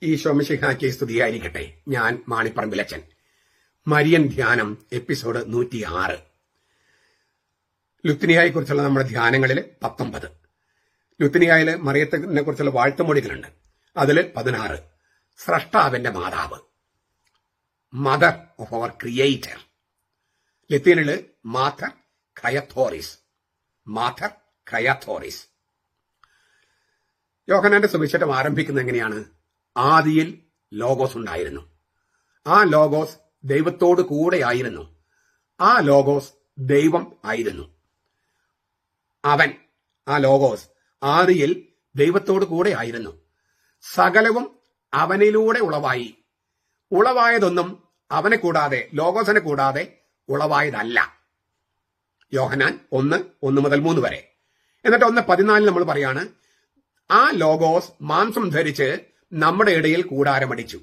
ഈശോ മിശിഹായ്ക്ക് സ്തുതിയായിരിക്കട്ടെ. ഞാൻ മാണിപ്പറമ്പിലച്ചൻ. മരിയൻ ധ്യാനം എപ്പിസോഡ് 106. ലുത്തിനിയായെ കുറിച്ചുള്ള നമ്മുടെ ധ്യാനങ്ങളിൽ 19. ലുത്തിനിയായിൽ മറിയത്തിനെ കുറിച്ചുള്ള വാഴ്ത്തുമൊഴികളുണ്ട്. അതിൽ 16 സ്രഷ്ടാവിന്റെ മാതാവ്, mother of our creator. ലത്തീനില് mother ക്രയത്തോറിസ്, mother ക്രയത്തോറിസ്. യോഹന്നാന്റെ സുവിശേഷം ആരംഭിക്കുന്നത് എങ്ങനെയാണ്? ആദിയിൽ ലോഗോസ് ഉണ്ടായിരുന്നു, ആ ലോഗോസ് ദൈവത്തോട് കൂടെയായിരുന്നു, ആ ലോഗോസ് ദൈവം ആയിരുന്നു. അവൻ, ആ ലോഗോസ് ആദിയിൽ ദൈവത്തോട് കൂടെയായിരുന്നു. സകലവും അവനിലൂടെ ഉളവായി. ഉളവായതൊന്നും അവനെ കൂടാതെ, ലോഗോസിനെ കൂടാതെ ഉളവായതല്ല. യോഹന്നാൻ 1:1-3 വരെ. എന്നിട്ട് 1:14 നമ്മൾ പറയാണ്, ആ ലോഗോസ് മാംസം ധരിച്ച് നമ്മുടെ ഇടയിൽ കൂടാരമടിച്ചു.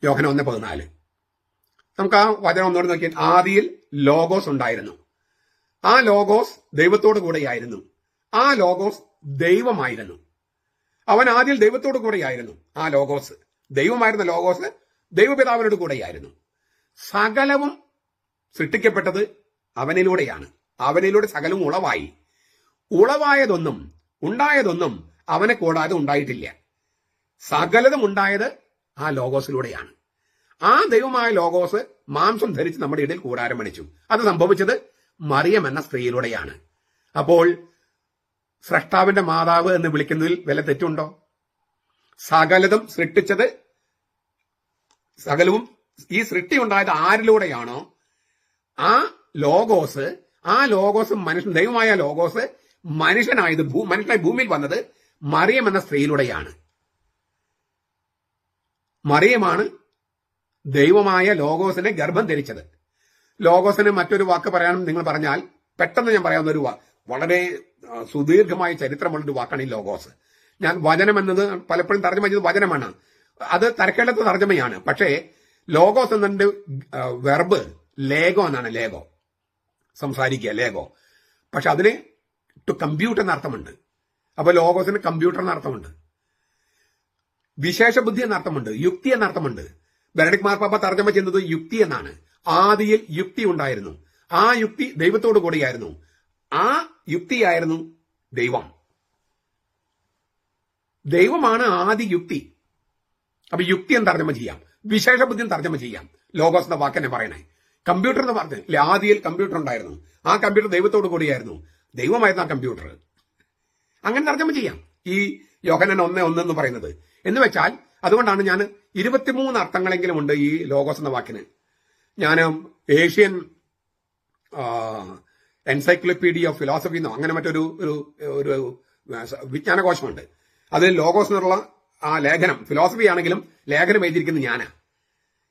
യോഹന്നാൻ 1:14. നമുക്ക് ആ വചനം ഒന്നുകൂടെ നോക്കിയാൽ, ആദിയിൽ ലോഗോസ് ഉണ്ടായിരുന്നു, ആ ലോഗോസ് ദൈവത്തോടു കൂടെയായിരുന്നു, ആ ലോഗോസ് ദൈവമായിരുന്നു. അവൻ ആദിയിൽ ദൈവത്തോടു കൂടെയായിരുന്നു. ആ ലോഗോസ് ദൈവമായിരുന്ന ലോഗോസ് ദൈവപിതാവിനോട് കൂടെയായിരുന്നു. സകലവും സൃഷ്ടിക്കപ്പെട്ടത് അവനിലൂടെയാണ്. അവനിലൂടെ സകലവും ഉളവായി. ഉളവായതൊന്നും ഉണ്ടായതൊന്നും അവനെ കൂടാതെ ഉണ്ടായിട്ടില്ല. സകലതും ഉണ്ടായത് ആ ലോഗോസിലൂടെയാണ്. ആ ദൈവമായ ലോഗോസ് മാംസം ധരിച്ച് നമ്മുടെ ഇടയിൽ കൂടാരം അടിച്ചു. അത് സംഭവിച്ചത് മറിയം എന്ന സ്ത്രീയിലൂടെയാണ്. അപ്പോൾ സ്രഷ്ടാവിന്റെ മാതാവ് എന്ന് വിളിക്കുന്നതിൽ വല്ല തെറ്റുണ്ടോ? സകലതും സൃഷ്ടിച്ചത്, സകലവും ഈ സൃഷ്ടി ഉണ്ടായത് ആരിലൂടെയാണോ ആ ലോഗോസ് മനുഷ്യൻ, ദൈവമായ ലോഗോസ് മനുഷ്യനായത്, മനുഷ്യനായി ഭൂമിയിൽ വന്നത് മറിയം എന്ന സ്ത്രീയിലൂടെയാണ്. മറിയമാണ് ദൈവമായ ലോഗോസിനെ ഗർഭം ധരിച്ചത്. ലോഗോസിന് മറ്റൊരു വാക്ക് പറയാനും നിങ്ങൾ പറഞ്ഞാൽ പെട്ടെന്ന് ഞാൻ പറയാവുന്ന ഒരു വളരെ സുദീർഘമായ ചരിത്രമുള്ളൊരു വാക്കാണ് ഈ ലോഗോസ്. ഞാൻ വചനം എന്നത് പലപ്പോഴും തർജ്ജമ ചെയ്തത് വചനമാണ്. അത് തരക്കേണ്ടത് തർജ്ജമയാണ്. പക്ഷേ ലോഗോസ് എന്നതിന്റെ വെർബ് ലേഗോ എന്നാണ്. ലേഗോ, സംസാരിക്കുക, ലേഗോ. പക്ഷെ അതിന് ടു കമ്പ്യൂട്ട് എന്ന അർത്ഥമുണ്ട്. അപ്പൊ ലോഗോസിന് കമ്പ്യൂട്ടർ എന്ന അർത്ഥമുണ്ട്, വിശേഷ ബുദ്ധി എന്ന അർത്ഥമുണ്ട്, യുക്തി എന്ന അർത്ഥമുണ്ട്. ബെനഡിക്ട് മാർപ്പാപ്പ തർജ്ജമ ചെയ്യുന്നത് യുക്തി എന്നാണ്. ആദിയിൽ യുക്തി ഉണ്ടായിരുന്നു, ആ യുക്തി ദൈവത്തോടു കൂടിയായിരുന്നു, ആ യുക്തിയായിരുന്നു ദൈവം. ദൈവമാണ് ആദി യുക്തി. അപ്പൊ യുക്തി എന്ന് തർജ്ജമ ചെയ്യാം, വിശേഷ ബുദ്ധി തർജ്ജമ ചെയ്യാം. ലോഗോസ് എന്ന വാക്കെന്നെ പറയണേ. കമ്പ്യൂട്ടർ എന്ന് പറഞ്ഞില്ലേ, ആദിയിൽ കമ്പ്യൂട്ടർ ഉണ്ടായിരുന്നു, ആ കമ്പ്യൂട്ടർ ദൈവത്തോടു കൂടിയായിരുന്നു, ദൈവമായിരുന്നു ആ കമ്പ്യൂട്ടർ. അങ്ങനെ തർജ്ജമ ചെയ്യാം ഈ യോഹന്നാൻ 1:1 എന്ന് പറയുന്നത്. എന്ന് വെച്ചാൽ അതുകൊണ്ടാണ് ഞാൻ 23 അർത്ഥങ്ങളെങ്കിലും ഉണ്ട് ഈ ലോഗോസ് എന്ന വാക്കിന്. ഞാൻ ഏഷ്യൻ എൻസൈക്ലോപീഡിയ ഓഫ് ഫിലോസഫി എന്നോ അങ്ങനെ മറ്റൊരു ഒരു വിജ്ഞാനകോശമുണ്ട്. അതിൽ ലോഗോസ് എന്നുള്ള ആ ലേഖനം, ഫിലോസഫി ആണെങ്കിലും ലേഖനം എഴുതിയിരിക്കുന്നത് ഞാനാ.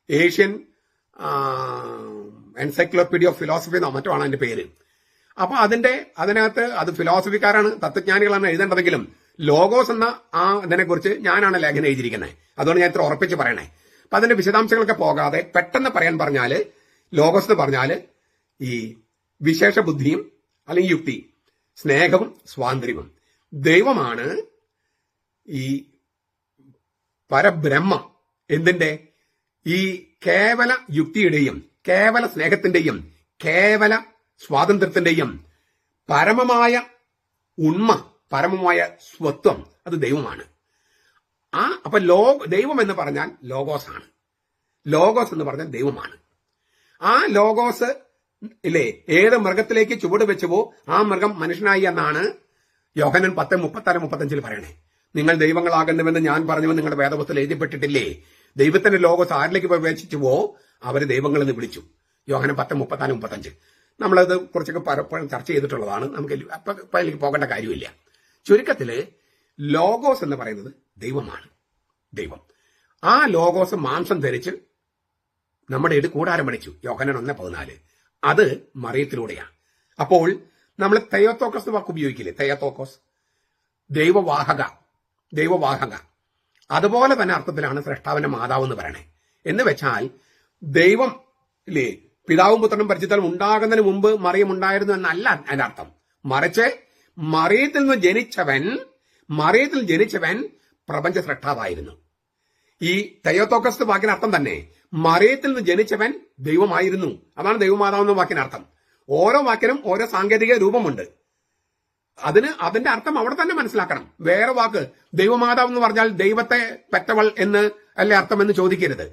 ഏഷ്യൻ എൻസൈക്ലോപീഡിയ ഓഫ് ഫിലോസഫി എന്നോ മറ്റോ ആണ് അതിന്റെ പേര്. അപ്പൊ അതിനകത്ത് അത് ഫിലോസഫിക്കാരാണ്, തത്വജ്ഞാനികളാണ് എഴുതേണ്ടതെങ്കിലും ലോഗോസ് എന്ന ആ ഇതിനെക്കുറിച്ച് ഞാനാണ് ലേഖനം എഴുതിയിരിക്കുന്നത്. അതുകൊണ്ട് ഞാൻ ഇത്ര ഉറപ്പിച്ച് പറയണേ. അപ്പൊ അതിന്റെ വിശദാംശങ്ങളൊക്കെ പോകാതെ പെട്ടെന്ന് പറയാൻ പറഞ്ഞാല്, ലോഗോസ് എന്ന് പറഞ്ഞാല് ഈ വിശേഷ ബുദ്ധിയും അല്ലെങ്കിൽ യുക്തി, സ്നേഹവും സ്വാതന്ത്ര്യവും. ദൈവമാണ് ഈ പരബ്രഹ്മം. എന്തിന്റെ? ഈ കേവല യുക്തിയുടെയും കേവല സ്നേഹത്തിന്റെയും കേവല സ്വാതന്ത്ര്യത്തിന്റെയും പരമമായ ഉണ്മ, പരമമായ സ്വത്വം, അത് ദൈവമാണ്. അപ്പൊ ദൈവം എന്ന് പറഞ്ഞാൽ ലോഗോസ് ആണ്. ലോഗോസ് എന്ന് പറഞ്ഞാൽ ദൈവമാണ്. ആ ലോഗോസ് ഇല്ലേ, ഏത് മൃഗത്തിലേക്ക് ചുവട് വെച്ചുവോ ആ മൃഗം മനുഷ്യനായി എന്നാണ് യോഹന്നാൻ 10:36-35 പറയണേ. നിങ്ങൾ ദൈവങ്ങളാകുന്നുവെന്ന് ഞാൻ പറഞ്ഞുവെന്ന് നിങ്ങളുടെ വേദപുസ്തകത്തിൽ എഴുതപ്പെട്ടിട്ടില്ലേ? ദൈവത്തിന്റെ ലോഗോസ് ആരിലേക്ക് പ്രവേശിച്ചുവോ അവര് ദൈവങ്ങളെന്ന് വിളിച്ചു. യോഹന്നാൻ 10:34-35. നമ്മളത് കുറച്ചൊക്കെ പലപ്പോഴും ചർച്ച ചെയ്തിട്ടുള്ളതാണ്. നമുക്ക് അതിലേക്ക് പോകേണ്ട കാര്യമില്ല. ചുരുക്കത്തില് ലോഗോസ് എന്ന് പറയുന്നത് ദൈവമാണ്, ദൈവം. ആ ലോഗോസ് മാംസം ധരിച്ച് നമ്മുടെ ഇടയിൽ കൂടാരമടിച്ചു. യോഹന്നാൻ 1:14. അത് മറിയത്തിലൂടെയാണ്. അപ്പോൾ നമ്മൾ തെയോത്തോക്കസ് വാക്ക് ഉപയോഗിക്കില്ലേ, തെയോത്തോക്കോസ്, ദൈവവാഹക. അതുപോലെ തന്നെ അർത്ഥത്തിലാണ് സ്രഷ്ടാവിന്റെ മാതാവ് എന്ന് പറയണേ. എന്ന് വെച്ചാൽ ദൈവം ഇല്ലേ, പിതാവും പുത്രനും പരിശുദ്ധാത്മാവും ഉണ്ടാകുന്നതിന് മുമ്പ് മറിയം ഉണ്ടായിരുന്നു എന്നല്ല അതിന്റെ അർത്ഥം. മറിച്ച് മറിയത്തിൽ ജനിച്ചവൻ പ്രപഞ്ച സ്രഷ്ടാവായിരുന്നു. ഈ തെയോത്തോക്കസ് വാക്കിന് അർത്ഥം തന്നെ മറിയത്തിൽ നിന്ന് ജനിച്ചവൻ ദൈവമായിരുന്നു. അതാണ് ദൈവമാതാവ് എന്ന വാക്കിന് അർത്ഥം. ഓരോ വാക്കിനും ഓരോ സാങ്കേതിക രൂപമുണ്ട്. അതിന്റെ അർത്ഥം അവിടെ തന്നെ മനസ്സിലാക്കണം. വേറെ വാക്ക് ദൈവമാതാവ് എന്ന് പറഞ്ഞാൽ ദൈവത്തെ പെറ്റവൾ എന്ന് അല്ലേ അർത്ഥം എന്ന് ചോദിക്കരുത്.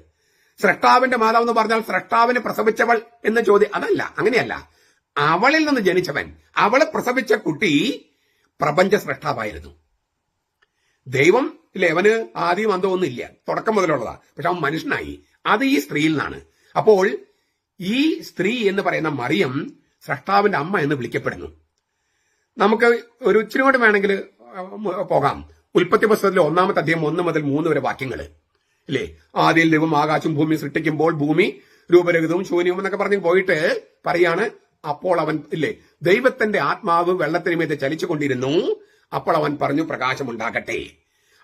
സ്രഷ്ടാവിന്റെ മാതാവ് എന്ന് പറഞ്ഞാൽ സ്രഷ്ടാവിനെ പ്രസവിച്ചവൾ എന്ന് അതല്ല, അങ്ങനെയല്ല. അവളിൽ നിന്ന് ജനിച്ചവൻ, അവളെ പ്രസവിച്ച കുട്ടി പ്രപഞ്ച സ്രഷ്ടാവായിരുന്നു. ദൈവം ഇല്ലേ, അവന് ആദ്യം അന്തമൊന്നും ഇല്ല, തുടക്കം മുതലുള്ളതാ. പക്ഷെ അവൻ മനുഷ്യനായി. അത് ഈ സ്ത്രീയിൽ നിന്നാണ്. അപ്പോൾ ഈ സ്ത്രീ എന്ന് പറയുന്ന മറിയം സ്രഷ്ടാവിന്റെ അമ്മ എന്ന് വിളിക്കപ്പെടുന്നു. നമുക്ക് ഒരു ഇച്ചിരി കൂടെ വേണമെങ്കിൽ പോകാം. ഉൽപ്പത്തി പുസ്തകത്തിലെ 1-ാമത്തെ അധ്യായം 1 മുതൽ 3 വരെ വാക്യങ്ങൾ ഇല്ലേ. ആദ്യം ദൈവം ആകാശവും ഭൂമി സൃഷ്ടിക്കുമ്പോൾ ഭൂമി രൂപരഹിതവും ശൂന്യവും എന്നൊക്കെ പറഞ്ഞ് പോയിട്ട് പറയാണ്, അപ്പോൾ അവൻ ഇല്ലേ ദൈവത്തിന്റെ ആത്മാവ് വെള്ളത്തിനുമേതെ ചലിച്ചുകൊണ്ടിരുന്നു. അപ്പോൾ അവൻ പറഞ്ഞു പ്രകാശം ഉണ്ടാകട്ടെ.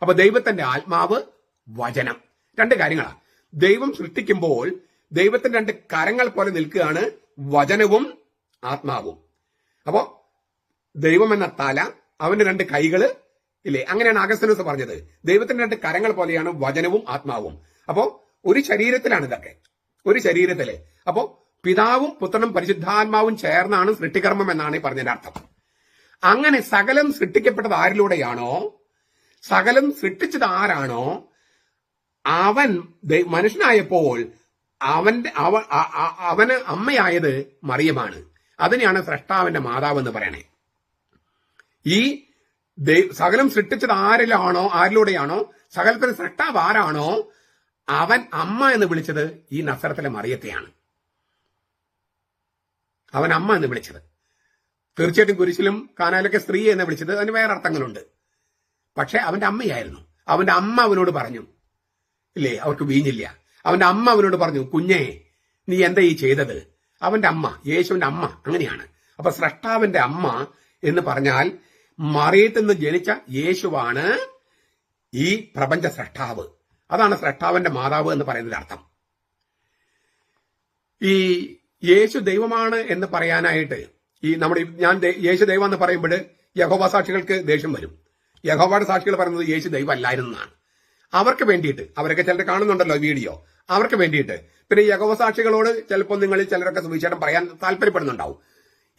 അപ്പൊ ദൈവത്തിന്റെ ആത്മാവ്, വചനം, രണ്ട് കാര്യങ്ങളാണ്. ദൈവം സൃഷ്ടിക്കുമ്പോൾ ദൈവത്തിന്റെ 2 കരങ്ങൾ പോലെ നിൽക്കുകയാണ് വചനവും ആത്മാവും. അപ്പോ ദൈവം എന്ന തല, അവന്റെ 2 കൈകള് ഇല്ലേ, അങ്ങനെയാണ് അഗസ്തീനോസ് പറഞ്ഞത്. ദൈവത്തിന്റെ 2 കരങ്ങൾ പോലെയാണ് വചനവും ആത്മാവും. അപ്പോ ഒരു ശരീരത്തിലാണ് ഇതൊക്കെ, ഒരു ശരീരത്തില്. അപ്പോ പിതാവും പുത്രനും പരിശുദ്ധാത്മാവും ചേർന്നാണ് സൃഷ്ടികർമ്മം എന്നാണ് ഈ പറഞ്ഞതിന്റെ അർത്ഥം. അങ്ങനെ സകലം സൃഷ്ടിക്കപ്പെട്ടത് ആരിലൂടെയാണോ, സകലം സൃഷ്ടിച്ചത് ആരാണോ, അവൻ മനുഷ്യനായപ്പോൾ അവന് അമ്മയായത് മറിയമാണ്. അതിനെയാണ് സ്രഷ്ടാവിന്റെ മാതാവ് എന്ന് പറയണേ. ഈ സകലം സൃഷ്ടിച്ചത് ആരിലൂടെയാണോ, സകലത്തിന് സൃഷ്ടാവ് ആരാണോ, അവൻ അമ്മ എന്ന് വിളിച്ചത് ഈ നസറത്തിലെ മറിയത്തെയാണ്. അവൻ അമ്മ എന്ന് വിളിച്ചത്. തീർച്ചയായിട്ടും കുരിശിലും കാനാലൊക്കെ സ്ത്രീ എന്ന് വിളിച്ചത് അതിന് വേറെ അർത്ഥങ്ങളുണ്ട്. പക്ഷെ അവന്റെ അമ്മയായിരുന്നു. അവന്റെ അമ്മ അവനോട് പറഞ്ഞു ഇല്ലേ, അവർക്ക് വീഞ്ഞില്ല. അവന്റെ അമ്മ അവനോട് പറഞ്ഞു, കുഞ്ഞേ നീ എന്താ ഈ ചെയ്തത്? അവന്റെ അമ്മ, യേശുവിന്റെ അമ്മ അങ്ങനെയാണ്. അപ്പൊ സ്രഷ്ടാവിന്റെ അമ്മ എന്ന് പറഞ്ഞാൽ മറിയത്തിൽ നിന്ന് ജനിച്ച യേശുവാണ് ഈ പ്രപഞ്ച സ്രഷ്ടാവ്. അതാണ് സ്രഷ്ടാവിന്റെ മാതാവ് എന്ന് പറയുന്നതിന്റെ അർത്ഥം. ഈ യേശു ദൈവമാണ് എന്ന് പറയാനായിട്ട് യേശു ദൈവം എന്ന് പറയുമ്പോൾ യഹോവ സാക്ഷികൾക്ക് ദേഷ്യം വരും. യഹോവയുടെ സാക്ഷികൾ പറയുന്നത് യേശു ദൈവം അല്ലായിരുന്നാണ്. അവർക്ക് വേണ്ടിയിട്ട്, അവരൊക്കെ ചിലർ കാണുന്നുണ്ടല്ലോ വീഡിയോ, അവർക്ക് വേണ്ടിയിട്ട്. പിന്നെ യഹോവ സാക്ഷികളോട് ചിലപ്പോൾ നിങ്ങളിൽ ചിലരൊക്കെ സുവിശേഷം പറയാൻ താല്പര്യപ്പെടുന്നുണ്ടാവും.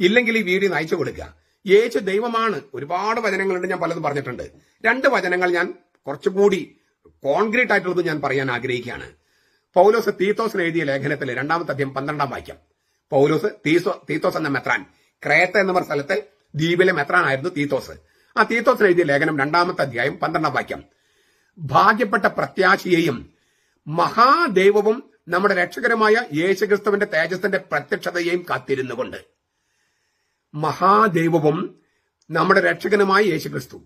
ഇല്ലെങ്കിൽ ഈ വീഡിയോ അയച്ചു കൊടുക്കുക. യേശു ദൈവമാണ്. ഒരുപാട് വചനങ്ങളുണ്ട്, ഞാൻ പലതും പറഞ്ഞിട്ടുണ്ട്. 2 വചനങ്ങൾ ഞാൻ കുറച്ചുകൂടി കോൺക്രീറ്റ് ആയിട്ടുള്ളത് ഞാൻ പറയാൻ ആഗ്രഹിക്കുകയാണ്. പൗലോസ് തീത്തോസിന് എഴുതിയ ലേഖനത്തിലെ 2-ാമത്തെ അധ്യായം 12-ാം വാക്യം. പൗലോസ് തീത്തോസ് എന്ന മെത്രാൻ, ക്രേത്ത എന്ന സ്ഥലത്തെ ദ്വീപിലെ മെത്രാനായിരുന്നു തീത്തോസ്. ആ തീത്തോസിന് എഴുതിയ ലേഖനം 2-ാമത്തെ അധ്യായം 12-ാം വാക്യം. ഭാഗ്യപ്പെട്ട പ്രത്യാശയെയും മഹാദൈവവും നമ്മുടെ രക്ഷകരമായ യേശുക്രിസ്തുവിന്റെ തേജസ്സിന്റെ പ്രത്യക്ഷതയെയും കാത്തിരുന്നുകൊണ്ട്. മഹാദൈവവും നമ്മുടെ രക്ഷകനുമായ യേശുക്രിസ്തു,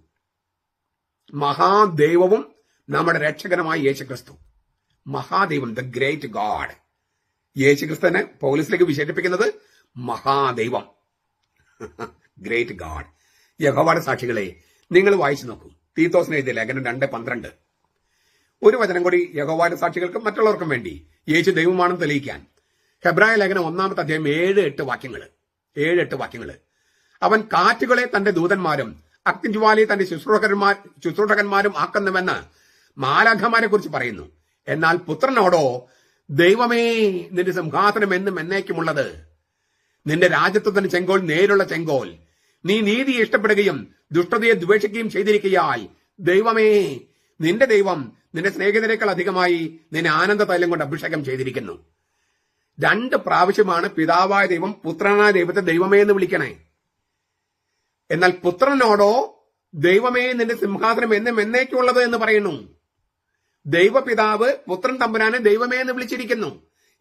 മഹാദൈവവും നമ്മുടെ രക്ഷകനുമായ യേശുക്രിസ്തു. മഹാദൈവം, ദ ഗ്രേറ്റ് ഗാഡ്. യേശുക്രിസ്തുവിനെ പൗലോസിലേക്ക് വിശേഷിപ്പിക്കുന്നത് മഹാദൈവം, ഗ്രേറ്റ് ഗാഡ്. യഹോവയുടെ സാക്ഷികളെ, നിങ്ങൾ വായിച്ചു നോക്കൂ തീത്തോസിന് എഴുതിയ ലേഖനം 2:12. ഒരു വചനം കൂടി യഹോവയുടെ സാക്ഷികൾക്കും മറ്റുള്ളവർക്കും വേണ്ടി, യേശു ദൈവമാണെന്ന് തെളിയിക്കാൻ. ഹെബ്രായ ലേഖനം 1-ാമത്തെ അധ്യായം 7-8 വാക്യങ്ങൾ. 7-8 വാക്യങ്ങൾ. അവൻ കാറ്റുകളെ തന്റെ ദൂതന്മാരും അഗ്നിജ്വാലയെ തന്റെ ശുശ്രൂഷകന്മാരും ആക്കുന്നുവെന്ന് മാലാഖമാരെ കുറിച്ച് പറയുന്നു. എന്നാൽ പുത്രനോടോ, ദൈവമേ നിന്റെ സിംഹാസനം എന്നും എന്നേക്കുമുള്ളത്, നിന്റെ രാജ്യത്വത്തിന് ചെങ്കോൽ നേരുള്ള ചെങ്കോൽ, നീ നീതി ഇഷ്ടപ്പെടുകയും ദുഷ്ടതയെ ദ്വേഷിക്കുകയും ചെയ്തിരിക്കയാൽ ദൈവമേ നിന്റെ ദൈവം നിന്റെ സ്നേഹിതരേക്കാൾ അധികമായി നിന്നെ ആനന്ദ തൈലം കൊണ്ട് അഭിഷേകം ചെയ്തിരിക്കുന്നു. 2 പ്രാവശ്യമാണ് പിതാവായ ദൈവം പുത്രനായ ദൈവത്തെ ദൈവമേ എന്ന് വിളിക്കണേ. എന്നാൽ പുത്രനോടോ, ദൈവമേ നിന്റെ സിംഹാസനം എന്നും എന്നേക്കുള്ളത് എന്ന് പറയുന്നു. ദൈവപിതാവ് പുത്രൻ തമ്പുരാനെ ദൈവമേ എന്ന് വിളിച്ചിരിക്കുന്നു.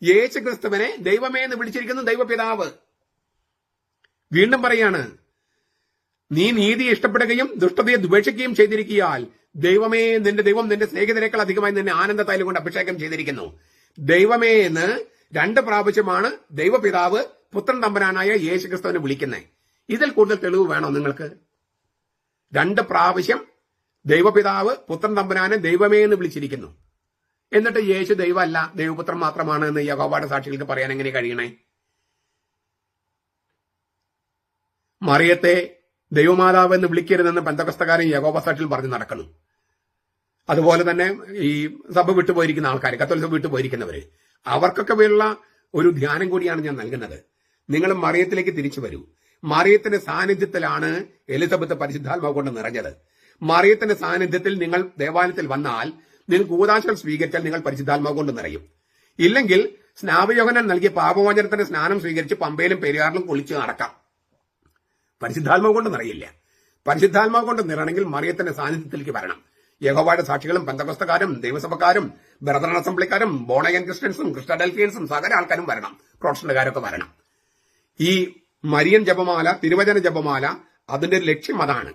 യേശു ക്രിസ്തുവിനെ ദൈവമേ എന്ന് വിളിച്ചിരിക്കുന്നു ദൈവപിതാവ്. വീണ്ടും പറയാണ്, നീ നീതി ഇഷ്ടപ്പെടുകയും ദുഷ്ടതയെ ദ്വേഷിക്കുകയും ചെയ്തിരിക്കയാൽ ദൈവമേ നിന്റെ ദൈവം നിന്റെ സ്നേഹിതരേക്കാൾ അധികമായി നിന്നെ ആനന്ദ തൈലം കൊണ്ട് അഭിഷേകം ചെയ്തിരിക്കുന്നു. ദൈവമേ എന്ന് 2 പ്രാവശ്യമാണ് ദൈവപിതാവ് പുത്രൻ തമ്പുരാനായ യേശു ക്രിസ്തുവിനെ വിളിക്കുന്നത്. ഇതിൽ കൂടുതൽ തെളിവ് വേണോ നിങ്ങൾക്ക്? 2 പ്രാവശ്യം ദൈവപിതാവ് പുത്രൻ തമ്പുരാനെ ദൈവമേ എന്ന് വിളിച്ചിരിക്കുന്നു. എന്നിട്ട് യേശു ദൈവമല്ല, ദൈവപുത്രൻ മാത്രമാണ് എന്ന് യഹോവയുടെ സാക്ഷികൾക്ക് പറയാൻ എങ്ങനെ കഴിയണേ? മറിയത്തെ ദൈവമാതാവ് എന്ന് വിളിക്കരുതെന്ന് പെന്തക്കോസ്തക്കാരൻ യഹോവ സാക്ഷികൾ പറഞ്ഞു നടക്കണം. അതുപോലെ തന്നെ ഈ സഭ വിട്ടുപോയിരിക്കുന്ന ആൾക്കാർ, കത്തോലിക്ക സഭ വിട്ടുപോയിരിക്കുന്നവര്, അവർക്കൊക്കെ ഉള്ള ഒരു ധ്യാനം കൂടിയാണ് ഞാൻ നൽകുന്നത്. നിങ്ങൾ മറിയത്തിലേക്ക് തിരിച്ചു വരൂ. മറിയത്തിന്റെ സാന്നിധ്യത്തിലാണ് എലിസബത്ത് പരിശുദ്ധാത്മാവ് കൊണ്ട് നിറഞ്ഞത്. മറിയത്തിന്റെ സാന്നിധ്യത്തിൽ നിങ്ങൾ ദേവാലയത്തിൽ വന്നാൽ, നിങ്ങൾ കൂദാശകൾ സ്വീകരിച്ചാൽ നിങ്ങൾ പരിശുദ്ധാത്മാവ് കൊണ്ട് നിറയും. ഇല്ലെങ്കിൽ സ്നാപയോഹന്നാൻ നൽകിയ പാപമോചനത്തിന്റെ സ്നാനം സ്വീകരിച്ച് പമ്പയിലും പെരിയാറിലും കുളിച്ച് നടക്കാം. പരിശുദ്ധാത്മാവ് കൊണ്ട് നിറയില്ല. പരിശുദ്ധാത്മാവ് കൊണ്ട് നിറയണമെങ്കിൽ മറിയത്തിന്റെ സാന്നിധ്യത്തിലേക്ക് വരണം. യഹോവയുടെ സാക്ഷികളും പെന്തക്കോസ്തക്കാരും ദൈവസഭക്കാരും ബ്രദറൻ അസംബ്ലിക്കാരും ബോണഗൻ ക്രിസ്ത്യൻസും ക്രിസ്റ്റഡൽഫിയൻസും സകല ആൾക്കാരും വരണം. പ്രൊട്ടസ്റ്റന്റുകാരൊക്കെ വരണം. ഈ മരിയൻ ജപമാല, തിരുവചന ജപമാല, അതിന്റെ ലക്ഷ്യം അതാണ്.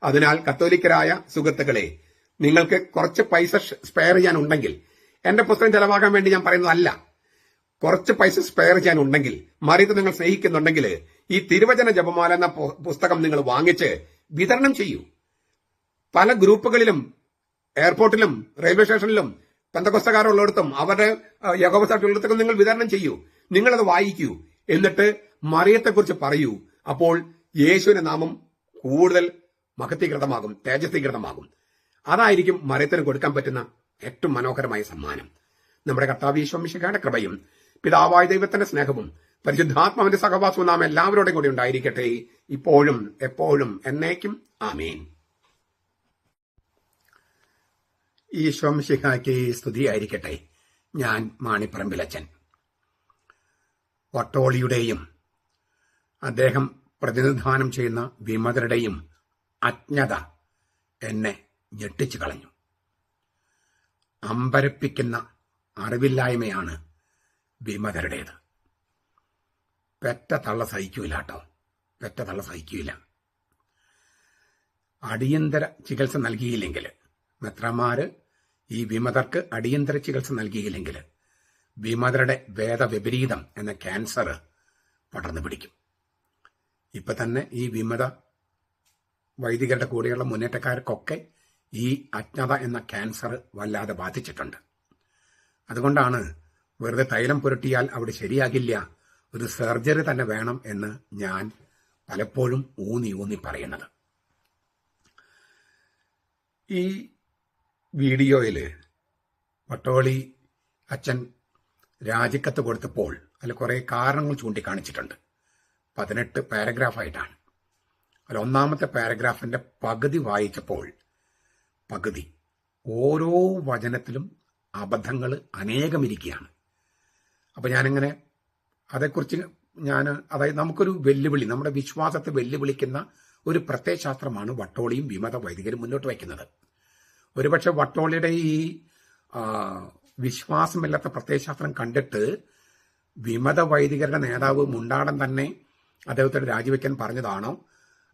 അതിനാൽ കത്തോലിക്കരായ സുഹൃത്തുക്കളെ, നിങ്ങൾക്ക് കുറച്ച് പൈസ സ്പെയർ ചെയ്യാനുണ്ടെങ്കിൽ, എന്റെ പുസ്തകം ചെലവാക്കാൻ വേണ്ടി ഞാൻ പറയുന്നതല്ല, കുറച്ച് പൈസ സ്പെയർ ചെയ്യാനുണ്ടെങ്കിൽ, മറിയത്തെ നിങ്ങൾ സ്നേഹിക്കുന്നുണ്ടെങ്കിൽ, ഈ തിരുവചന ജപമാല എന്ന പുസ്തകം നിങ്ങൾ വാങ്ങിച്ച് വിതരണം ചെയ്യൂ. പല ഗ്രൂപ്പുകളിലും, എയർപോർട്ടിലും, റെയിൽവേ സ്റ്റേഷനിലും, പെന്തക്കോസ്തക്കാരുള്ളിടത്തും അവരുടെ യഹോവ സാക്ഷികളിടത്തൊക്കെ നിങ്ങൾ വിതരണം ചെയ്യൂ. നിങ്ങളത് വായിക്കൂ. എന്നിട്ട് മറിയത്തെക്കുറിച്ച് പറയൂ. അപ്പോൾ യേശുവിന്റെ നാമം കൂടുതൽ മഹത്വീകൃതമാകും, തേജസ്വീകൃതമാകും. അതായിരിക്കും മറിയത്തിന് കൊടുക്കാൻ പറ്റുന്ന ഏറ്റവും മനോഹരമായ സമ്മാനം. നമ്മുടെ കർത്താവ് യേശു മിശിഹായുടെ കൃപയും പിതാവായ ദൈവത്തിന്റെ സ്നേഹവും പരിശുദ്ധാത്മാവിന്റെ സഹവാസവും നാം എല്ലാവരോടും കൂടി ഉണ്ടായിരിക്കട്ടെ, ഇപ്പോഴും എപ്പോഴും എന്നേക്കും. ആമേൻ. ഈശോ മിശിഹായ്ക്ക് സ്തുതിയായിരിക്കട്ടെ. ഞാൻ മാണിപ്പറമ്പിലച്ചൻ. വട്ടോളിയുടെയും അദ്ദേഹം പ്രതിനിധാനം ചെയ്യുന്ന വിമതരുടെയും അജ്ഞത എന്നെ ഞെട്ടിച്ചു കളഞ്ഞു. അമ്പരപ്പിക്കുന്ന അറിവില്ലായ്മയാണ് വിമതരുടേത്. പെറ്റ തള്ള സഹിക്കൂല കേട്ടോ, പെറ്റ തള്ള സഹിക്കൂല. അടിയന്തര ചികിത്സ നൽകിയില്ലെങ്കിൽ, മെത്രമാര് ഈ വിമതർക്ക് അടിയന്തര ചികിത്സ നൽകിയില്ലെങ്കിൽ വിമതരുടെ വേദവിപരീതം എന്ന ക്യാൻസർ പടർന്നു പിടിക്കും. ഇപ്പൊ തന്നെ ഈ വിമത വൈദികരുടെ കൂടെയുള്ള മുന്നേറ്റക്കാർക്കൊക്കെ ഈ അജ്ഞത എന്ന ക്യാൻസർ വല്ലാതെ ബാധിച്ചിട്ടുണ്ട്. അതുകൊണ്ടാണ് വെറുതെ തൈലം പുരട്ടിയാൽ അവിടെ ശരിയാകില്ല, ഒരു സർജറി തന്നെ വേണം എന്ന് ഞാൻ പലപ്പോഴും ഊന്നി പറയുന്നത്. ഈ വീഡിയോയിൽ വട്ടോളി അച്ഛൻ രാജിക്കത്ത് കൊടുത്തപ്പോൾ അതിൽ കുറെ കാരണങ്ങൾ ചൂണ്ടിക്കാണിച്ചിട്ടുണ്ട്. 18 പാരഗ്രാഫായിട്ടാണ്. അതിൽ ഒന്നാമത്തെ പാരഗ്രാഫിന്റെ പകുതി വായിച്ചപ്പോൾ ഓരോ വചനത്തിലും അബദ്ധങ്ങൾ അനേകമിരിക്കുകയാണ്. അപ്പൊ ഞാനിങ്ങനെ അതേക്കുറിച്ച് അതായത് നമുക്കൊരു വെല്ലുവിളി, നമ്മുടെ വിശ്വാസത്തെ വെല്ലുവിളിക്കുന്ന ഒരു പ്രത്യയശാസ്ത്രമാണ് വട്ടോളിയും വിമത വൈദികരും മുന്നോട്ട് വയ്ക്കുന്നത്. ഒരുപക്ഷെ വട്ടോളിയുടെ ഈ വിശ്വാസമില്ലാത്ത പ്രത്യയശാസ്ത്രം കണ്ടിട്ട് വിമത വൈദികരുടെ നേതാവ് മുണ്ടാടൻ തന്നെ അദ്ദേഹത്തോട് രാജിവെക്കാൻ പറഞ്ഞതാണോ,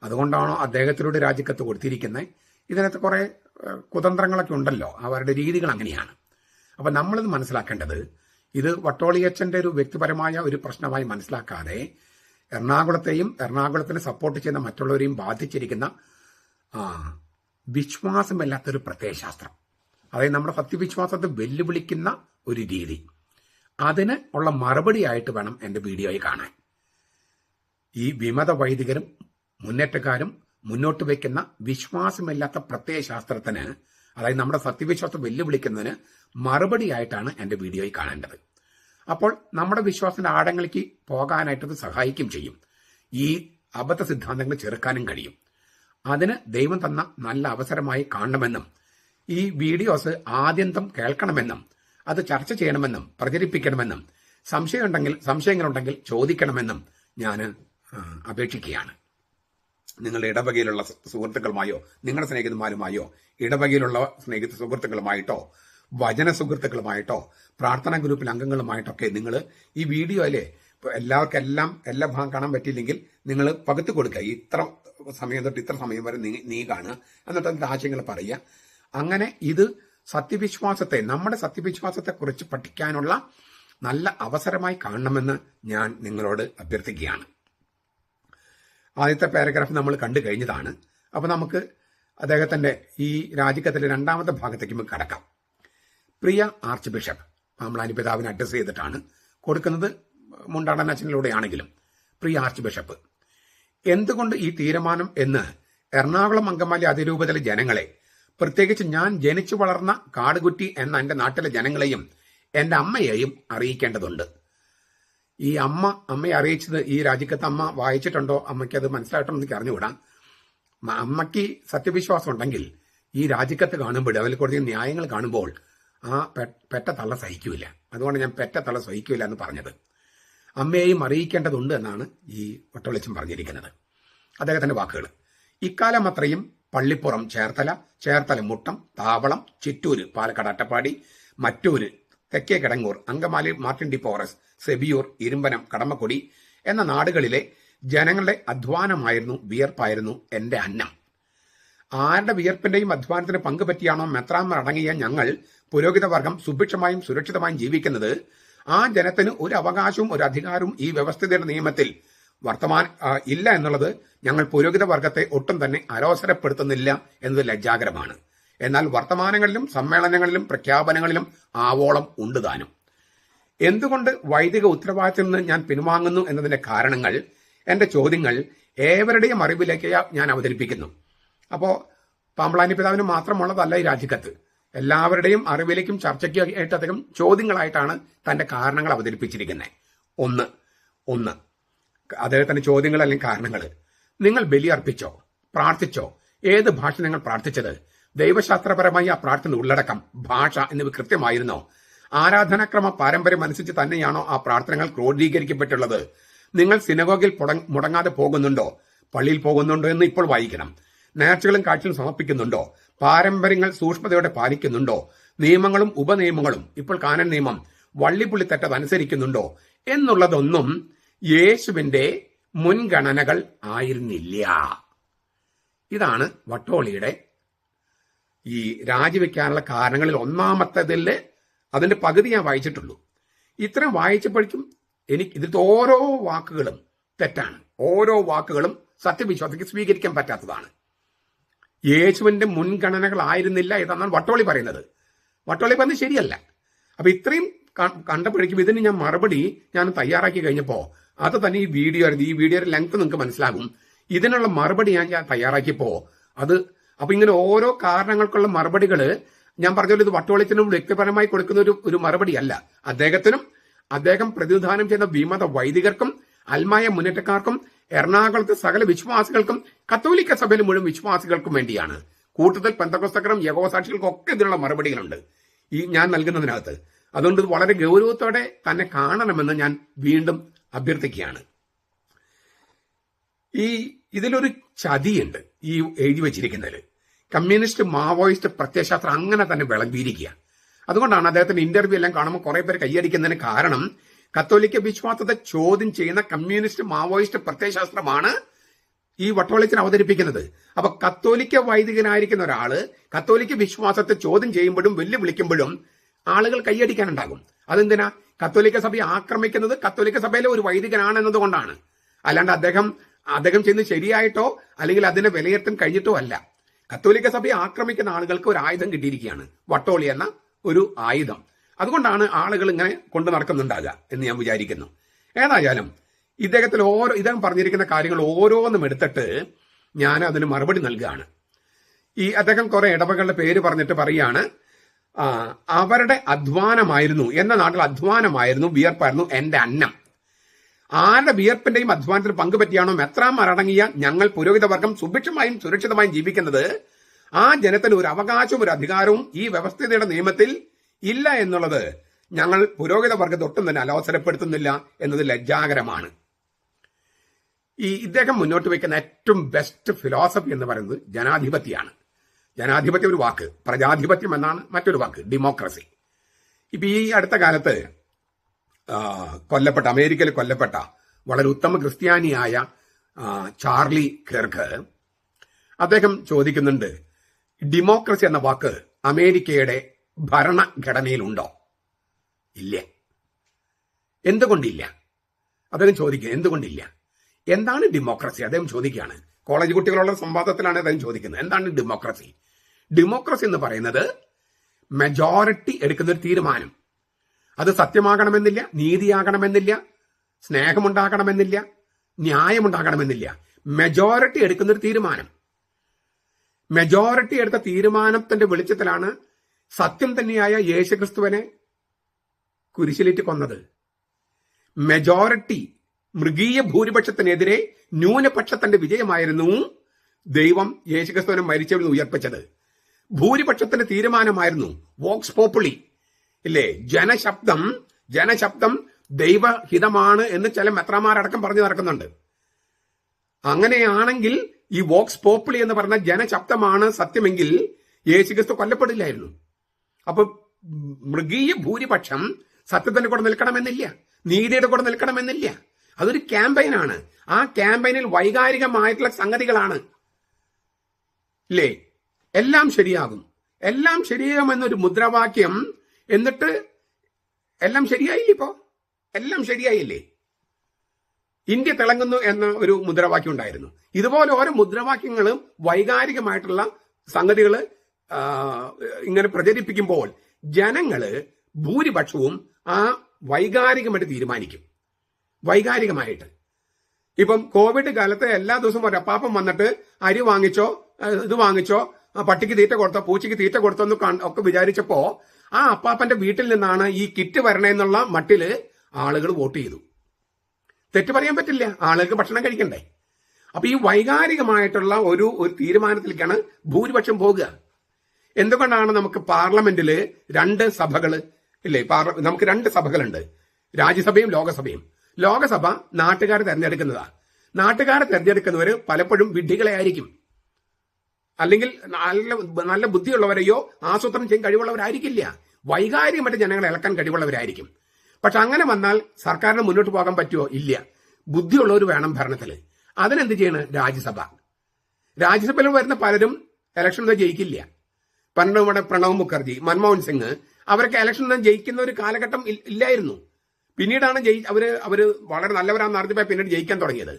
അതുകൊണ്ടാണോ അദ്ദേഹത്തിലൂടെ രാജിക്കത്ത് കൊടുത്തിരിക്കുന്നത്? ഇതിനകത്ത് കുറെ കുതന്ത്രങ്ങളൊക്കെ ഉണ്ടല്ലോ, അവരുടെ രീതികൾ അങ്ങനെയാണ്. അപ്പൊ നമ്മളിത് മനസ്സിലാക്കേണ്ടത്, ഇത് വട്ടോളിയച്ഛന്റെ ഒരു വ്യക്തിപരമായ ഒരു പ്രശ്നമായി മനസ്സിലാക്കാതെ എറണാകുളത്തെയും എറണാകുളത്തിന് സപ്പോർട്ട് ചെയ്യുന്ന മറ്റുള്ളവരെയും ബാധിച്ചിരിക്കുന്ന വിശ്വാസമില്ലാത്തൊരു പ്രത്യയശാസ്ത്രം, അതായത് നമ്മുടെ സത്യവിശ്വാസത്തെ വെല്ലുവിളിക്കുന്ന ഒരു രീതി, അതിന് ഉള്ള മറുപടിയായിട്ട് വേണം എന്റെ വീഡിയോയിൽ കാണാൻ. ഈ വിമത വൈദികരും മുന്നേറ്റക്കാരും മുന്നോട്ട് വയ്ക്കുന്ന വിശ്വാസമില്ലാത്ത പ്രത്യയശാസ്ത്രത്തിന്, അതായത് നമ്മുടെ സത്യവിശ്വാസം വെല്ലുവിളിക്കുന്നതിന് മറുപടിയായിട്ടാണ് എന്റെ വീഡിയോയിൽ കാണേണ്ടത്. അപ്പോൾ നമ്മുടെ വിശ്വാസത്തിന്റെ ആഴങ്ങളിലേക്ക് പോകാനായിട്ടത് സഹായിക്കും ചെയ്യും. ഈ അബദ്ധ സിദ്ധാന്തങ്ങൾ ചെറുക്കാനും കഴിയും. അതിന് ദൈവം തന്ന നല്ല അവസരമായി കാണണമെന്നും ഈ വീഡിയോസ് ആദ്യന്തം കേൾക്കണമെന്നും അത് ചർച്ച ചെയ്യണമെന്നും പ്രചരിപ്പിക്കണമെന്നും സംശയങ്ങളുണ്ടെങ്കിൽ ചോദിക്കണമെന്നും ഞാൻ അപേക്ഷിക്കുകയാണ്. നിങ്ങളുടെ ഇടവകയിലുള്ള സുഹൃത്തുക്കളുമായോ നിങ്ങളുടെ സ്നേഹിതന്മാരുമായോ ഇടവകയിലുള്ള സുഹൃത്തുക്കളുമായിട്ടോ വചന സുഹൃത്തുക്കളുമായിട്ടോ പ്രാർത്ഥനാ ഗ്രൂപ്പിൽ അംഗങ്ങളുമായിട്ടൊക്കെ നിങ്ങൾ ഈ വീഡിയോയിലെ എല്ലാവർക്കെല്ലാം എല്ലാ ഭാഗം കാണാൻ പറ്റിയില്ലെങ്കിൽ നിങ്ങൾ പകുത്തു കൊടുക്കുക. ഇത്ര സമയം തൊട്ട് ഇത്ര സമയം വരെ നീ കാണുക, എന്നിട്ട് അതിന്റെ ആശയങ്ങൾ പറയുക. അങ്ങനെ ഇത് സത്യവിശ്വാസത്തെ, നമ്മുടെ സത്യവിശ്വാസത്തെ കുറിച്ച് പഠിക്കാനുള്ള നല്ല അവസരമായി കാണണമെന്ന് ഞാൻ നിങ്ങളോട് അഭ്യർത്ഥിക്കുകയാണ്. ആദ്യത്തെ പാരഗ്രാഫ് നമ്മൾ കണ്ടു കഴിഞ്ഞതാണ്. അപ്പൊ നമുക്ക് അദ്ദേഹത്തിന്റെ ഈ രാജിക്കത്തിലെ രണ്ടാമത്തെ ഭാഗത്തേക്ക് നമുക്ക് കടക്കാം. പ്രിയ ആർച്ച് ബിഷപ്പ്, പാമ്പ്ലാനി പിതാവിനെ അഡ്രസ് ചെയ്തിട്ടാണ് കൊടുക്കുന്നത്, മുണ്ടാടൻ അച്ഛനിലൂടെയാണെങ്കിലും. പ്രിയ ആർച്ച് ബിഷപ്പ്, എന്തുകൊണ്ട് ഈ തീരുമാനം എന്ന് എറണാകുളം അങ്കമാലി അതിരൂപതയിലെ ജനങ്ങളെ പ്രത്യേകിച്ച് ഞാൻ ജനിച്ചു വളർന്ന കാടുകുറ്റി എന്ന എന്റെ നാട്ടിലെ ജനങ്ങളെയും എന്റെ അമ്മയെയും അറിയിക്കേണ്ടതുണ്ട്. ഈ അമ്മയെ അറിയിച്ചത് ഈ രാജിക്കത്ത് അമ്മ വായിച്ചിട്ടുണ്ടോ, അമ്മയ്ക്ക് അത് മനസ്സിലായിട്ടോ എനിക്ക് അറിഞ്ഞുകൂടാ. അമ്മയ്ക്ക് സത്യവിശ്വാസം ഉണ്ടെങ്കിൽ ഈ രാജിക്കത്ത് കാണുമ്പോൾ, അതിൽ കുറച്ച് ന്യായങ്ങൾ കാണുമ്പോൾ ആ പെറ്റ തള്ള സഹിക്കൂല. അതുകൊണ്ട് ഞാൻ പെറ്റ തള്ള സഹിക്കൂല എന്ന് പറഞ്ഞത്. അമ്മയെയും അറിയിക്കേണ്ടതുണ്ട് എന്നാണ് ഈ വട്ടവെളിച്ചം പറഞ്ഞിരിക്കുന്നത്. അദ്ദേഹത്തിന്റെ വാക്കുകൾ: ഇക്കാലം അത്രയും പള്ളിപ്പുറം ചേർത്തല മുട്ടം, താവളം, Chittur, Palakkad Attappadi, Mattoor, Thekke Kidangoor, Angamaly Martin de Porres, Sebiyur, Irumbanam, Kadamakkudy എന്ന നാടുകളിലെ ജനങ്ങളുടെ അധ്വാനമായിരുന്നു, വിയർപ്പായിരുന്നു എന്റെ അന്നം. ആരുടെ വിയർപ്പിന്റെയും അധ്വാനത്തിന് പങ്കുപറ്റിയാണോ മെത്രാന്മാർ അടങ്ങിയ ഞങ്ങൾ പുരോഹിത വർഗം സുഭിക്ഷമായും സുരക്ഷിതമായും ജീവിക്കുന്നത്, ആ ജനത്തിന് ഒരു അവകാശവും ഒരു അധികാരവും ഈ വ്യവസ്ഥിതിയുടെ നിയമത്തിൽ ഇല്ല എന്നുള്ളത് ഞങ്ങൾ പുരോഹിത വർഗത്തെ ഒട്ടും തന്നെ അലോസരപ്പെടുത്തുന്നില്ല എന്നത് ലജ്ജാകരമാണ്. എന്നാൽ വർത്തമാനങ്ങളിലും സമ്മേളനങ്ങളിലും പ്രഖ്യാപനങ്ങളിലും ആവോളം ഉണ്ട് താനും. എന്തുകൊണ്ട് വൈദിക ഉത്തരവാദിത്തത്തിൽ നിന്ന് ഞാൻ പിൻവാങ്ങുന്നു എന്നതിന്റെ കാരണങ്ങൾ, എന്റെ ചോദ്യങ്ങൾ ഏവരുടെയും അറിവിലേക്ക് ഞാൻ അവതരിപ്പിക്കുന്നു. അപ്പോ പാമ്പളാനി പിതാവിന് മാത്രമുള്ളതല്ല ഈ രാജിക്കത്ത്. എല്ലാവരുടെയും അറിവിലേക്കും ചർച്ചയ്ക്കായിട്ട് അദ്ദേഹം ചോദ്യങ്ങളായിട്ടാണ് തന്റെ കാരണങ്ങൾ അവതരിപ്പിച്ചിരിക്കുന്നത്. ഒന്ന് അദ്ദേഹത്തിന്റെ ചോദ്യങ്ങൾ അല്ലെങ്കിൽ കാരണങ്ങൾ: നിങ്ങൾ ബലിയർപ്പിച്ചോ, പ്രാർത്ഥിച്ചോ, ഏത് ഭാഷ നിങ്ങൾ പ്രാർത്ഥിച്ചത്, ദൈവശാസ്ത്രപരമായി ആ പ്രാർത്ഥന ഉള്ളടക്കം, ഭാഷ എന്നിവ കൃത്യമായിരുന്നോ, ആരാധനാക്രമ പാരമ്പര്യം അനുസരിച്ച് തന്നെയാണോ ആ പ്രാർത്ഥനകൾ ക്രോഡീകരിക്കപ്പെട്ടുള്ളത്, നിങ്ങൾ സിനഗോഗിൽ മുടങ്ങാതെ പോകുന്നുണ്ടോ, പള്ളിയിൽ പോകുന്നുണ്ടോ എന്ന് ഇപ്പോൾ വായിക്കണം, നേർച്ചകളും കാഴ്ചകളും സമർപ്പിക്കുന്നുണ്ടോ, പാരമ്പര്യങ്ങൾ സൂക്ഷ്മതയോടെ പാലിക്കുന്നുണ്ടോ, നിയമങ്ങളും ഉപനിയമങ്ങളും, ഇപ്പോൾ കാനൻ നിയമം വള്ളിപ്പുള്ളി തെറ്റത് അനുസരിക്കുന്നുണ്ടോ എന്നുള്ളതൊന്നും യേശുവിന്റെ മുൻഗണനകൾ ആയിരുന്നില്ല. ഇതാണ് വട്ടോളിയുടെ ഈ രാജിവെക്കാനുള്ള കാരണങ്ങളിൽ ഒന്നാമത്തേതിൽ. അതിന്റെ പകുതി ഞാൻ വായിച്ചിട്ടുള്ളൂ. ഇത്രയും വായിച്ചപ്പോഴേക്കും ഇതിലത്തെ ഓരോ വാക്കുകളും തെറ്റാണ്. ഓരോ വാക്കുകളും സത്യവിശ്വാസിക്ക് സ്വീകരിക്കാൻ പറ്റാത്തതാണ്. യേശുവിന്റെ മുൻഗണനകൾ ആയിരുന്നില്ല ഇതെന്നാണ് വട്ടോളി പറയുന്നത്. വട്ടോളി പറഞ്ഞത് ശരിയല്ല. അപ്പൊ ഇത്രയും കണ്ടപ്പോഴേക്കും ഇതിന് ഞാൻ മറുപടി ഞാൻ തയ്യാറാക്കി കഴിഞ്ഞപ്പോ അത് തന്നെ ഈ വീഡിയോയുടെ ലെങ്ത് നിങ്ങൾക്ക് മനസ്സിലാകും. ഇതിനുള്ള മറുപടി ഞാൻ തയ്യാറാക്കിയപ്പോ അപ്പൊ ഇങ്ങനെ ഓരോ കാരണങ്ങൾക്കുള്ള മറുപടികള് ഞാൻ പറഞ്ഞ ഇത് വട്ടോളിത്തിനും വ്യക്തിപരമായി കൊടുക്കുന്ന ഒരു മറുപടിയല്ല. അദ്ദേഹം പ്രതിനിധാനം ചെയ്യുന്ന വിമത വൈദികർക്കും അൽമായ മുന്നേറ്റക്കാർക്കും എറണാകുളത്തെ സകല വിശ്വാസികൾക്കും കത്തോലിക്ക സഭയിലെ മുഴുവൻ വിശ്വാസികൾക്കും വേണ്ടിയാണ്. കൂട്ടത്തിൽ പെന്തക്കോസ്തകരും യഹോവസാക്ഷികൾക്കും ഒക്കെ ഇതിനുള്ള മറുപടികളുണ്ട് ഈ ഞാൻ നൽകുന്നതിനകത്ത്. അതുകൊണ്ട് ഇത് വളരെ ഗൗരവത്തോടെ തന്നെ കാണണമെന്ന് ഞാൻ വീണ്ടും അഭ്യർത്ഥിക്കുകയാണ്. ഇതിലൊരു ചതിയുണ്ട് ഈ എഴുതി വെച്ചിരിക്കുന്നതിൽ. കമ്മ്യൂണിസ്റ്റ് മാവോയിസ്റ്റ് പ്രത്യയശാസ്ത്രം അങ്ങനെ തന്നെ വിളമ്പിയിരിക്കുക. അതുകൊണ്ടാണ് അദ്ദേഹത്തിന്റെ ഇന്റർവ്യൂ എല്ലാം കാണുമ്പോൾ കുറെ പേര് കൈയടിക്കുന്നതിന് കാരണം കത്തോലിക്ക വിശ്വാസത്തെ ചോദ്യം ചെയ്യുന്ന കമ്മ്യൂണിസ്റ്റ് മാവോയിസ്റ്റ് പ്രത്യയശാസ്ത്രമാണ് ഈ വട്ടവെളിച്ചൻ അവതരിപ്പിക്കുന്നത്. അപ്പൊ കത്തോലിക്ക വൈദികനായിരിക്കുന്ന ഒരാള് കത്തോലിക്ക വിശ്വാസത്തെ ചോദ്യം ചെയ്യുമ്പോഴും വെല്ലുവിളിക്കുമ്പോഴും ആളുകൾ കൈയടിക്കാനുണ്ടാകും. അതെന്തിനാ? കത്തോലിക്ക സഭയെ ആക്രമിക്കുന്നത് കത്തോലിക്ക സഭയിലെ ഒരു വൈദികനാണ് എന്നതുകൊണ്ടാണ്. അല്ലാണ്ട് അദ്ദേഹം ചെയ്യുന്നത് ശരിയായിട്ടോ അല്ലെങ്കിൽ അതിനെ വിലയിരുത്താൻ കഴിഞ്ഞിട്ടോ അല്ല. കത്തോലിക്ക സഭയെ ആക്രമിക്കുന്ന ആളുകൾക്ക് ഒരു ആയുധം കിട്ടിയിരിക്കുകയാണ്, വട്ടോളി എന്ന ഒരു ആയുധം. അതുകൊണ്ടാണ് ആളുകൾ ഇങ്ങനെ കൊണ്ടു നടക്കുന്നുണ്ടാകുക എന്ന് ഞാൻ വിചാരിക്കുന്നു. ഏതായാലും ഇദ്ദേഹം പറഞ്ഞിരിക്കുന്ന കാര്യങ്ങൾ ഓരോന്നും എടുത്തിട്ട് ഞാൻ അതിന് മറുപടി നൽകുകയാണ്. അദ്ദേഹം കുറെ ഇടവകളുടെ പേര് പറഞ്ഞിട്ട് പറയാണ്, അവരുടെ അധ്വാനമായിരുന്നു, എന്ന നാട്ടിൽ അധ്വാനമായിരുന്നു, വിയർപ്പായിരുന്നു എന്റെ അന്നം. ആരുടെ വിയർപ്പിന്റെയും അധ്വാനത്തിന് പങ്കുപറ്റിയാണോ മെത്രാന്മാരടങ്ങിയ ഞങ്ങൾ പുരോഹിതവർഗം സുഭിക്ഷമായും സുരക്ഷിതമായും ജീവിക്കുന്നത്, ആ ജനത്തിന് ഒരു അവകാശവും ഒരു അധികാരവും ഈ വ്യവസ്ഥിതിയുടെ നിയമത്തിൽ ഇല്ല എന്നുള്ളത് ഞങ്ങൾ പുരോഹിത വർഗത്തെ ഒട്ടും തന്നെ അലോസരപ്പെടുത്തുന്നില്ല എന്നത് ലജ്ജാകരമാണ്. ഇദ്ദേഹം മുന്നോട്ട് വയ്ക്കുന്ന ഏറ്റവും ബെസ്റ്റ് ഫിലോസഫി എന്ന് പറയുന്നത് ജനാധിപത്യമാണ്. ജനാധിപത്യം ഒരു വാക്ക്, പ്രജാധിപത്യം എന്നാണ് മറ്റൊരു വാക്ക്, ഡെമോക്രസി. ഇപ്പൊ ഈ അടുത്ത കാലത്ത് അമേരിക്കയിൽ കൊല്ലപ്പെട്ട വളരെ ഉത്തമ ക്രിസ്ത്യാനിയായ ചാർലി കിർക്ക്, അദ്ദേഹം ചോദിക്കുന്നുണ്ട്, ഡെമോക്രസി എന്ന വാക്ക് അമേരിക്കയുടെ ഭരണഘടനയിലുണ്ടോ? ഇല്ല. എന്തുകൊണ്ടില്ല? അദ്ദേഹം ചോദിക്കുക, എന്തുകൊണ്ടില്ല? എന്താണ് ഡെമോക്രസി? അദ്ദേഹം ചോദിക്കുകയാണ്. കോളേജ് കുട്ടികളുള്ള സംവാദത്തിലാണ് അദ്ദേഹം ചോദിക്കുന്നത്, എന്താണ് ഡെമോക്രസി? ഡെമോക്രസി എന്ന് പറയുന്നത് മെജോറിറ്റി എടുക്കുന്ന ഒരു തീരുമാനം. അത് സത്യമാകണമെന്നില്ല, നീതിയാകണമെന്നില്ല, സ്നേഹമുണ്ടാകണമെന്നില്ല, ന്യായമുണ്ടാകണമെന്നില്ല. മെജോറിറ്റി എടുക്കുന്ന ഒരു തീരുമാനം. മെജോറിറ്റി എടുത്ത തീരുമാനത്തിന്റെ വെളിച്ചത്തിലാണ് സത്യം തന്നെയായ യേശുക്രിസ്തുവിനെ കുരിശിലേറ്റ് കൊന്നത്. മെജോറിറ്റി മൃഗീയ ഭൂരിപക്ഷത്തിനെതിരെ ന്യൂനപക്ഷത്തിന്റെ വിജയമായിരുന്നു ദൈവം യേശുക്രിസ്തുവിനെ മരിച്ചവരിൽ ഉയർപ്പിച്ചത്. ഭൂരിപക്ഷത്തിന്റെ തീരുമാനമായിരുന്നു വോക്സ് പോപ്പുളി, ഇല്ലേ? ജനശബ്ദം ദൈവഹിതമാണ് എന്ന് ചില മെത്രാമാരടക്കം പറഞ്ഞു നടക്കുന്നുണ്ട്. അങ്ങനെയാണെങ്കിൽ ഈ വോക്സ് പോപ്പുളി എന്ന് പറഞ്ഞ ജനശബ്ദമാണ് സത്യമെങ്കിൽ യേശുക്രിസ്തു കൊല്ലപ്പെടില്ലായിരുന്നു. അപ്പൊ മൃഗീയ ഭൂരിപക്ഷം സത്യത്തിന്റെ കൂടെ നിൽക്കണമെന്നില്ല, നീതിയുടെ കൂടെ നിൽക്കണമെന്നില്ല. അതൊരു ക്യാമ്പയിനാണ്. ആ ക്യാമ്പയിനിൽ വൈകാരികമായിട്ടുള്ള സംഗതികളാണ്, ഇല്ലേ? എല്ലാം ശരിയാകും, എല്ലാം ശരിയാകുമെന്നൊരു മുദ്രാവാക്യം, എന്നിട്ട് എല്ലാം ശരിയായില്ലേ? ഇപ്പോ എല്ലാം ശരിയായില്ലേ? ഇന്ത്യ തിളങ്ങുന്നു എന്ന ഒരു മുദ്രാവാക്യം ഉണ്ടായിരുന്നു. ഇതുപോലെ ഓരോ മുദ്രാവാക്യങ്ങളും വൈകാരികമായിട്ടുള്ള സംഗതികൾ ഇങ്ങനെ പ്രചരിപ്പിക്കുമ്പോൾ ജനങ്ങള് ഭൂരിപക്ഷവും ആ വൈകാരികമായിട്ട് തീരുമാനിക്കും. വൈകാരികമായിട്ട് ഇപ്പം കോവിഡ് കാലത്ത് എല്ലാ ദിവസവും ഒരപ്പാപ്പം വന്നിട്ട് അരി വാങ്ങിച്ചോ, ഇത് വാങ്ങിച്ചോ, പട്ടിക്ക് തീറ്റ കൊടുത്തോ, പൂച്ചയ്ക്ക് തീറ്റ കൊടുത്തോ എന്ന് ഒക്കെ വിചാരിച്ചപ്പോ ആ അപ്പാപ്പന്റെ വീട്ടിൽ നിന്നാണ് ഈ കിറ്റ് വരണേന്നുള്ള മട്ടില് ആളുകൾ വോട്ട് ചെയ്തു. തെറ്റ് പറയാൻ പറ്റില്ല, ആളുകൾക്ക് ഭക്ഷണം കഴിക്കണ്ടേ. അപ്പൊ ഈ വൈകാരികമായിട്ടുള്ള ഒരു തീരുമാനത്തിലേക്കാണ് ഭൂരിപക്ഷം പോകുക. എന്തുകൊണ്ടാണ് നമുക്ക് പാർലമെന്റില് രണ്ട് സഭകള് ഇല്ലേ? നമുക്ക് രണ്ട് സഭകളുണ്ട്, രാജ്യസഭയും ലോകസഭയും. ലോകസഭ നാട്ടുകാരെ തെരഞ്ഞെടുക്കുന്നതാ. നാട്ടുകാരെ തെരഞ്ഞെടുക്കുന്നവര് പലപ്പോഴും വിഡ്ഢികളെ ആയിരിക്കും, അല്ലെങ്കിൽ നല്ല ബുദ്ധിയുള്ളവരെയോ ആസൂത്രണം ചെയ്യാൻ കഴിവുള്ളവരായിരിക്കില്ല. വൈകാരികമായിട്ട് ജനങ്ങളെ ഇളക്കാൻ കഴിവുള്ളവരായിരിക്കും. പക്ഷെ അങ്ങനെ വന്നാൽ സർക്കാരിന് മുന്നോട്ട് പോകാൻ പറ്റുമോ? ഇല്ല. ബുദ്ധിയുള്ളവർ വേണം ഭരണത്തില്. അതിനെന്ത് ചെയ്യണം? രാജ്യസഭയിൽ വരുന്ന പലരും ഇലക്ഷൻ ജയിക്കില്ല. പണ്ട് ഇവിടെ പ്രണവ് മുഖർജി, മൻമോഹൻ സിംഗ്, അവരൊക്കെ ഇലക്ഷൻ ജയിക്കുന്ന ഒരു കാലഘട്ടം ഇല്ലായിരുന്നു. പിന്നീടാണ് അവര് വളരെ നല്ലവരാണെന്ന് അറിഞ്ഞപ്പോൾ പിന്നീട് ജയിക്കാൻ തുടങ്ങിയത്.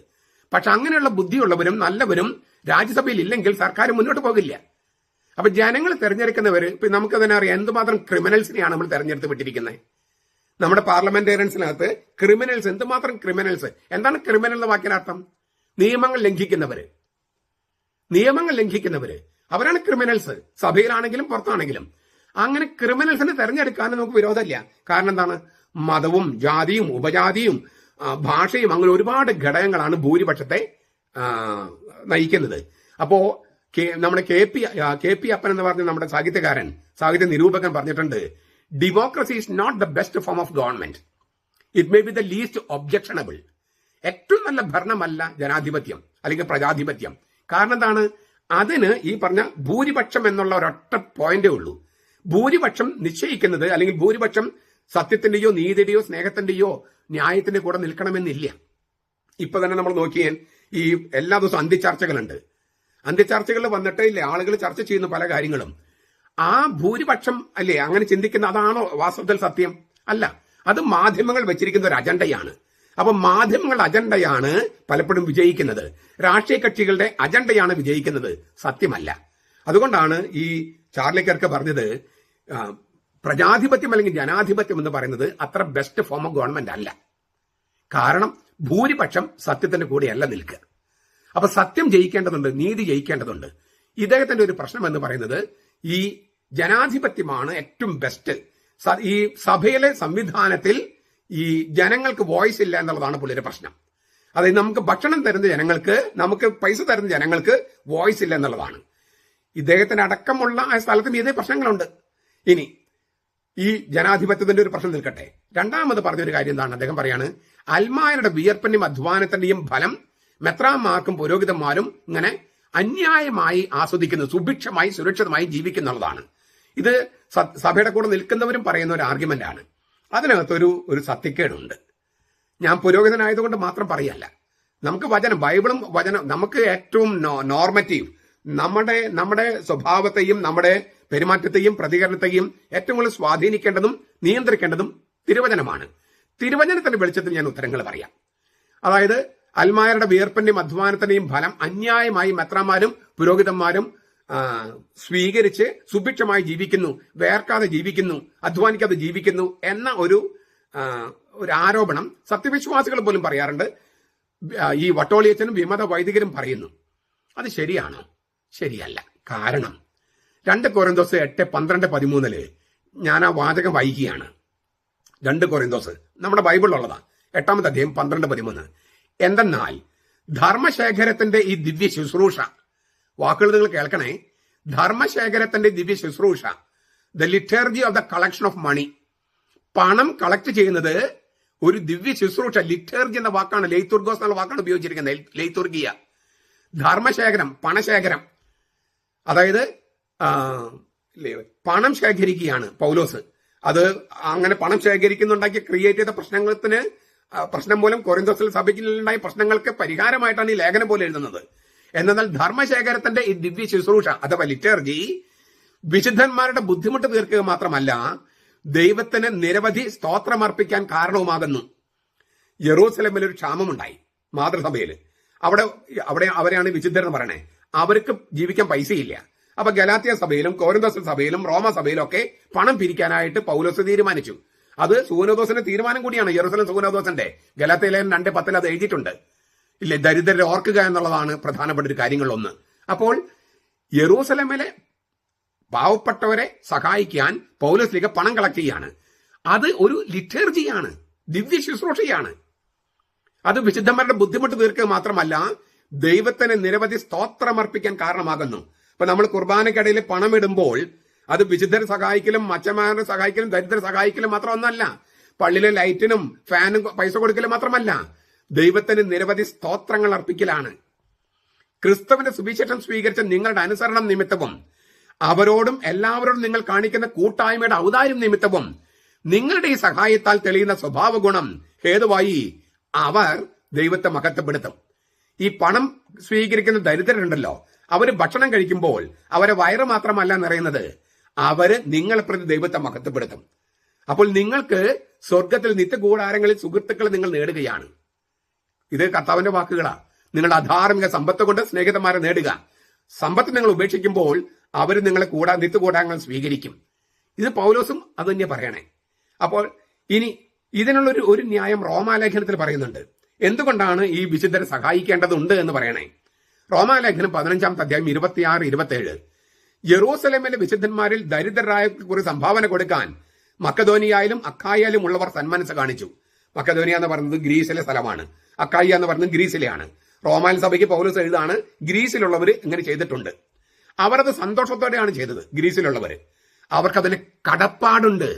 പക്ഷെ അങ്ങനെയുള്ള ബുദ്ധിയുള്ളവരും നല്ലവരും രാജ്യസഭയിൽ ഇല്ലെങ്കിൽ സർക്കാർ മുന്നോട്ട് പോകില്ല. അപ്പൊ ജനങ്ങൾ തെരഞ്ഞെടുക്കുന്നവര് ഇപ്പൊ നമുക്ക് തന്നെ അറിയാം എന്തുമാത്രം ക്രിമിനൽസിനെയാണ് നമ്മൾ തെരഞ്ഞെടുത്ത് വിട്ടിരിക്കുന്നത്. നമ്മുടെ പാർലമെന്റേറിയൻസിനകത്ത് ക്രിമിനൽസ്, എന്തുമാത്രം ക്രിമിനൽസ്. എന്താണ് ക്രിമിനൽ എന്ന വാക്കിനർത്ഥം? നിയമങ്ങൾ ലംഘിക്കുന്നവര് അവരാണ് ക്രിമിനൽസ്, സഭയിലാണെങ്കിലും പുറത്താണെങ്കിലും. അങ്ങനെ ക്രിമിനൽസിനെ തെരഞ്ഞെടുക്കാൻ നമുക്ക് വിരോധമില്ല. കാരണം എന്താണ്? മതവും ജാതിയും ഉപജാതിയും ഭാഷയും അങ്ങനെ ഒരുപാട് ഘടകങ്ങളാണ് ഭൂരിപക്ഷത്തെ നയിക്കുന്നത്. അപ്പോ നമ്മുടെ കെ പി അപ്പൻ എന്ന് പറഞ്ഞ നമ്മുടെ സാഹിത്യ നിരൂപകൻ പറഞ്ഞിട്ടുണ്ട്, democracy is not the best form of government, it may be the least objectionable. ഏറ്റവും നല്ല ഭരണമല്ല ജനാധിപത്യം അല്ലെങ്കിൽ പ്രജാധിപത്യം. കാരണം എന്താണ്? അതിന് ഈ പറഞ്ഞ ഭൂരിപക്ഷം എന്നുള്ള ഒരൊറ്റ പോയിന്റേ ഉള്ളൂ. ഭൂരിപക്ഷം നിശ്ചയിക്കുന്നത് അല്ലെങ്കിൽ ഭൂരിപക്ഷം സത്യത്തിന്റെയോ നീതിയുടെയോ സ്നേഹത്തിന്റെയോ ന്യായത്തിന്റെ കൂടെ നിൽക്കണമെന്നില്ല. ഇപ്പൊ തന്നെ നമ്മൾ നോക്കിയാൽ ഈ എല്ലാ ദിവസവും അന്ത്യചർച്ചകളുണ്ട്. അന്ത്യചർച്ചകളിൽ വന്നിട്ട് ഇല്ലേ ആളുകൾ ചർച്ച ചെയ്യുന്ന പല കാര്യങ്ങളും. ആ ഭൂരിപക്ഷം അല്ലേ അങ്ങനെ ചിന്തിക്കുന്ന അതാണോ വാസ്തവത്തിൽ സത്യം? അല്ല, അത് മാധ്യമങ്ങൾ വെച്ചിരിക്കുന്ന ഒരു അജണ്ടയാണ്. അപ്പൊ മാധ്യമങ്ങളുടെ അജണ്ടയാണ് പലപ്പോഴും വിജയിക്കുന്നത്, രാഷ്ട്രീയ കക്ഷികളുടെ അജണ്ടയാണ് വിജയിക്കുന്നത്, സത്യമല്ല. അതുകൊണ്ടാണ് ഈ ചാർലി കിർക്ക് പറഞ്ഞത് പ്രജാധിപത്യം അല്ലെങ്കിൽ ജനാധിപത്യം എന്ന് പറയുന്നത് അത്ര ബെസ്റ്റ് ഫോം ഓഫ് ഗവൺമെന്റ് അല്ല. കാരണം ഭൂരിപക്ഷം സത്യത്തിന്റെ കൂടെയല്ല നിൽക്കുക. അപ്പൊ സത്യം ജയിക്കേണ്ടതുണ്ട്, നീതി ജയിക്കേണ്ടതുണ്ട്. ഇദ്ദേഹത്തിന്റെ ഒരു പ്രശ്നം എന്ന് പറയുന്നത് ഈ ജനാധിപത്യമാണ് ഏറ്റവും ബെസ്റ്റ്. ഈ സഭയിലെ സംവിധാനത്തിൽ ഈ ജനങ്ങൾക്ക് വോയിസ് ഇല്ല എന്നുള്ളതാണ് പുള്ളിയുടെ പ്രശ്നം. അതായത് നമുക്ക് ഭക്ഷണം തരുന്ന ജനങ്ങൾക്ക്, നമുക്ക് പൈസ തരുന്ന ജനങ്ങൾക്ക് വോയിസ് ഇല്ല എന്നുള്ളതാണ്. ഇദ്ദേഹത്തിന് അടക്കമുള്ള ആ സ്ഥലത്തും ഇതേ പ്രശ്നങ്ങളുണ്ട്. ഇനി ഈ ജനാധിപത്യത്തിന്റെ ഒരു പ്രശ്നം നിൽക്കട്ടെ. രണ്ടാമത് പറഞ്ഞൊരു കാര്യം എന്താണ്? അദ്ദേഹം പറയാണ്, അൽമായരുടെ വിയർപ്പിന്റെയും അധ്വാനത്തിന്റെയും ഫലം മെത്രാന്മാർക്കും പുരോഹിതന്മാരും ഇങ്ങനെ അന്യായമായി ആസ്വദിക്കുന്നു, സുഭിക്ഷമായി സുരക്ഷിതമായി ജീവിക്കുന്നുള്ളതാണ്. ഇത് സഭയുടെ കൂടെ നിൽക്കുന്നവരും പറയുന്ന ഒരു ആർഗ്യുമെന്റ് ആണ്. അതിനകത്തൊരു സത്യക്കേടുണ്ട്. ഞാൻ പുരോഹിതനായതുകൊണ്ട് മാത്രം പറയല്ല. നമുക്ക് ബൈബിളും വചനം നമുക്ക് ഏറ്റവും നോർമറ്റീവ്, നമ്മുടെ സ്വഭാവത്തെയും നമ്മുടെ പെരുമാറ്റത്തെയും പ്രതികരണത്തെയും ഏറ്റവും കൂടുതൽ സ്വാധീനിക്കേണ്ടതും നിയന്ത്രിക്കേണ്ടതും തിരുവചനമാണ്. തിരുവചനത്തിന്റെ വെളിച്ചത്തിൽ ഞാൻ ഉത്തരങ്ങൾ പറയാം. അതായത് അൽമായരുടെ വിയർപ്പിന്റെയും അധ്വാനത്തിന്റെയും ഫലം അന്യായമായി മെത്രാന്മാരും പുരോഹിതന്മാരും സ്വീകരിച്ച് സുഭിക്ഷമായി ജീവിക്കുന്നു, വേർക്കാതെ ജീവിക്കുന്നു, അധ്വാനിക്കാതെ ജീവിക്കുന്നു എന്ന ഒരു ആരോപണം സത്യവിശ്വാസികൾ പോലും പറയാറുണ്ട്. ഈ വട്ടോളിയച്ചനും വിമത വൈദികരും പറയുന്നു. അത് ശരിയാണോ? ശരിയല്ല. കാരണം 2 കൊരിന്തോസ് 8:12-13 ഞാൻ ആ വാചകം വായിക്കുകയാണ്. 2 കൊരിന്തോസ് നമ്മുടെ ബൈബിളിലുള്ളതാ, 8-ാമത്തെ അധ്യായം 12-13. എന്തെന്നാൽ ധർമ്മശേഖരത്തിന്റെ ഈ ദിവ്യ ശുശ്രൂഷ, വാക്കുകൾ നിങ്ങൾ കേൾക്കണേ, ധർമ്മശേഖരത്തിന്റെ ദിവ്യ ശുശ്രൂഷ, the liturgy of the collection of money, പണം കളക്ട് ചെയ്യുന്നത് ഒരു ദിവ്യ ശുശ്രൂഷ. ലിറ്റർജി എന്ന വാക്കാണ്, ലെയ്തുർഗോസ് എന്നുള്ള വാക്കാണ് ഉപയോഗിച്ചിരിക്കുന്നത്, ലെയ്തുർഗിയ. ധർമ്മശേഖരം, പണശേഖരം, അതായത് പണം ശേഖരിക്കുകയാണ് പൗലോസ്. അത് അങ്ങനെ പണം ശേഖരിക്കുന്നുണ്ടാക്കി ക്രിയേറ്റ് ചെയ്ത പ്രശ്നം മൂലം കൊരിന്തോസിൽ സഭയ്ക്കുണ്ടായ പ്രശ്നങ്ങൾക്ക് പരിഹാരമായിട്ടാണ് ഈ ലേഖനം പോലെ എഴുതുന്നത്. എന്നാൽ ധർമ്മശേഖരത്തിന്റെ ഈ ദിവ്യ ശുശ്രൂഷ അഥവാ ലിറ്റർജി വിശുദ്ധന്മാരുടെ ബുദ്ധിമുട്ട് തീർക്കുക മാത്രമല്ല, ദൈവത്തിന് നിരവധി സ്തോത്രമർപ്പിക്കാൻ കാരണവുമാകുന്നു. യെറൂസലേമിൽ ഒരു ക്ഷാമമുണ്ടായി, മാതൃസഭയിൽ. അവരെയാണ് വിശുദ്ധരെന്ന് പറയണേ. അവർക്ക് ജീവിക്കാൻ പൈസയില്ല. അപ്പൊ ഗലാത്യ സഭയിലും കോരിന്തോസ് സഭയിലും റോമ സഭയിലും ഒക്കെ പണം പിരിക്കാനായിട്ട് പൗലോസ് തീരുമാനിച്ചു. അത് സൂനോദോസിന്റെ തീരുമാനം കൂടിയാണ്. യെറൂസലേം സൂനോദോസിന്റെ ഗലാത്യ ലേഖനം 2:10 അത് എഴുതിയിട്ടുണ്ട്. ഇല്ലേ, ദരിദ്രരെ ഓർക്കുക എന്നുള്ളതാണ് പ്രധാനപ്പെട്ട ഒരു കാര്യങ്ങളൊന്ന്. അപ്പോൾ യെറൂസലേമിലെ പാവപ്പെട്ടവരെ സഹായിക്കാൻ പൗലോസ് ലീഗ പണം കളക്ട് ചെയ്യാണ്. അത് ഒരു ലിറ്റർജിയാണ്, ദിവ്യ ശുശ്രൂഷയാണ്. അത് വിശുദ്ധന്മാരുടെ ബുദ്ധിമുട്ട് തീർക്കുക മാത്രമല്ല, ദൈവത്തിന് നിരവധി സ്തോത്രമർപ്പിക്കാൻ കാരണമാകുന്നു. ഇപ്പൊ നമ്മൾ കുർബാനക്കിടയിൽ പണമിടുമ്പോൾ അത് വിശുദ്ധരെ സഹായിക്കലും അച്ഛന്മാരെ സഹായിക്കലും ദരിദ്രരെ സഹായിക്കലും മാത്രമൊന്നല്ല, പള്ളിയിലെ ലൈറ്റിനും ഫാനും പൈസ കൊടുക്കലും മാത്രമല്ല, ദൈവത്തിന് നിരവധി സ്തോത്രങ്ങൾ അർപ്പിക്കലാണ്. ക്രിസ്തുവിന്റെ സുവിശേഷം സ്വീകരിച്ച നിങ്ങളുടെ അനുസരണം നിമിത്തവും അവരോടും എല്ലാവരോടും നിങ്ങൾ കാണിക്കുന്ന കൂട്ടായ്മയുടെ ഔദാര്യം നിമിത്തവും നിങ്ങളുടെ ഈ സഹായത്താൽ തെളിയുന്ന സ്വഭാവ ഗുണം ഹേതുവായി അവർ ദൈവത്തെ മഹത്വപ്പെടുത്തും. ഈ പണം സ്വീകരിക്കുന്ന ദരിദ്രരുണ്ടല്ലോ, അവര് ഭക്ഷണം കഴിക്കുമ്പോൾ അവരെ വയറ് മാത്രമല്ല നിറയുന്നത്, അവര് നിങ്ങളെ പ്രതി ദൈവത്തെ മഹത്വപ്പെടുത്തും. അപ്പോൾ നിങ്ങൾക്ക് സ്വർഗത്തിൽ നിത്യകൂടാരങ്ങളിൽ സുഹൃത്തുക്കളെ നിങ്ങൾ നേടുകയാണ്. ഇത് കർത്താവിന്റെ വാക്കുകളാ. നിങ്ങളുടെ അധാർമിക സമ്പത്ത് കൊണ്ട് സ്നേഹിതന്മാരെ നേടുക. സമ്പത്ത് നിങ്ങൾ ഉപേക്ഷിക്കുമ്പോൾ അവർ നിങ്ങളെ നിത്യകൂടാരങ്ങൾ സ്വീകരിക്കും. ഇത് പൗലോസും അത് തന്നെ പറയണേ. അപ്പോൾ ഇനി ഇതിനുള്ള ഒരു ന്യായം റോമാലേഖനത്തിൽ പറയുന്നുണ്ട്. എന്തുകൊണ്ടാണ് ഈ വിശുദ്ധരെ സഹായിക്കേണ്ടതുണ്ട് എന്ന് പറയണേ. റോമാലേഖനം 15-ാമത്തെ അധ്യായം 26-27. യെറൂസലേമിലെ വിശുദ്ധന്മാരിൽ ദരിദ്രരായ ഒരു സംഭാവന കൊടുക്കാൻ മക്കദോനിയയിലും അക്കായയിലും ഉള്ളവർ സന്മനസ് കാണിച്ചു. മക്കദോനിയ എന്ന് പറയുന്നത് ഗ്രീസിലെ സ്ഥലമാണ്, അക്കായ എന്ന് പറയുന്നത് ഗ്രീസിലെയാണ്. റോമാൻ സഭയ്ക്ക് പൗലോസ് എഴുതാണ് ഗ്രീസിലുള്ളവർ ഇങ്ങനെ ചെയ്തിട്ടുണ്ട്. അവർ അത് സന്തോഷത്തോടെയാണ് ചെയ്തത്. ഗ്രീസിലുള്ളവര്, അവർക്കതിന് കടപ്പാടുണ്ട്.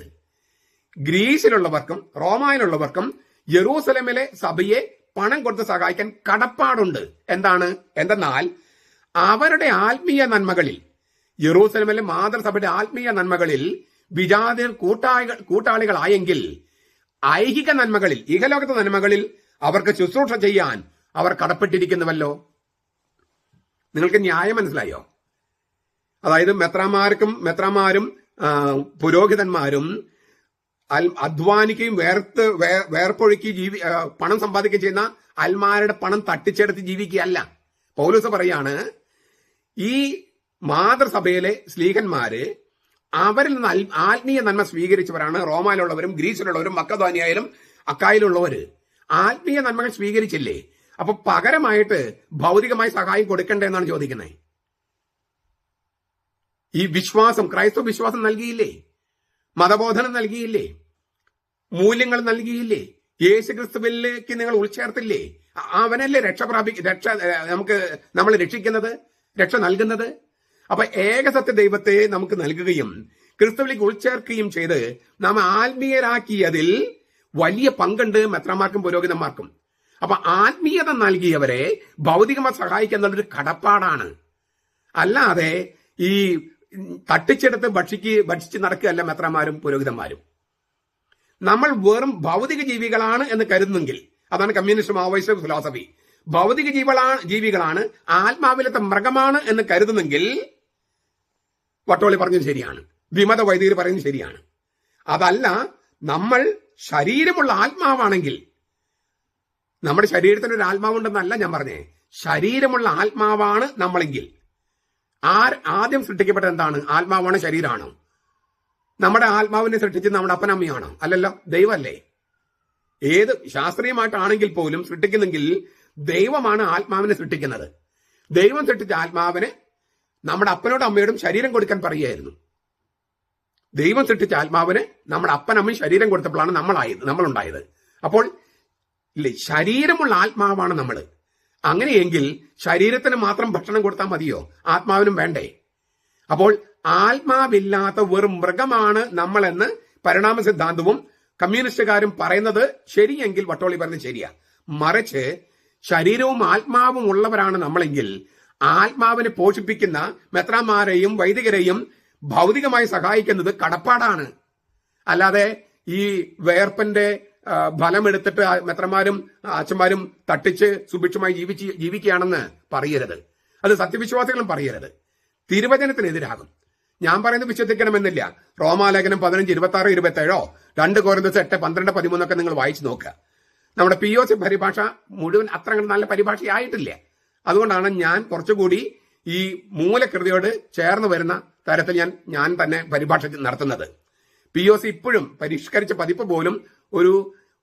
ഗ്രീസിലുള്ളവർക്കും റോമായിലുള്ളവർക്കും യെറൂസലേമിലെ സഭയെ പണം കൊടുത്ത് സഹായിക്കാൻ കടപ്പാടുണ്ട്. എന്തെന്നാൽ അവരുടെ ആത്മീയ നന്മകളിൽ, യെറൂസലേമിലെ മാതൃസഭയുടെ ആത്മീയ നന്മകളിൽ വിജാതിർ കൂട്ടാളികളായെങ്കിൽ ഐഹിക നന്മകളിൽ, ഇഹലോകത്തെ നന്മകളിൽ അവർക്ക് ശുശ്രൂഷ ചെയ്യാൻ അവർ കടപ്പെട്ടിരിക്കുന്നുവല്ലോ. നിങ്ങൾക്ക് ന്യായം മനസ്സിലായോ? അതായത് മെത്രാമാരും പുരോഹിതന്മാരും അധ്വാനിക്കുകയും വേർപ്പൊഴുക്കി പണം സമ്പാദിക്കുകയും ചെയ്യുന്ന അൽമാരുടെ പണം തട്ടിച്ചെടുത്ത് ജീവിക്കുകയല്ല. പൗലോസ് പറയാണ്, ഈ മാതൃസഭയിലെ സ്ലീഹന്മാര് അവരിൽ നിന്ന് ആത്മീയ നന്മ സ്വീകരിച്ചവരാണ്. റോമായിലുള്ളവരും ഗ്രീസിലുള്ളവരും മക്കദോനിയയിലും അക്കായിലുള്ളവര് ആത്മീയ നന്മകൾ സ്വീകരിച്ചില്ലേ? അപ്പൊ പകരമായിട്ട് ഭൗതികമായി സഹായം കൊടുക്കണ്ടേ എന്നാണ് ചോദിക്കുന്നത്. ഈ വിശ്വാസം, ക്രൈസ്തവ വിശ്വാസം നൽകിയില്ലേ? മതബോധനം നൽകിയില്ലേ? മൂല്യങ്ങൾ നൽകിയില്ലേ? യേശു ക്രിസ്തുവിലേക്ക് നിങ്ങൾ ഉൾച്ചേർത്തില്ലേ? അവനല്ലേ നമ്മൾ രക്ഷിക്കുന്നത്, രക്ഷ നൽകുന്നത്. അപ്പൊ ഏകസത്യ ദൈവത്തെ നമുക്ക് നൽകുകയും ക്രിസ്തുവിലേക്ക് ഉൾച്ചേർക്കുകയും ചെയ്ത് നാം ആത്മീയരാക്കിയതിൽ വലിയ പങ്കുണ്ട് മെത്രാന്മാർക്കും പുരോഹിതന്മാർക്കും. അപ്പൊ ആത്മീയത നൽകിയവരെ ഭൗതികമായി സഹായിക്കുക എന്നുള്ളൊരു കടപ്പാടാണ്. അല്ലാതെ ഈ തട്ടിച്ചെടുത്ത് ഭക്ഷിച്ച് നടക്കുകയല്ല മെത്രാന്മാരും പുരോഹിതന്മാരും. നമ്മൾ വെറും ഭൗതിക ജീവികളാണ് എന്ന് കരുതുന്നെങ്കിൽ, അതാണ് കമ്മ്യൂണിസ്റ്റ് മാവോയിസ്റ്റ് ഫിലോസഫി, ഭൗതിക ജീവികളാണ്, ആത്മാവിലത്തെ മൃഗമാണ് എന്ന് കരുതുന്നെങ്കിൽ വട്ടോളി പറഞ്ഞത് ശരിയാണ്, വിമത വൈദികർ പറയുന്നത് ശരിയാണ്. അതല്ല, നമ്മൾ ശരീരമുള്ള ആത്മാവാണെങ്കിൽ, നമ്മുടെ ശരീരത്തിന് ഒരു ആത്മാവുണ്ടെന്നല്ല ഞാൻ പറഞ്ഞേ, ശരീരമുള്ള ആത്മാവാണ് നമ്മളെങ്കിൽ, ആദ്യം സൃഷ്ടിക്കപ്പെട്ടത് എന്താണ്? ആത്മാവാണ്, ശരീരമാണോ? നമ്മുടെ ആത്മാവിനെ സൃഷ്ടിച്ചത് നമ്മുടെ അപ്പനമ്മയാണോ? അല്ലല്ലോ, ദൈവമല്ലേ. ഏത് ശാസ്ത്രീയമായിട്ടാണെങ്കിൽ പോലും സൃഷ്ടിക്കുന്നെങ്കിൽ ദൈവമാണ് ആത്മാവിനെ സൃഷ്ടിക്കുന്നത്. ദൈവം സൃഷ്ടിച്ച ആത്മാവിനെ നമ്മുടെ അപ്പനോടും അമ്മയോടും ശരീരം കൊടുക്കാൻ പറയുകയായിരുന്നു. ദൈവം സൃഷ്ടിച്ച ആത്മാവിന് നമ്മുടെ അപ്പനമ്മയും ശരീരം കൊടുത്തപ്പോഴാണ് നമ്മളുണ്ടായത്. അപ്പോൾ ഇല്ലേ, ശരീരമുള്ള ആത്മാവാണ് നമ്മൾ. അങ്ങനെയെങ്കിൽ ശരീരത്തിന് മാത്രം ഭക്ഷണം കൊടുത്താൽ മതിയോ? ആത്മാവിനും വേണ്ടേ? അപ്പോൾ ആത്മാവില്ലാത്ത വെറും മൃഗമാണ് നമ്മളെന്ന് പരിണാമ സിദ്ധാന്തവും കമ്മ്യൂണിസ്റ്റുകാരും പറയുന്നത് ശരിയെങ്കിൽ വട്ടോളി പറയുന്നത് ശരിയാ. മറിച്ച് ശരീരവും ആത്മാവും ഉള്ളവരാണ് നമ്മളെങ്കിൽ ആത്മാവിനെ പോഷിപ്പിക്കുന്ന മെത്രാന്മാരെയും വൈദികരെയും ഭൗതികമായി സഹായിക്കുന്നത് കടപ്പാടാണ്. അല്ലാതെ ഈ വേർപ്പന്റെ ഫലമെടുത്തിട്ട് മെത്രന്മാരും അച്ഛന്മാരും തട്ടിച്ച് സുഭിക്ഷമായി ജീവിക്കുകയാണെന്ന് പറയരുത്. അത് സത്യവിശ്വാസികളും പറയരുത്. തിരുവചനത്തിനെതിരാകും. ഞാൻ പറയുന്നത് വിശ്വസിക്കണമെന്നില്ല. റോമാലേഖനം 15, 26, 27, 2 കൊരിന്ത്യർ 8, 12, 13 നിങ്ങൾ വായിച്ചു നോക്കുക. നമ്മുടെ POC പരിഭാഷ മുഴുവൻ അത്ര നല്ല പരിഭാഷയായിട്ടില്ല. അതുകൊണ്ടാണ് ഞാൻ കുറച്ചുകൂടി ഈ മൂലകൃതിയോട് ചേർന്ന് വരുന്ന തരത്തിൽ ഞാൻ തന്നെ പരിഭാഷ നടത്തുന്നത്. POC ഇപ്പോഴും പരിഷ്കരിച്ച പതിപ്പ് പോലും ഒരു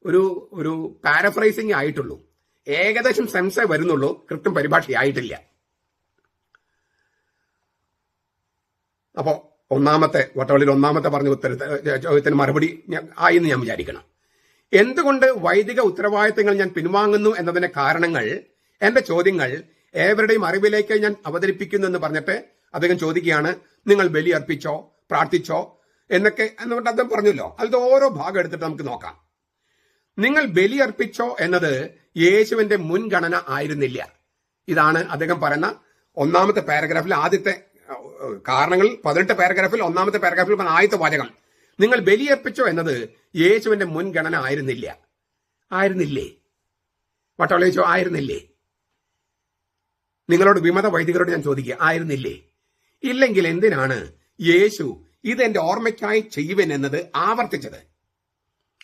ഒരു ഒരു പാരഫ്രൈസിംഗ് ആയിട്ടുള്ളൂ. ഏകദേശം സെൻസേ വരുന്നുള്ളൂ, കൃത്യം പരിഭാഷയായിട്ടില്ല. അപ്പോ വട്ടവള്ളിയിൽ ഒന്നാമത്തെ പറഞ്ഞ ചോദ്യത്തിന് മറുപടി ആയെന്ന് ഞാൻ വിചാരിക്കണം. എന്തുകൊണ്ട് വൈദിക ഉത്തരവാദിത്തങ്ങൾ ഞാൻ പിൻവാങ്ങുന്നു എന്നതിന്റെ കാരണങ്ങൾ, എന്റെ ചോദ്യങ്ങൾ ഏവരുടെയും അറിവിലേക്ക് ഞാൻ അവതരിപ്പിക്കുന്നു എന്ന് പറഞ്ഞിട്ട് അദ്ദേഹം ചോദിക്കുകയാണ്, നിങ്ങൾ ബലി അർപ്പിച്ചോ, പ്രാർത്ഥിച്ചോ എന്നൊക്കെ എന്നിട്ട് അദ്ദേഹം പറഞ്ഞല്ലോ. അതിൽ ഓരോ ഭാഗം എടുത്തിട്ട് നമുക്ക് നോക്കാം. നിങ്ങൾ ബലി അർപ്പിച്ചോ എന്നത് യേശുവിന്റെ മുൻഗണന ആയിരുന്നില്ല. ഇതാണ് അദ്ദേഹം പറയുന്ന ഒന്നാമത്തെ പാരഗ്രാഫിൽ ആദ്യത്തെ കാരണങ്ങൾ 18 പാരഗ്രാഫിൽ ഒന്നാമത്തെ പാരഗ്രാഫിൽ പറഞ്ഞ ആദ്യത്തെ വാചകം. നിങ്ങൾ ബലിയർപ്പിച്ചോ എന്നത് യേശുവിന്റെ മുൻഗണന ആയിരുന്നില്ലേ? വട്ടവളിച്ചോ ആയിരുന്നില്ലേ? നിങ്ങളോട് വിമത വൈദികരോട് ഞാൻ ചോദിക്കുക, ആയിരുന്നില്ലേ? ഇല്ലെങ്കിൽ എന്തിനാണ് യേശു ഇതെന്റെ ഓർമ്മയ്ക്കായി ചെയ്യുവൻ എന്നത് ആവർത്തിച്ചത്?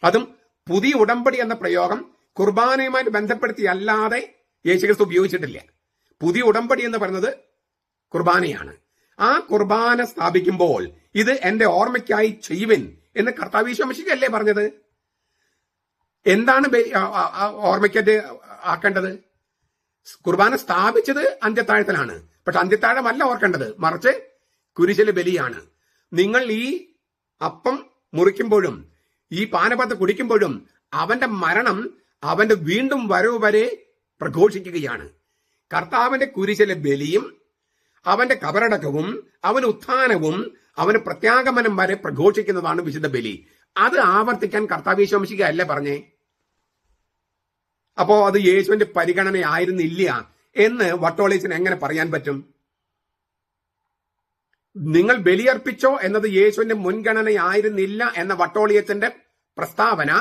അതും പുതിയ ഉടമ്പടി എന്ന പ്രയോഗം കുർബാനയുമായി ബന്ധപ്പെടുത്തി അല്ലാതെ യേശുക്രിസ്തു ഉപയോഗിച്ചിട്ടില്ല. പുതിയ ഉടമ്പടി എന്ന് പറയുന്നത് കുർബാനയാണ്. ആ കുർബാന സ്ഥാപിക്കുമ്പോൾ ഇത് എന്റെ ഓർമ്മയ്ക്കായി ചെയ്യുവൻ എന്ന് കർത്താവ് ഈശോ മിശിഹയല്ലേ പറഞ്ഞത്? എന്താണ് ഓർമ്മയ്ക്കായിട്ട് ആക്കേണ്ടത്? കുർബാന സ്ഥാപിച്ചത് അന്ത്യത്താഴത്തിലാണ്. പക്ഷെ അന്ത്യത്താഴമല്ല ഓർക്കേണ്ടത്, മറിച്ച് കുരിശിലെ ബലിയാണ്. നിങ്ങൾ ഈ അപ്പം മുറിക്കുമ്പോഴും ഈ പാനപാത്രം കുടിക്കുമ്പോഴും അവന്റെ മരണം, അവന്റെ വീണ്ടും വരവ് വരെ പ്രഘോഷിക്കുകയാണ്. കർത്താവിന്റെ കുരിശിലെ ബലിയും അവന്റെ കബറടക്കവും അവന്റെ ഉത്ഥാനവും അവന്റെ പ്രത്യാഗമനം വരെ പ്രഘോഷിക്കുന്നതാണ് വിശുദ്ധ ബലി. അത് ആവർത്തിക്കാൻ കർത്താവ് ഈശോ മിശിഹയല്ലേ പറഞ്ഞേ? അപ്പോ അത് യേശുവിന്റെ പരിഗണനയായിരുന്നില്ല എന്ന് വട്ടോളീസിന് എങ്ങനെ പറയാൻ പറ്റും? നിങ്ങൾ ബലിയർപ്പിച്ചോ എന്നത് യേശുവിന്റെ മുൻഗണനയായിരുന്നില്ല എന്ന വട്ടോളിയത്തിന്റെ പ്രസ്താവന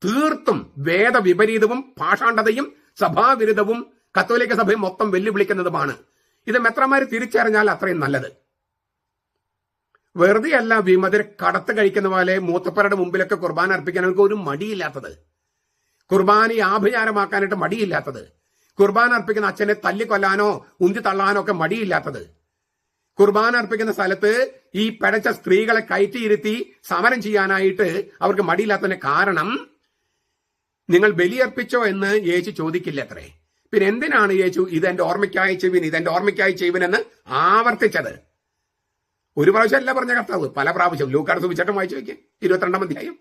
തീർത്തും വേദവിപരീതവും ഭാഷാണ്ഡതയും സഭാവിരുദ്ധവും കത്തോലിക്ക സഭയും മൊത്തം വെല്ലുവിളിക്കുന്നതുമാണ്. ഇത് മെത്രമാര് തിരിച്ചറിഞ്ഞാൽ അത്രയും നല്ലത്. വെറുതെ അല്ല വിമതരെ കടത്ത് കഴിക്കുന്ന പോലെ മൂത്തപ്പരുടെ മുമ്പിലൊക്കെ കുർബാന അർപ്പിക്കാൻ അവർക്ക് ഒരു മടിയില്ലാത്തത്, കുർബാനയെ ആഭിചാരമാക്കാനായിട്ട് മടിയില്ലാത്തത്, കുർബാന അർപ്പിക്കുന്ന അച്ഛനെ തല്ലിക്കൊല്ലാനോ ഉന്തി തള്ളാനോ ഒക്കെ മടിയില്ലാത്തത്, കുർബാന അർപ്പിക്കുന്ന സ്ഥലത്ത് ഈ പിഴച്ച സ്ത്രീകളെ കയറ്റിയിരുത്തി സമരം ചെയ്യാനായിട്ട് അവർക്ക് മടിയില്ലാത്തതിന് കാരണം നിങ്ങൾ ബലിയർപ്പിച്ചോ എന്ന് യേശു ചോദിക്കില്ല അത്രേ. പിന്നെ എന്തിനാണ് യേശു ഇതെന്റെ ഓർമ്മയ്ക്കായി ചെയ്യുവിൻ എന്ന് ആവർത്തിച്ചത്? ഒരു പ്രാവശ്യമല്ല പറഞ്ഞ കർത്താവ്, പല പ്രാവശ്യം. ലൂക്കായുടെ സുവിശേഷം വായിച്ചു നോക്കിയേ, 22-ാം അധ്യായം,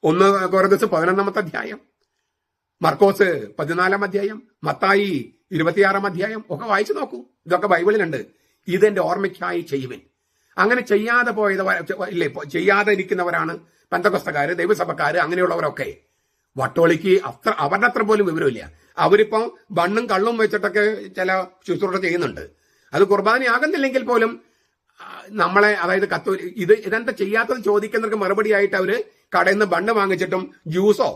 1 കൊരിന്ത്യർ 11-ാമത്തെ അധ്യായം, മർക്കോസ് 14-ാം അധ്യായം, മത്തായി 26-ാം അധ്യായം ഒക്കെ വായിച്ചു നോക്കൂ. ഇതൊക്കെ ബൈബിളിലുണ്ട്. ഇതെന്റെ ഓർമ്മയ്ക്കായി ചെയ്യുവിൻ. അങ്ങനെ ചെയ്യാതെ ഇരിക്കുന്നവരാണ് പെന്തക്കോസ്തക്കാര്, ദൈവസഭക്കാര്, അങ്ങനെയുള്ളവരൊക്കെ. വട്ടോളിക്ക് അവരുടെ അത്ര പോലും വിവരമില്ല. അവരിപ്പോ ബണ്ണും കള്ളും വെച്ചിട്ടൊക്കെ ചില ശുശ്രൂഷ ചെയ്യുന്നുണ്ട്. അത് കുർബാനയാകുന്നില്ലെങ്കിൽ പോലും നമ്മളെ, അതായത് ഇതെന്താ ചെയ്യാത്തത് ചോദിക്കുന്നവർക്ക് മറുപടിയായിട്ട് അവര് കടയിൽ നിന്ന് ബണ്ണ് വാങ്ങിച്ചിട്ടും ജ്യൂസോ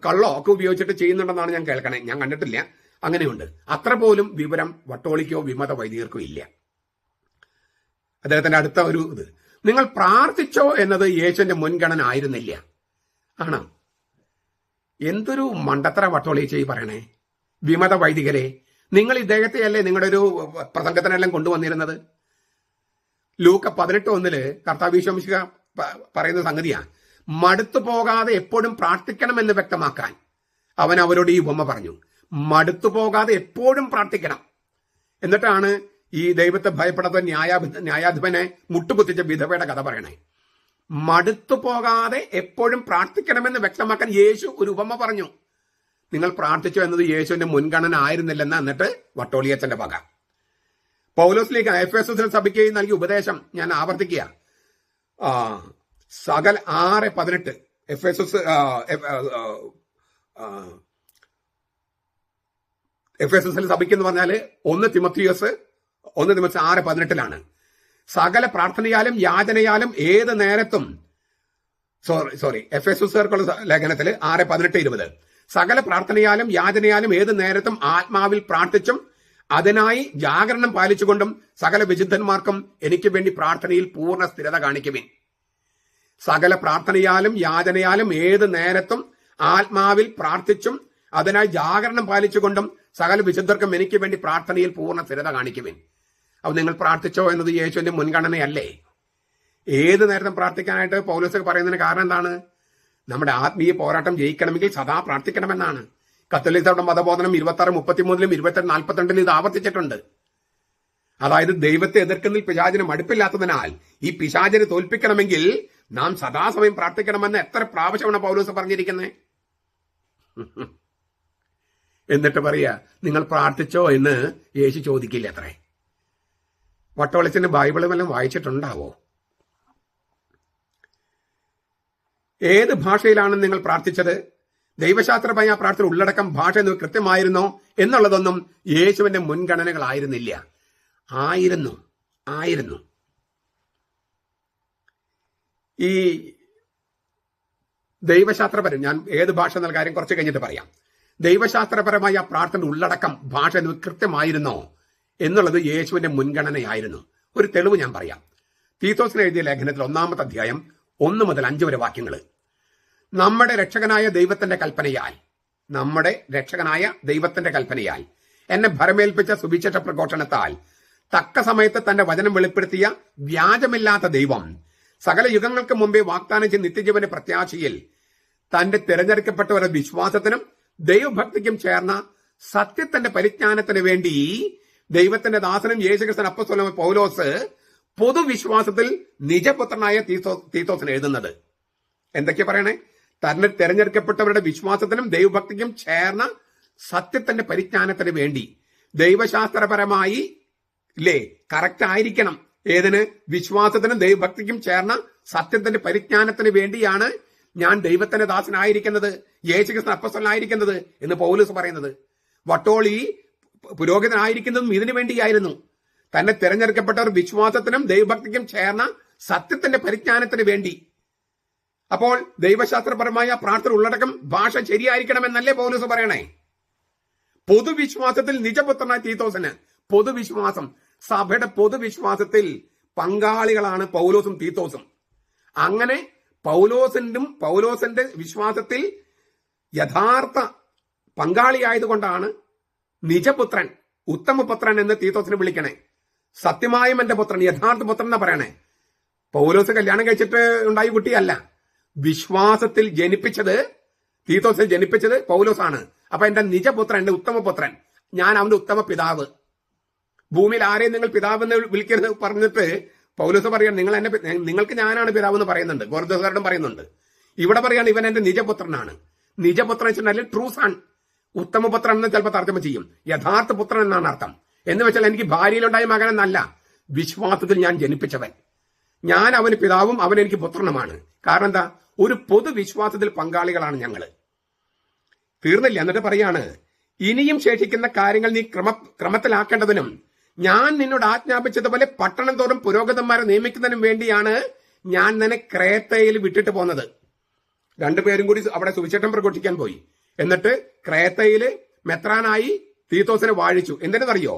കള്ളോ ഒക്കെ ഉപയോഗിച്ചിട്ട് ചെയ്യുന്നുണ്ടെന്നാണ് ഞാൻ കേൾക്കണേ. ഞാൻ കണ്ടിട്ടില്ല, അങ്ങനെയുണ്ട്. അത്ര പോലും വിവരം വട്ടോളിക്കോ വിമത വൈദികർക്കോ ഇല്ല. അദ്ദേഹത്തിന്റെ അടുത്ത ഒരു ഇത്, നിങ്ങൾ പ്രാർത്ഥിച്ചോ എന്നത് യേശുവിന്റെ മുൻഗണന ആയിരുന്നില്ല. ആണോ? എന്തൊരു മണ്ടത്തര വട്ടോളി ചെയ്ത് പറയണേ. വിമത വൈദികരെ, നിങ്ങൾ ഇദ്ദേഹത്തെയല്ലേ നിങ്ങളുടെ ഒരു പ്രസംഗത്തിനെല്ലാം കൊണ്ടുവന്നിരുന്നത്? ലൂക്ക 18:1 കർത്താവ് ഈശോ മിശിഹ പറയുന്ന സംഗതിയാ, മടുത്തു പോകാതെ എപ്പോഴും പ്രാർത്ഥിക്കണമെന്ന് വ്യക്തമാക്കാൻ അവൻ അവരോട് ഈ ഉപമ പറഞ്ഞു. മടുത്തു പോകാതെ എപ്പോഴും പ്രാർത്ഥിക്കണം. എന്നിട്ടാണ് ഈ ദൈവത്തെ ഭയപ്പെടാത്ത ന്യായാധിപനെ മുട്ടുകുത്തിച്ച വിധവയുടെ കഥ പറയണേ. മടുത്തു പോകാതെ എപ്പോഴും പ്രാർത്ഥിക്കണമെന്ന് വ്യക്തമാക്കാൻ യേശു ഒരു ഉപമ പറഞ്ഞു. നിങ്ങൾ പ്രാർത്ഥിച്ചു എന്നത് യേശുവിന്റെ മുൻഗണന ആയിരുന്നില്ലെന്ന് എന്നിട്ട് വട്ടോളിയച്ചന്റെ പക. പൗലോസ് എഫേസസ് സഭയ്ക്ക് നൽകിയ ഉപദേശം ഞാൻ ആവർത്തിക്കുക. സകല 6:18 എഫേസസിൽ സഭയ്ക്ക് എന്ന് പറഞ്ഞാല് 1 തിമോത്തിയോസ് 6:18 സകല പ്രാർത്ഥനയാലും യാചനയാലും ഏത് നേരത്തും എഫേസസുകാർക്കുള്ള ലേഖനത്തിൽ 6:18-20 സകല പ്രാർത്ഥനയാലും യാചനയാലും ഏത് നേരത്തും ആത്മാവിൽ പ്രാർത്ഥിച്ചും അതിനായി ജാഗരണം പാലിച്ചുകൊണ്ടും സകല വിശുദ്ധന്മാർക്കും എനിക്ക് വേണ്ടി പ്രാർത്ഥനയിൽ പൂർണ്ണ സ്ഥിരത കാണിക്കുവിൻ. സകല പ്രാർത്ഥനയാലും യാചനയാലും ഏത് നേരത്തും ആത്മാവിൽ പ്രാർത്ഥിച്ചും അതിനായി ജാഗരണം പാലിച്ചുകൊണ്ടും സകല വിശുദ്ധർക്കും എനിക്ക് വേണ്ടി പ്രാർത്ഥനയിൽ പൂർണ്ണ സ്ഥിരത കാണിക്കുവിൻ. അപ്പൊ നിങ്ങൾ പ്രാർത്ഥിച്ചോ എന്നത് യേശുവിന്റെ മുൻഗണനയല്ലേ? ഏത് നേരത്തും പ്രാർത്ഥിക്കാനായിട്ട് പൗലോസ് പറയുന്നതിന് കാരണം എന്താണ്? നമ്മുടെ ആത്മീയ പോരാട്ടം ജയിക്കണമെങ്കിൽ സദാ പ്രാർത്ഥിക്കണമെന്നാണ്. കത്തോലിക്ക സഭയുടെ മതബോധനം 26:33 28:42 ഇത് ആവർത്തിച്ചിട്ടുണ്ട്. അതായത് ദൈവത്തെ എതിർക്കുന്നതിൽ പിശാചിന് മടുപ്പില്ലാത്തതിനാൽ ഈ പിശാചിനെ തോൽപ്പിക്കണമെങ്കിൽ നാം സദാസമയം പ്രാർത്ഥിക്കണമെന്ന് എത്ര പ്രാവശ്യമാണ് പൗലോസ് പറഞ്ഞിരിക്കുന്നത്? എന്നിട്ട് പറയാ നിങ്ങൾ പ്രാർത്ഥിച്ചോ എന്ന് യേശു ചോദിക്കില്ല അത്രേ. വട്ടോളിച്ചന് ബൈബിള് വല്ലതും വായിച്ചിട്ടുണ്ടാവോ? ഏത് ഭാഷയിലാണ് നിങ്ങൾ പ്രാർത്ഥിച്ചത്? ദൈവശാസ്ത്രമായ പ്രാർത്ഥന ഉള്ളടക്കം ഭാഷ എന്നിവ കൃത്യമായിരുന്നോ എന്നുള്ളതൊന്നും യേശുവിന്റെ മുൻഗണനകളായിരുന്നില്ല. ആയിരുന്നു. ഈ ദൈവശാസ്ത്രപരം, ഞാൻ ഏത് ഭാഷ എന്നുള്ള കാര്യം കുറച്ച് കഴിഞ്ഞിട്ട് പറയാം. ദൈവശാസ്ത്രപരമായ പ്രാർത്ഥന ഉള്ളടക്കം ഭാഷ എന്നിവ കൃത്യമായിരുന്നോ എന്നുള്ളത് യേശുവിന്റെ മുൻഗണനയായിരുന്നു. ഒരു തെളിവ് ഞാൻ പറയാം. തീത്തോസിന് എഴുതിയ ലേഖനത്തിൽ 1-ാമത്തെ അധ്യായം 1 മുതൽ 5 വരെ വാക്യങ്ങൾ. നമ്മുടെ രക്ഷകനായ ദൈവത്തിന്റെ കൽപ്പനയാൽ എന്നെ ഭരമേൽപ്പിച്ച സുവിശേഷ പ്രഘോഷണത്താൽ തക്ക സമയത്ത് തന്റെ വചനം വെളിപ്പെടുത്തിയ വ്യാജമില്ലാത്ത ദൈവം സകല യുഗങ്ങൾക്ക് മുമ്പേ വാഗ്ദാനം ചെയ്ത നിത്യജീവന്റെ പ്രത്യാശയിൽ തന്റെ തിരഞ്ഞെടുക്കപ്പെട്ടവരുടെ വിശ്വാസത്തിനും ദൈവഭക്തിക്കും ചേർന്ന സത്യത്തിന്റെ പരിജ്ഞാനത്തിന് വേണ്ടി ദൈവത്തിന്റെ ദാസനും യേശുക്രിസ്തുവിന്റെ അപ്പോസ്തലനായ പൗലോസ് പൊതുവിശ്വാസത്തിൽ നിജപുത്രനായ തീത്തോസിന് എഴുതുന്നത് എന്തൊക്കെയാ പറയണേ? തന്നെ തിരഞ്ഞെടുക്കപ്പെട്ടവരുടെ വിശ്വാസത്തിനും ദൈവഭക്തിക്കും ചേർന്ന സത്യത്തിന്റെ പരിജ്ഞാനത്തിന് വേണ്ടി ദൈവശാസ്ത്രപരമായി കറക്റ്റ് ആയിരിക്കണം. ഏതിന്? വിശ്വാസത്തിനും ദൈവഭക്തിക്കും ചേർന്ന സത്യത്തിന്റെ പരിജ്ഞാനത്തിന് വേണ്ടിയാണ് ഞാൻ ദൈവത്തിന്റെ ദാസനായിരിക്കുന്നത്, യേശുക്രിസ്തു അപ്പോസ്തലനായിരിക്കുന്നത് എന്ന് പൗലോസ് പറയുന്നത്. വട്ടോളി പുരോഹിതനായിരിക്കുന്നതും ഇതിനു വേണ്ടിയായിരുന്നു. തന്നെ തിരഞ്ഞെടുക്കപ്പെട്ടവർ വിശ്വാസത്തിനും ദൈവഭക്തിക്കും ചേർന്ന സത്യത്തിന്റെ പരിജ്ഞാനത്തിന് വേണ്ടി. അപ്പോൾ ദൈവശാസ്ത്രപരമായ പ്രാർത്ഥന ഉള്ളടക്കം ഭാഷ ശരിയായിരിക്കണമെന്നല്ലേ പൗലോസ് പറയണേ? പൊതുവിശ്വാസത്തിൽ നിജപുത്രനായ തീത്തോസിന് പൊതുവിശ്വാസം, സഭയുടെ പൊതുവിശ്വാസത്തിൽ പങ്കാളികളാണ് പൗലോസും തീത്തോസും. അങ്ങനെ പൗലോസിന്റെ വിശ്വാസത്തിൽ യഥാർത്ഥ പങ്കാളിയായതുകൊണ്ടാണ് നിജപുത്രൻ, ഉത്തമപുത്രൻ എന്ന് തീത്തോസിനെ വിളിക്കണേ. സത്യമായും എന്റെ പുത്രൻ, യഥാർത്ഥ പുത്രൻ എന്നാ പറയണേ. പൗലോസ് കല്യാണം കഴിച്ചിട്ട് ഉണ്ടായ കുട്ടിയല്ല. വിശ്വാസത്തിൽ ജനിപ്പിച്ചത്, തീത്തോസിൽ ജനിപ്പിച്ചത് പൗലോസാണ്. അപ്പൊ എന്റെ നിജപുത്രൻ, എന്റെ ഉത്തമപുത്രൻ, ഞാൻ അവന്റെ ഉത്തമ പിതാവ്. ഭൂമിയിൽ ആരെയും നിങ്ങൾ പിതാവ് എന്ന് വിളിക്കരുത് പറഞ്ഞിട്ട് പൗലോസ് പറയാൻ നിങ്ങൾക്ക് ഞാനാണ് പിതാവ് എന്ന് പറയുന്നുണ്ട്. ഗോർദോസാരോടും പറയുന്നുണ്ട്. ഇവിടെ പറയാണ് ഇവൻ എന്റെ നിജപുത്രനാണ്. നിജപുത്രൻ വെച്ചിട്ടുണ്ടെങ്കിൽ ട്രൂ സൺ, ഉത്തമപുത്രൻ എന്ന് ചിലപ്പോൾ തർജ്ജമ ചെയ്യും. യഥാർത്ഥ പുത്രൻ എന്നാണ് അർത്ഥം. എന്ന് വെച്ചാൽ എനിക്ക് ഭാര്യയിലുണ്ടായ മകനെന്നല്ല, വിശ്വാസത്തിൽ ഞാൻ ജനിപ്പിച്ചവൻ. ഞാൻ അവന് പിതാവും അവൻ എനിക്ക് പുത്രനുമാണ്. കാരണം എന്താ? ഒരു പൊതുവിശ്വാസത്തിൽ പങ്കാളികളാണ് ഞങ്ങള്. തീർന്നില്ല. എന്നിട്ട് പറയാണ്, ഇനിയും ശേഷിക്കുന്ന കാര്യങ്ങൾ നീ ക്രമത്തിലാക്കേണ്ടതിനും ഞാൻ നിന്നോട് ആജ്ഞാപിച്ചതുപോലെ പട്ടണം തോറും പുരോഹിതന്മാരെ നിയമിക്കുന്നതിനും വേണ്ടിയാണ് ഞാൻ നിന്നെ ക്രേത്തയിൽ വിട്ടിട്ട് പോന്നത്. രണ്ടുപേരും കൂടി അവിടെ സുവിശേഷം പ്രഘോഷിക്കാൻ പോയി. എന്നിട്ട് ക്രേത്തയില് മെത്രാനായി തീത്തോസിനെ വാഴിച്ചു. എന്തിനെന്നറിയോ?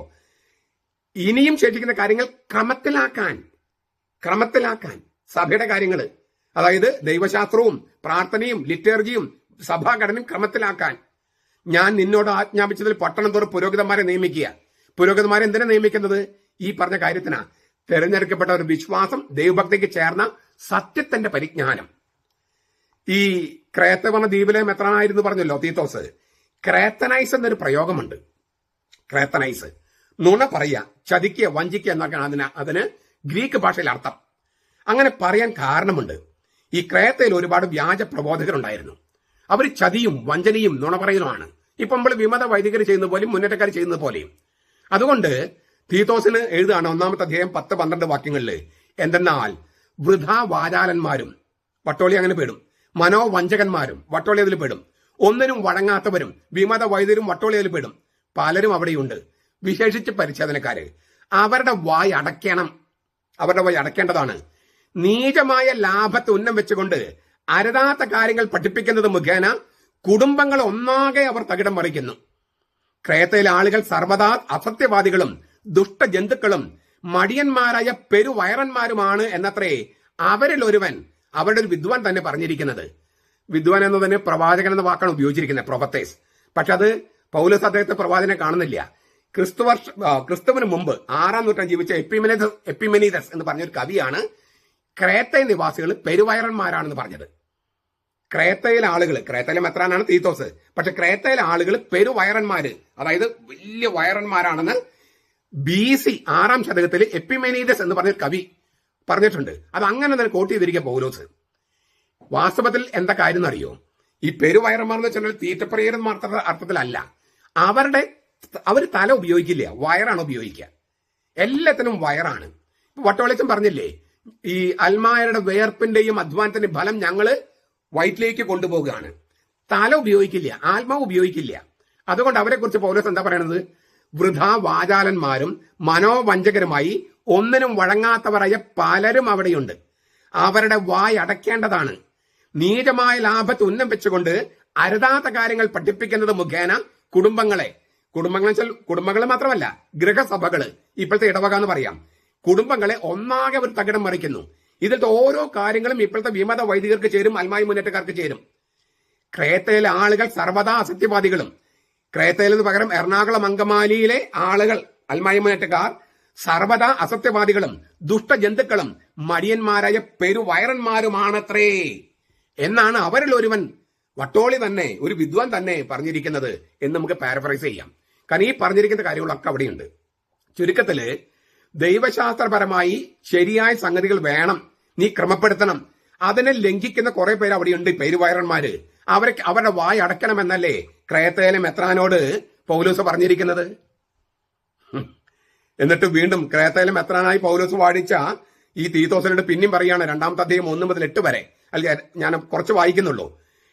ഇനിയും ശേഷിക്കുന്ന കാര്യങ്ങൾ ക്രമത്തിലാക്കാൻ സഭയുടെ കാര്യങ്ങൾ, അതായത് ദൈവശാസ്ത്രവും പ്രാർത്ഥനയും ലിറ്റർജിയും സഭാഘടനയും ക്രമത്തിലാക്കാൻ ഞാൻ നിന്നോട് ആജ്ഞാപിച്ചതിൽ പട്ടണം തോറും പുരോഹിതന്മാരെ നിയമിക്കുക. പുരോഹിതന്മാരെ എന്തിനാ നിയമിക്കുന്നത്? ഈ പറഞ്ഞ കാര്യത്തിനാ. തെരഞ്ഞെടുക്കപ്പെട്ട ഒരു വിശ്വാസം, ദൈവഭക്തിക്ക് ചേർന്ന സത്യത്തിന്റെ പരിജ്ഞാനം. ഈ ക്രേത്ത പറഞ്ഞ ദ്വീപിലെ മെത്രാനായിരുന്നു പറഞ്ഞല്ലോ തീത്തോസ്. ക്രേത്തനൈസ് എന്നൊരു പ്രയോഗമുണ്ട്. ക്രേത്തനൈസ് നുണ പറയുക, ചതിക്കുക, വഞ്ചിക്കുക എന്നൊക്കെയാണ് അതിന് ഗ്രീക്ക് ഭാഷയിൽ അർത്ഥം. അങ്ങനെ പറയാൻ കാരണമുണ്ട്. ഈ ക്രേത്തയിൽ ഒരുപാട് വ്യാജ പ്രബോധകരുണ്ടായിരുന്നു. അവർ ചതിയും വഞ്ചനയും നുണ പറയലുമാണ്. ഇപ്പൊ നമ്മൾ വിമത വൈദികർ ചെയ്യുന്ന പോലെയും മുന്നേറ്റക്കാർ ചെയ്യുന്ന പോലെയും. അതുകൊണ്ട് തീത്തോസിന് എഴുതുകയാണ് 1-ാമത്തെ അധ്യായം 10-12 വാക്യങ്ങളിൽ, എന്തെന്നാൽ വൃഥാ വാചാലന്മാരും, വട്ടോളി അങ്ങനെ പെടും, മനോവഞ്ചകന്മാരും വട്ടോളി അതിൽ പെടും, ഒന്നിനും വഴങ്ങാത്തവരും വിമത വൈദ്യരും വട്ടോളി അതിൽ പെടും, പലരും അവിടെയുണ്ട്. വിശേഷിച്ച് പരിച്ഛേദനക്കാര്. അവരുടെ വായ് അടയ്ക്കണം, അവരുടെ വായ് അടയ്ക്കേണ്ടതാണ്. നീചമായ ലാഭത്തെ ഉന്നം വെച്ചുകൊണ്ട് അരുതാത്ത കാര്യങ്ങൾ പഠിപ്പിക്കുന്നത് മുഖേന കുടുംബങ്ങൾ ഒന്നാകെ അവർ തകിടം മറിക്കുന്നു. ക്രേത്തയിലെ ആളുകൾ സർവ്വതാ അസത്യവാദികളും ദുഷ്ടജന്തുക്കളും മടിയന്മാരായ പെരുവയറന്മാരുമാണ് എന്നത്രേ അവരിൽ ഒരുവൻ, അവരുടെ ഒരു വിദ്വാൻ തന്നെ പറഞ്ഞിരിക്കുന്നത്. വിദ്വാൻ എന്നതിന് പ്രവാചകൻ എന്ന വാക്കാണ് ഉപയോഗിച്ചിരിക്കുന്നത്, പ്രൊഫത്തേസ്. പക്ഷെ അത് പൗലോസ് അദ്ദേഹത്തെ പ്രവാചകനെ കാണുന്നില്ല. ക്രിസ്തുവിന് മുമ്പ് 6-ാം നൂറ്റാണ്ട് ജീവിച്ച എപ്പിമെനീദസ് എന്ന് പറഞ്ഞൊരു കവിയാണ് ക്രേത്തയ നിവാസികൾ പെരുവയറന്മാരാണെന്ന് പറഞ്ഞത്. ക്രേത്തയിലെ ആളുകൾ, ക്രേത്തയിലെ മെത്രാനാണ് തീത്തോസ്, പക്ഷെ ക്രേത്തയിലെ ആളുകൾ പെരുവയറന്മാര്, അതായത് വലിയ വയറന്മാരാണെന്ന് BC 6-ാം ശതകത്തിൽ എപ്പിമെനീദസ് എന്ന് പറഞ്ഞ കവി പറഞ്ഞിട്ടുണ്ട്. അത് അങ്ങനെ തന്നെ കോട്ട് ചെയ്തിരിക്കുക പൗലോസ്. വാസ്തവത്തിൽ എന്താ കാര്യം എന്നറിയോ? ഈ പെരുവയറന്മാർ എന്ന് വെച്ചാൽ തീറ്റപ്രിയന്മാർ അർത്ഥത്തിലല്ല. അവർ തല ഉപയോഗിക്കില്ല, വയറാണ് ഉപയോഗിക്കുക. എല്ലാത്തിനും വയറാണ്. വട്ടോളിച്ചൻ പറഞ്ഞില്ലേ, ഈ അൽമായരുടെ വേർപ്പിന്റെയും അധ്വാനത്തിന്റെയും ഫലം ഞങ്ങള് വയറ്റിലേക്ക് കൊണ്ടുപോവുകയാണ്. തല ഉപയോഗിക്കില്ല, ആത്മാവ് ഉപയോഗിക്കില്ല. അതുകൊണ്ട് അവരെ കുറിച്ച് പൗലോസ് എന്താ പറയണത്? വൃഥാ വാചാലന്മാരും മനോവഞ്ചകരുമായി ഒന്നിനും വഴങ്ങാത്തവരായ പലരും അവിടെയുണ്ട്. അവരുടെ വായ് അടയ്ക്കേണ്ടതാണ്. നീചമായ ലാഭത്തെ ഉന്നം വെച്ചുകൊണ്ട് അരുതാത്ത കാര്യങ്ങൾ പഠിപ്പിക്കുന്നത് മുഖേന കുടുംബങ്ങളെ വെച്ചാൽ കുടുംബങ്ങൾ മാത്രമല്ല, ഗൃഹസഭകള്, ഇപ്പോഴത്തെ ഇടവക എന്ന് പറയാം, കുടുംബങ്ങളെ ഒന്നാകെ അവർ തകിടം മറിക്കുന്നു. ഇതിലത്തെ ഓരോ കാര്യങ്ങളും ഇപ്പോഴത്തെ വിമത വൈദികർക്ക് ചേരും, അൽമായി മുന്നേറ്റക്കാർക്ക് ചേരും. ക്രേത്തയിലെ ആളുകൾ സർവ്വതാ അസത്യവാദികളും, ക്രേത്തയിൽ നിന്ന് പകരം എറണാകുളം അങ്കമാലിയിലെ ആളുകൾ അൽമായി മുന്നേറ്റക്കാർ സർവ്വതാ അസത്യവാദികളും ദുഷ്ടജന്തുക്കളും മടിയന്മാരായ പെരുവയറന്മാരുമാണത്രേ എന്നാണ് അവരിൽ ഒരുവൻ, വട്ടോളി തന്നെ, ഒരു വിദ്വാൻ തന്നെ പറഞ്ഞിരിക്കുന്നത് എന്ന് നമുക്ക് പാരഫ്രൈസ് ചെയ്യാം. കാരണം ഈ പറഞ്ഞിരിക്കുന്ന കാര്യങ്ങളൊക്കെ അവിടെയുണ്ട്. ചുരുക്കത്തില് ദൈവശാസ്ത്രപരമായി ശരിയായ സംഗതികൾ വേണം, നീ ക്രമപ്പെടുത്തണം. അതിനെ ലംഘിക്കുന്ന കുറെ പേര് അവിടെയുണ്ട്, പെരുവയറന്മാര്. അവരുടെ വായ അടയ്ക്കണമെന്നല്ലേ ക്രേത്തയിലെ മെത്രാനോട് പൗലോസ് പറഞ്ഞിരിക്കുന്നത്. എന്നിട്ട് വീണ്ടും ക്രേത്തയിലെ മെത്രാനായി പൗലോസ് വാഴിച്ച ഈ തീത്തോസിനോട് പിന്നെയും പറയാണ് 2-ാമത്തെ അധ്യായം 1 മുതൽ 8 വരെ. അല്ല, ഞാൻ കുറച്ച് വായിക്കുന്നുള്ളൂ.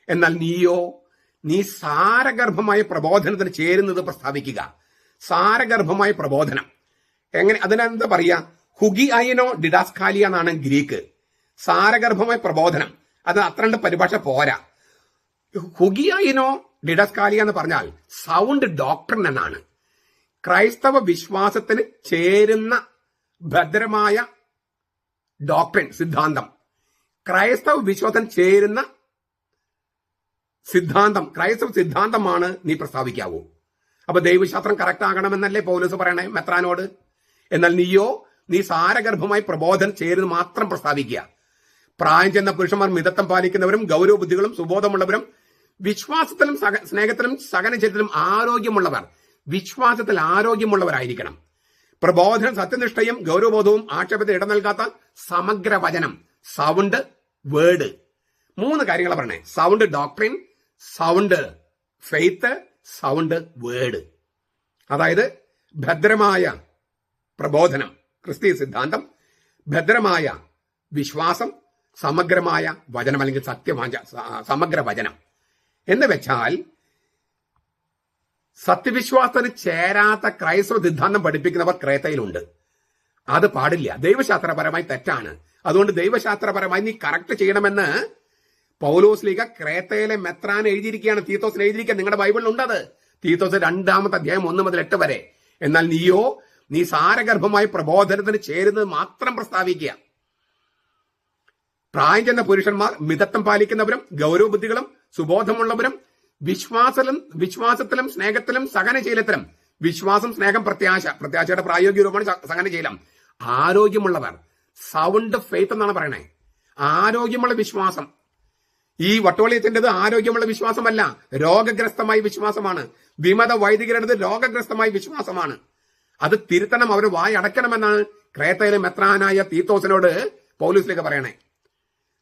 എന്നാൽ നീ സാരഗർഭമായ പ്രബോധനത്തിന് ചേരുന്നത് പ്രസ്താവിക്കുക. സാരഗർഭമായ പ്രബോധനം എങ്ങനെ, അതിനെന്താ പറയാ? ഹുഗി അയനോ ഡിഡാസ്കാലിയ എന്നാണ് ഗ്രീക്ക്. സാരഗർഭമായ പ്രബോധനം, അത് അത്രണ്ട് പരിഭാഷ പോരാ. ഹുഗി അയനോ ഡിഡാസ്കാലിയ എന്ന് പറഞ്ഞാൽ സൗണ്ട് ഡോക്ട്രിൻ എന്നാണ്. ക്രൈസ്തവ വിശ്വാസത്തിന് ചേരുന്ന ഭദ്രമായ ഡോക്ട്രിൻ, സിദ്ധാന്തം. ക്രൈസ്തവ വിശ്വാസത്തിന് ചേരുന്ന സിദ്ധാന്തം, ക്രൈസ്തവ സിദ്ധാന്തമാണ് നീ പ്രസ്താവിക്കാവൂ. അപ്പൊ ദൈവശാസ്ത്രം കറക്റ്റ് ആകണമെന്നല്ലേ പൗലോസ് പറയണേ മെത്രാനോട്. എന്നാൽ നീ സാരഗർഭമായി പ്രബോധനം ചേരുന്നത് മാത്രം പ്രസ്താവിക്കുക. പ്രായം ചെന്ന പുരുഷന്മാർ മിതത്വം പാലിക്കുന്നവരും ഗൗരവബുദ്ധികളും സുബോധമുള്ളവരും വിശ്വാസത്തിലും സ്നേഹത്തിലും സഹനചര്യത്തിലും ആരോഗ്യമുള്ളവർ, വിശ്വാസത്തിൽ ആരോഗ്യമുള്ളവരായിരിക്കണം. പ്രബോധനം സത്യനിഷ്ഠയും ഗൗരവബോധവും ആക്ഷേപത്തിന് ഇട നൽകാത്ത സമഗ്ര വചനം, സൗണ്ട് വേർഡ്. 3 കാര്യങ്ങൾ പറഞ്ഞേ: sound doctrine, sound faith, sound word. അതായത് ഭദ്രമായ പ്രബോധനം, ക്രിസ്തീയ സിദ്ധാന്തം, ഭദ്രമായ വിശ്വാസം, സമഗ്രമായ വചനം അല്ലെങ്കിൽ സമഗ്ര വചനം. എന്ന് വെച്ചാൽ സത്യവിശ്വാസത്തിന് ചേരാത്ത ക്രൈസ്തവ സിദ്ധാന്തം പഠിപ്പിക്കുന്നവർ ക്രേത്തയിലുണ്ട്. അത് പാടില്ല, ദൈവശാസ്ത്രപരമായി തെറ്റാണ്. അതുകൊണ്ട് ദൈവശാസ്ത്രപരമായി നീ കറക്റ്റ് ചെയ്യണമെന്ന് പൗലോസ് ലീഗ ക്രേത്തയിലെ മെത്രാൻ എഴുതിയിരിക്കുകയാണ്, തീത്തോസിന് എഴുതിയിരിക്കുക. നിങ്ങളുടെ ബൈബിളിലുണ്ട് അത്. തീത്തോസ് 2-ാമത്തെ അധ്യായം 1 മുതൽ 8 വരെ. എന്നാൽ നീ സാരഗർഭമായ പ്രബോധനത്തിന് ചേരുന്നത് മാത്രം പ്രസ്താവിക്കുക. പ്രായം ചെന്ന പുരുഷന്മാർ മിതത്വം പാലിക്കുന്നവരും ഗൗരവബുദ്ധികളും സുബോധമുള്ളവരും വിശ്വാസത്തിലും സ്നേഹത്തിലും സഹനശീലത്തിലും, വിശ്വാസം, സ്നേഹം, പ്രത്യാശയുടെ പ്രായോഗിക രൂപമാണ് സഹനശീലം, ആരോഗ്യമുള്ളവർ. സൗണ്ട് ഫെയ്ത്ത് എന്നാണ് പറയണേ. ആരോഗ്യമുള്ള വിശ്വാസം. ഈ വട്ടോളിയത്തിൻ്റെത് ആരോഗ്യമുള്ള വിശ്വാസമല്ല, രോഗഗ്രസ്തമായ വിശ്വാസമാണ്. വിമത വൈദികരുടേത് രോഗഗ്രസ്തമായ വിശ്വാസമാണ്. അത് തിരുത്തണം, അവർ വായ അടയ്ക്കണമെന്നാണ് ക്രേത്തയിലെ മെത്രാനായ തീത്തോസിനോട് പൗലോസിലേക്ക് പറയണേ.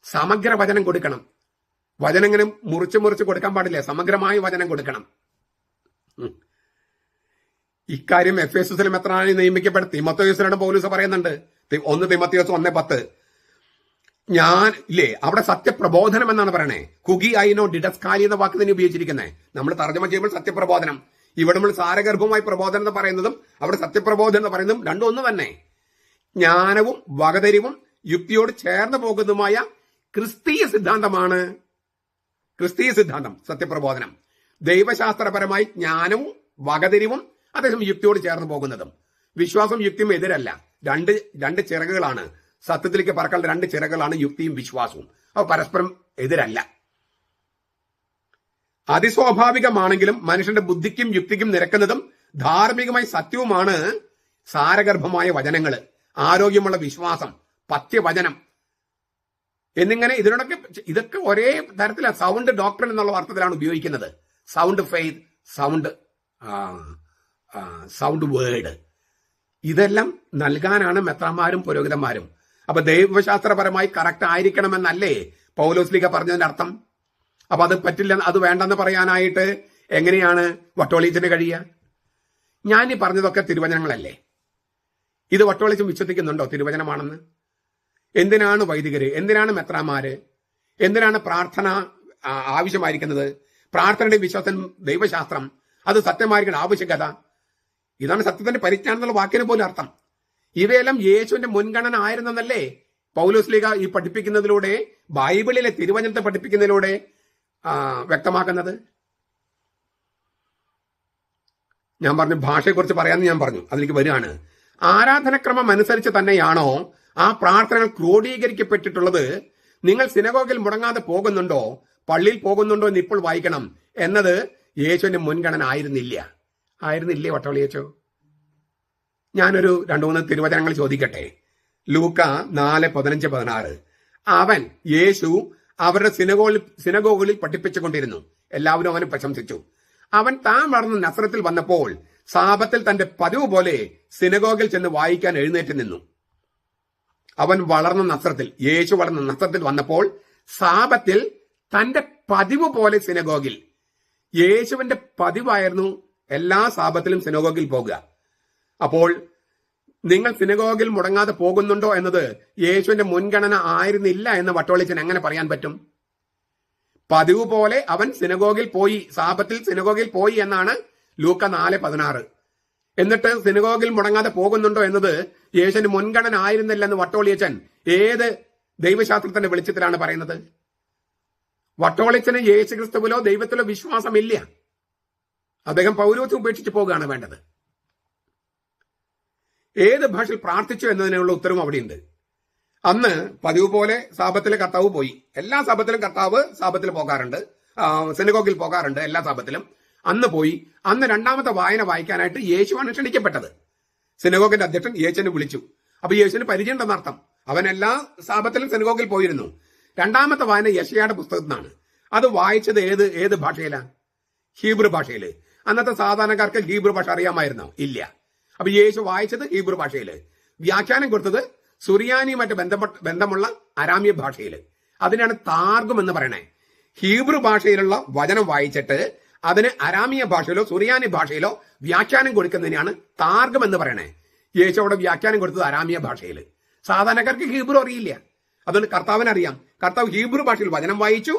സമഗ്ര വചനം കൊടുക്കണം. വചനം ഇങ്ങനെ മുറിച്ച് കൊടുക്കാൻ പാടില്ല, സമഗ്രമായ വചനം കൊടുക്കണം. ഇക്കാര്യം എഫേസുസിലെ മെത്രാനായി നിയമിക്കപ്പെട്ട തിമോഥെയോസിനോട് പൗലോസ് പറയുന്നുണ്ട്. 1 തിമോഥെയോസ് 1:10. ഞാൻ ഇല്ലേ അവിടെ സത്യപ്രബോധനം എന്നാണ് പറയണേ. കുഗി ഐനോ ഡിഡസ്കാലി എന്ന വാക്ക് തന്നെ ഉപയോഗിച്ചിരിക്കുന്നത്. നമ്മൾ തർജ്ജമ ചെയ്യുമ്പോൾ സത്യപ്രബോധനം, ഇവിടെ നമ്മൾ സാരഗർഭമായി പ്രബോധനം എന്ന് പറയുന്നതും അവിടെ സത്യപ്രബോധനം എന്ന് പറയുന്നതും രണ്ടും ഒന്ന് തന്നെ. ജ്ഞാനവും വകതിരിവും യുക്തിയോട് ചേർന്ന് പോകുന്നതുമായ ക്രിസ്തീയ സിദ്ധാന്തമാണ് സത്യപ്രബോധനം. ദൈവശാസ്ത്രപരമായി ജ്ഞാനവും വകതിരിവും അതേസമയം യുക്തിയോട് ചേർന്ന് പോകുന്നതും. വിശ്വാസം യുക്തിയും എതിരല്ല, രണ്ട് ചിറകുകളാണ്. സത്യത്തിലേക്ക് പറക്കാനുള്ള 2 ചിറകുകളാണ് യുക്തിയും വിശ്വാസവും. അവ പരസ്പരം എതിരല്ല. അതിസ്വാഭാവികമാണെങ്കിലും മനുഷ്യന്റെ ബുദ്ധിക്കും യുക്തിക്കും നിരക്കുന്നതും ധാർമ്മികമായി സത്യവുമാണ് സാരഗർഭമായ വചനങ്ങള്, ആരോഗ്യമുള്ള വിശ്വാസം, പഥ്യവചനം എന്നിങ്ങനെ ഇതൊക്കെ ഒരേ തരത്തിലാണ്. സൗണ്ട് ഡോക്ടർ എന്നുള്ള അർത്ഥത്തിലാണ് ഉപയോഗിക്കുന്നത്. സൗണ്ട് ഫെയ്ത്ത്, സൗണ്ട് വേർഡ്, ഇതെല്ലാം നൽകാനാണ് മെത്രാന്മാരും പുരോഹിതന്മാരും. അപ്പൊ ദൈവശാസ്ത്രപരമായി കറക്റ്റ് ആയിരിക്കണമെന്നല്ലേ പൗലോസ്ലീഹ പറഞ്ഞതിന്റെ അർത്ഥം? അപ്പൊ അത് പറ്റില്ല, അത് വേണ്ടെന്ന് പറയാനായിട്ട് എങ്ങനെയാണ് വട്ടോളിച്ചന് കഴിയുക? ഞാൻ ഈ പറഞ്ഞതൊക്കെ തിരുവചനങ്ങളല്ലേ? ഇത് വട്ടോളിച്ചും വിശ്വസിക്കുന്നുണ്ടോ തിരുവചനമാണെന്ന്? എന്തിനാണ് വൈദികര്, എന്തിനാണ് മെത്രാന്മാര്, എന്തിനാണ് പ്രാർത്ഥന ആവശ്യമായിരിക്കുന്നത്? പ്രാർത്ഥനയുടെ വിശ്വാസം, ദൈവശാസ്ത്രം, അത് സത്യമായിരിക്കേണ്ട ആവശ്യകത, ഇതാണ് സത്യത്തിന്റെ പരിജ്ഞാനം എന്നുള്ള വാക്കിന് പോലും അർത്ഥം. ഇവയെല്ലാം യേശുവിന്റെ മുൻഗണന ആയിരുന്നെന്നല്ലേ പൗലോസ്ലീഹ ഈ പഠിപ്പിക്കുന്നതിലൂടെ, ബൈബിളിലെ തിരുവചനത്തെ പഠിപ്പിക്കുന്നതിലൂടെ വ്യക്തമാക്കുന്നത്. ഞാൻ പറഞ്ഞു ഭാഷയെക്കുറിച്ച് പറയാമെന്ന് ഞാൻ പറഞ്ഞു, അതിലേക്ക് വരികയാണ്. ആരാധനക്രമം അനുസരിച്ച് തന്നെയാണോ ആ പ്രാർത്ഥനകൾ ക്രോഡീകരിക്കപ്പെട്ടിട്ടുള്ളത്? നിങ്ങൾ സിനഗോഗിൽ മുടങ്ങാതെ പോകുന്നുണ്ടോ, പള്ളിയിൽ പോകുന്നുണ്ടോ എന്ന് ഇപ്പോൾ വായിക്കണം എന്നത് യേശുവിന്റെ മുൻഗണന ആയിരുന്നില്ലേ വട്ടോളിയച്ചോ? ഞാനൊരു 2-3 തിരുവചനങ്ങൾ ചോദിക്കട്ടെ. ലൂക്ക 4:15-16. യേശു അവരുടെ സിനഗോഗുകളിൽ പഠിപ്പിച്ചുകൊണ്ടിരുന്നു. എല്ലാവരും അവനെ പ്രശംസിച്ചു. അവൻ താൻ വളർന്ന നസ്രത്തിൽ വന്നപ്പോൾ സാബത്തിൽ തന്റെ പതിവ് പോലെ സിനഗോഗിൽ ചെന്ന് വായിക്കാൻ എഴുന്നേറ്റ് നിന്നു. യേശു വളർന്ന നസ്രത്തിൽ വന്നപ്പോൾ സാബത്തിൽ തന്റെ പതിവ് പോലെ സിനഗോഗിൽ. യേശുവിന്റെ പതിവായിരുന്നു എല്ലാ സാബത്തിലും സിനഗോഗിൽ പോകുക. അപ്പോൾ നിങ്ങൾ സിനഗോഗിൽ മുടങ്ങാതെ പോകുന്നുണ്ടോ എന്നത് യേശുവിന്റെ മുൻഗണന ആയിരുന്നില്ല എന്ന് വട്ടോളിച്ചൻ എങ്ങനെ പറയാൻ പറ്റും? പതിവ് പോലെ അവൻ സിനഗോഗിൽ പോയി, സാബത്തിൽ സിനഗോഗിൽ പോയി എന്നാണ് ലൂക്ക 4:16. എന്നിട്ട് സിനഗോഗിൽ മുടങ്ങാതെ പോകുന്നുണ്ടോ എന്നത് യേശുവിന്റെ മുൻഗണന ആയിരുന്നില്ല എന്ന് വട്ടോളിയച്ചൻ ഏത് ദൈവശാസ്ത്രത്തിന്റെ വെളിച്ചത്തിലാണ് പറയുന്നത്? വട്ടോളിച്ചന് യേശുക്രിസ്തുവിലോ ദൈവത്തിലോ വിശ്വാസമില്ല. അദ്ദേഹം പൗരോഹിത്യം ഉപേക്ഷിച്ച് പോകുകയാണ് വേണ്ടത്. ഏത് ഭാഷയിൽ പ്രാർത്ഥിച്ചു എന്നതിനുള്ള ഉത്തരവും അവിടെയുണ്ട്. അന്ന് പതിവ് പോലെ സാബത്തിലെ കർത്താവ് പോയി. എല്ലാ സാബത്തിലും കർത്താവ് സാബത്തിൽ പോകാറുണ്ട്, സിനഗോഗിൽ പോകാറുണ്ട് എല്ലാ സാബത്തിലും. അന്ന് പോയി. അന്ന് 2ാമത്തെ വായന വായിക്കാനായിട്ട് യേശുവാണ് ക്ഷണിക്കപ്പെട്ടത്. സിനഗോഗിന്റെ അധ്യക്ഷൻ യേശുവിനെ വിളിച്ചു. അപ്പൊ യേശുവിന് പരിചയം ഉണ്ടെന്നർത്ഥം. അവൻ എല്ലാ സാബത്തിലും സിനഗോഗിൽ പോയിരുന്നു. 2ാമത്തെ വായന യെശയ്യായുടെ പുസ്തകത്തിനാണ്. അത് വായിച്ചത് ഏത് ഭാഷയിലാണ്? ഹീബ്രു ഭാഷയില്. അന്നത്തെ സാധാരണക്കാർക്ക് ഹീബ്രു ഭാഷ അറിയാമായിരുന്നോ? ഇല്ല. അപ്പൊ യേശു വായിച്ചത് ഹീബ്രു ഭാഷയില്, വ്യാഖ്യാനം കൊടുത്തത് സുറിയാനിയുമായിട്ട് ബന്ധമുള്ള അരാമ്യ ഭാഷയില്. അതിനാണ് താർഗും എന്ന് പറയണേ. ഹീബ്രു ഭാഷയിലുള്ള വചനം വായിച്ചിട്ട് അതിന് അരാമിയ ഭാഷയിലോ സുറിയാനി ഭാഷയിലോ വ്യാഖ്യാനം കൊടുക്കുന്നതിനാണ് താർഗം എന്ന് പറയണേ. യേശു അവിടെ വ്യാഖ്യാനം കൊടുത്തത് അരാമിയ ഭാഷയിൽ. സാധാരണക്കാർക്ക് ഹീബ്രു അറിയില്ല, അതുകൊണ്ട് കർത്താവിനറിയാം. കർത്താവ് ഹീബ്രു ഭാഷയിൽ വചനം വായിച്ചു,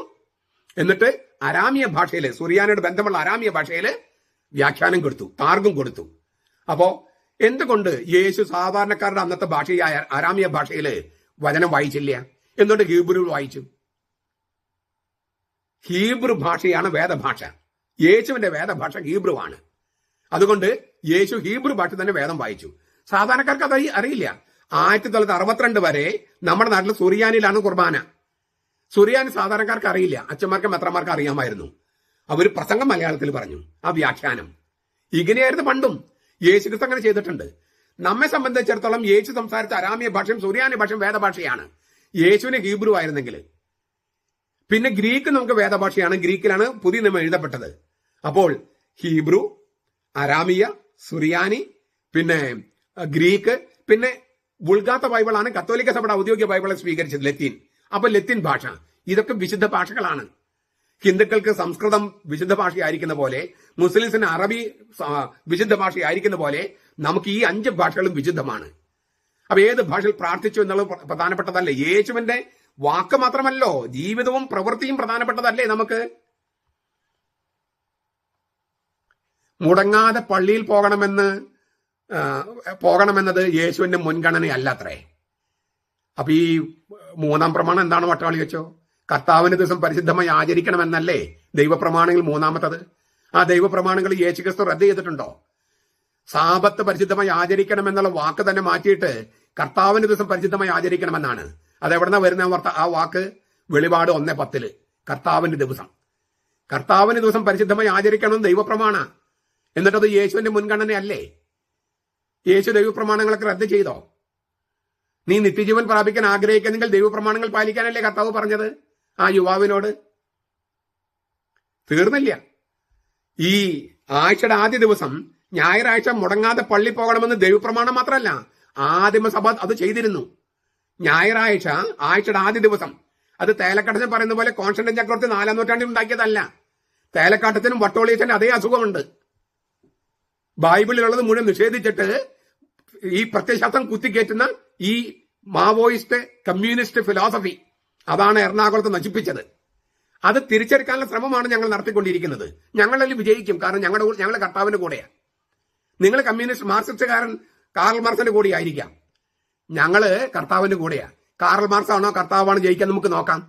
എന്നിട്ട് അരാമിയ ഭാഷയിൽ, സുറിയാനിയുടെ ബന്ധമുള്ള അരാമിയ ഭാഷയിൽ വ്യാഖ്യാനം കൊടുത്തു, താർഗം കൊടുത്തു. അപ്പോ എന്തുകൊണ്ട് യേശു സാധാരണക്കാരുടെ അന്നത്തെ ഭാഷയായ അരാമിയ ഭാഷയിൽ വചനം വായിച്ചില്ല? എന്തുകൊണ്ട് ഹീബ്രു വായിച്ചു? ഹീബ്രു ഭാഷയാണ് വേദഭാഷ. യേശുവിന്റെ വേദഭാഷ ഹീബ്രു ആണ്. അതുകൊണ്ട് യേശു ഹീബ്രു ഭാഷ തന്നെ വേദം വായിച്ചു. സാധാരണക്കാർക്ക് അത് അറിയില്ല. 1962 വരെ നമ്മുടെ നാട്ടിൽ സുറിയാനിലാണ് കുർബാന. സുറിയാനി സാധാരണക്കാർക്ക് അറിയില്ല, അച്ഛന്മാർക്ക് മെത്രന്മാർക്ക് അറിയാമായിരുന്നു. അവർ പ്രസംഗം മലയാളത്തിൽ പറഞ്ഞു, ആ വ്യാഖ്യാനം. ഇങ്ങനെയായിരുന്നു പണ്ടും. യേശു ക്രിസ്തു അങ്ങനെ ചെയ്തിട്ടുണ്ട്. നമ്മെ സംബന്ധിച്ചിടത്തോളം യേശു സംസാരിച്ച അരാമിയ ഭാഷയും സുറിയാനി ഭാഷയും വേദഭാഷയാണ്. യേശുവിന് ഹീബ്രു ആയിരുന്നെങ്കിൽ. പിന്നെ ഗ്രീക്ക് നമുക്ക് വേദഭാഷയാണ്, ഗ്രീക്കിലാണ് പുതിയ നിയമം എഴുതപ്പെട്ടത്. അപ്പോൾ ഹീബ്രു, അരാമിയ, സുറിയാനി, പിന്നെ ഗ്രീക്ക്, പിന്നെ ബുൾഗാത്ത ബൈബിളാണ് കത്തോലിക്ക സഭയുടെ ഔദ്യോഗിക ബൈബിളെ സ്വീകരിച്ചത്, ലത്തീൻ. അപ്പൊ ലത്തീൻ ഭാഷ, ഇതൊക്കെ വിശുദ്ധ ഭാഷകളാണ്. ഹിന്ദുക്കൾക്ക് സംസ്കൃതം വിശുദ്ധ ഭാഷയായിരിക്കുന്ന പോലെ, മുസ്ലിംസിന് അറബി വിശുദ്ധ ഭാഷയായിരിക്കുന്ന പോലെ നമുക്ക് ഈ 5 ഭാഷകളും വിശുദ്ധമാണ്. അപ്പൊ ഏത് ഭാഷയിൽ പ്രാർത്ഥിച്ചു എന്നുള്ളത് പ്രധാനപ്പെട്ടതല്ലേ? യേശുവിന്റെ വാക്ക് മാത്രമല്ലോ, ജീവിതവും പ്രവൃത്തിയും പ്രധാനപ്പെട്ടതല്ലേ നമുക്ക്? മുടങ്ങാതെ പള്ളിയിൽ പോകണമെന്നത് യേശുവിന്റെ മുൻഗണനയല്ലത്രേ. അപ്പൊ ഈ 3-ാം പ്രമാണം എന്താണ് വട്ടവാളി വെച്ചോ? കർത്താവിന്റെ ദിവസം പരിശുദ്ധമായി ആചരിക്കണമെന്നല്ലേ ദൈവപ്രമാണങ്ങൾ 3-ാമത്തത്? ആ ദൈവപ്രമാണങ്ങൾ യേശുക്രിസ്തു റദ്ദ് ചെയ്തിട്ടുണ്ടോ? സാബത്ത് പരിശുദ്ധമായി ആചരിക്കണമെന്നുള്ള വാക്ക് തന്നെ മാറ്റിയിട്ട് കർത്താവിന്റെ ദിവസം പരിശുദ്ധമായി ആചരിക്കണമെന്നാണ്. അതെവിടുന്ന വരുന്ന ആ വാക്ക്? വെളിപാട് 1:10 കർത്താവിന്റെ ദിവസം പരിശുദ്ധമായി ആചരിക്കണം ദൈവപ്രമാണ. എന്നിട്ടത് യേശുവിന്റെ മുൻഗണനയല്ലേ? യേശു ദൈവപ്രമാണങ്ങളൊക്കെ റദ്ദ് ചെയ്തോ? നീ നിത്യജീവൻ പ്രാപിക്കാൻ ആഗ്രഹിക്കുന്നെങ്കിൽ ദൈവപ്രമാണങ്ങൾ പാലിക്കാനല്ലേ കർത്താവ് പറഞ്ഞത് ആ യുവാവിനോട്? തീർന്നില്ല. ഈ ആഴ്ചയുടെ ആദ്യ ദിവസം ഞായറാഴ്ച മുടങ്ങാതെ പള്ളി പോകണമെന്ന് ദൈവപ്രമാണം മാത്രമല്ല, ആദിമസഭ അത് ചെയ്തിരുന്നു. ഞായറാഴ്ച ആഴ്ചയുടെ ആദ്യ ദിവസം, അത് തേലക്കാട്ടച്ചൻ പറയുന്ന പോലെ കോൺസ്റ്റന്റൈൻ ചക്രവർത്തി 4-ാം നൂറ്റാണ്ടിൽ ഉണ്ടാക്കിയതല്ല. തേലക്കാട്ടത്തിനും വട്ടോളിയച്ചന്റെ അതേ അസുഖമുണ്ട്. ബൈബിളിലുള്ളത് മുഴുവൻ നിഷേധിച്ചിട്ട് ഈ പ്രത്യയശാസ്ത്രം കുത്തിക്കയറ്റുന്ന ഈ മാവോയിസ്റ്റ് കമ്മ്യൂണിസ്റ്റ് ഫിലോസഫി, അതാണ് എറണാകുളത്ത് നശിപ്പിച്ചത്. അത് തിരിച്ചെടുക്കാനുള്ള ശ്രമമാണ് ഞങ്ങൾ നടത്തിക്കൊണ്ടിരിക്കുന്നത്. ഞങ്ങളതിൽ വിജയിക്കും. കാരണം ഞങ്ങൾ കർത്താവിന്റെ കൂടെയാണ്. നിങ്ങൾ കമ്മ്യൂണിസ്റ്റ് മാർക്സിസ്റ്റുകാരൻ കാറൽ മാർക്സിന്റെ കൂടെ ആയിരിക്കാം. ഞങ്ങള് കർത്താവിന്റെ കൂടെയാണ്. കാറൽ മാർക്സ് ആണോ കർത്താവാണ് ജയിക്കാൻ? നമുക്ക് നോക്കാം.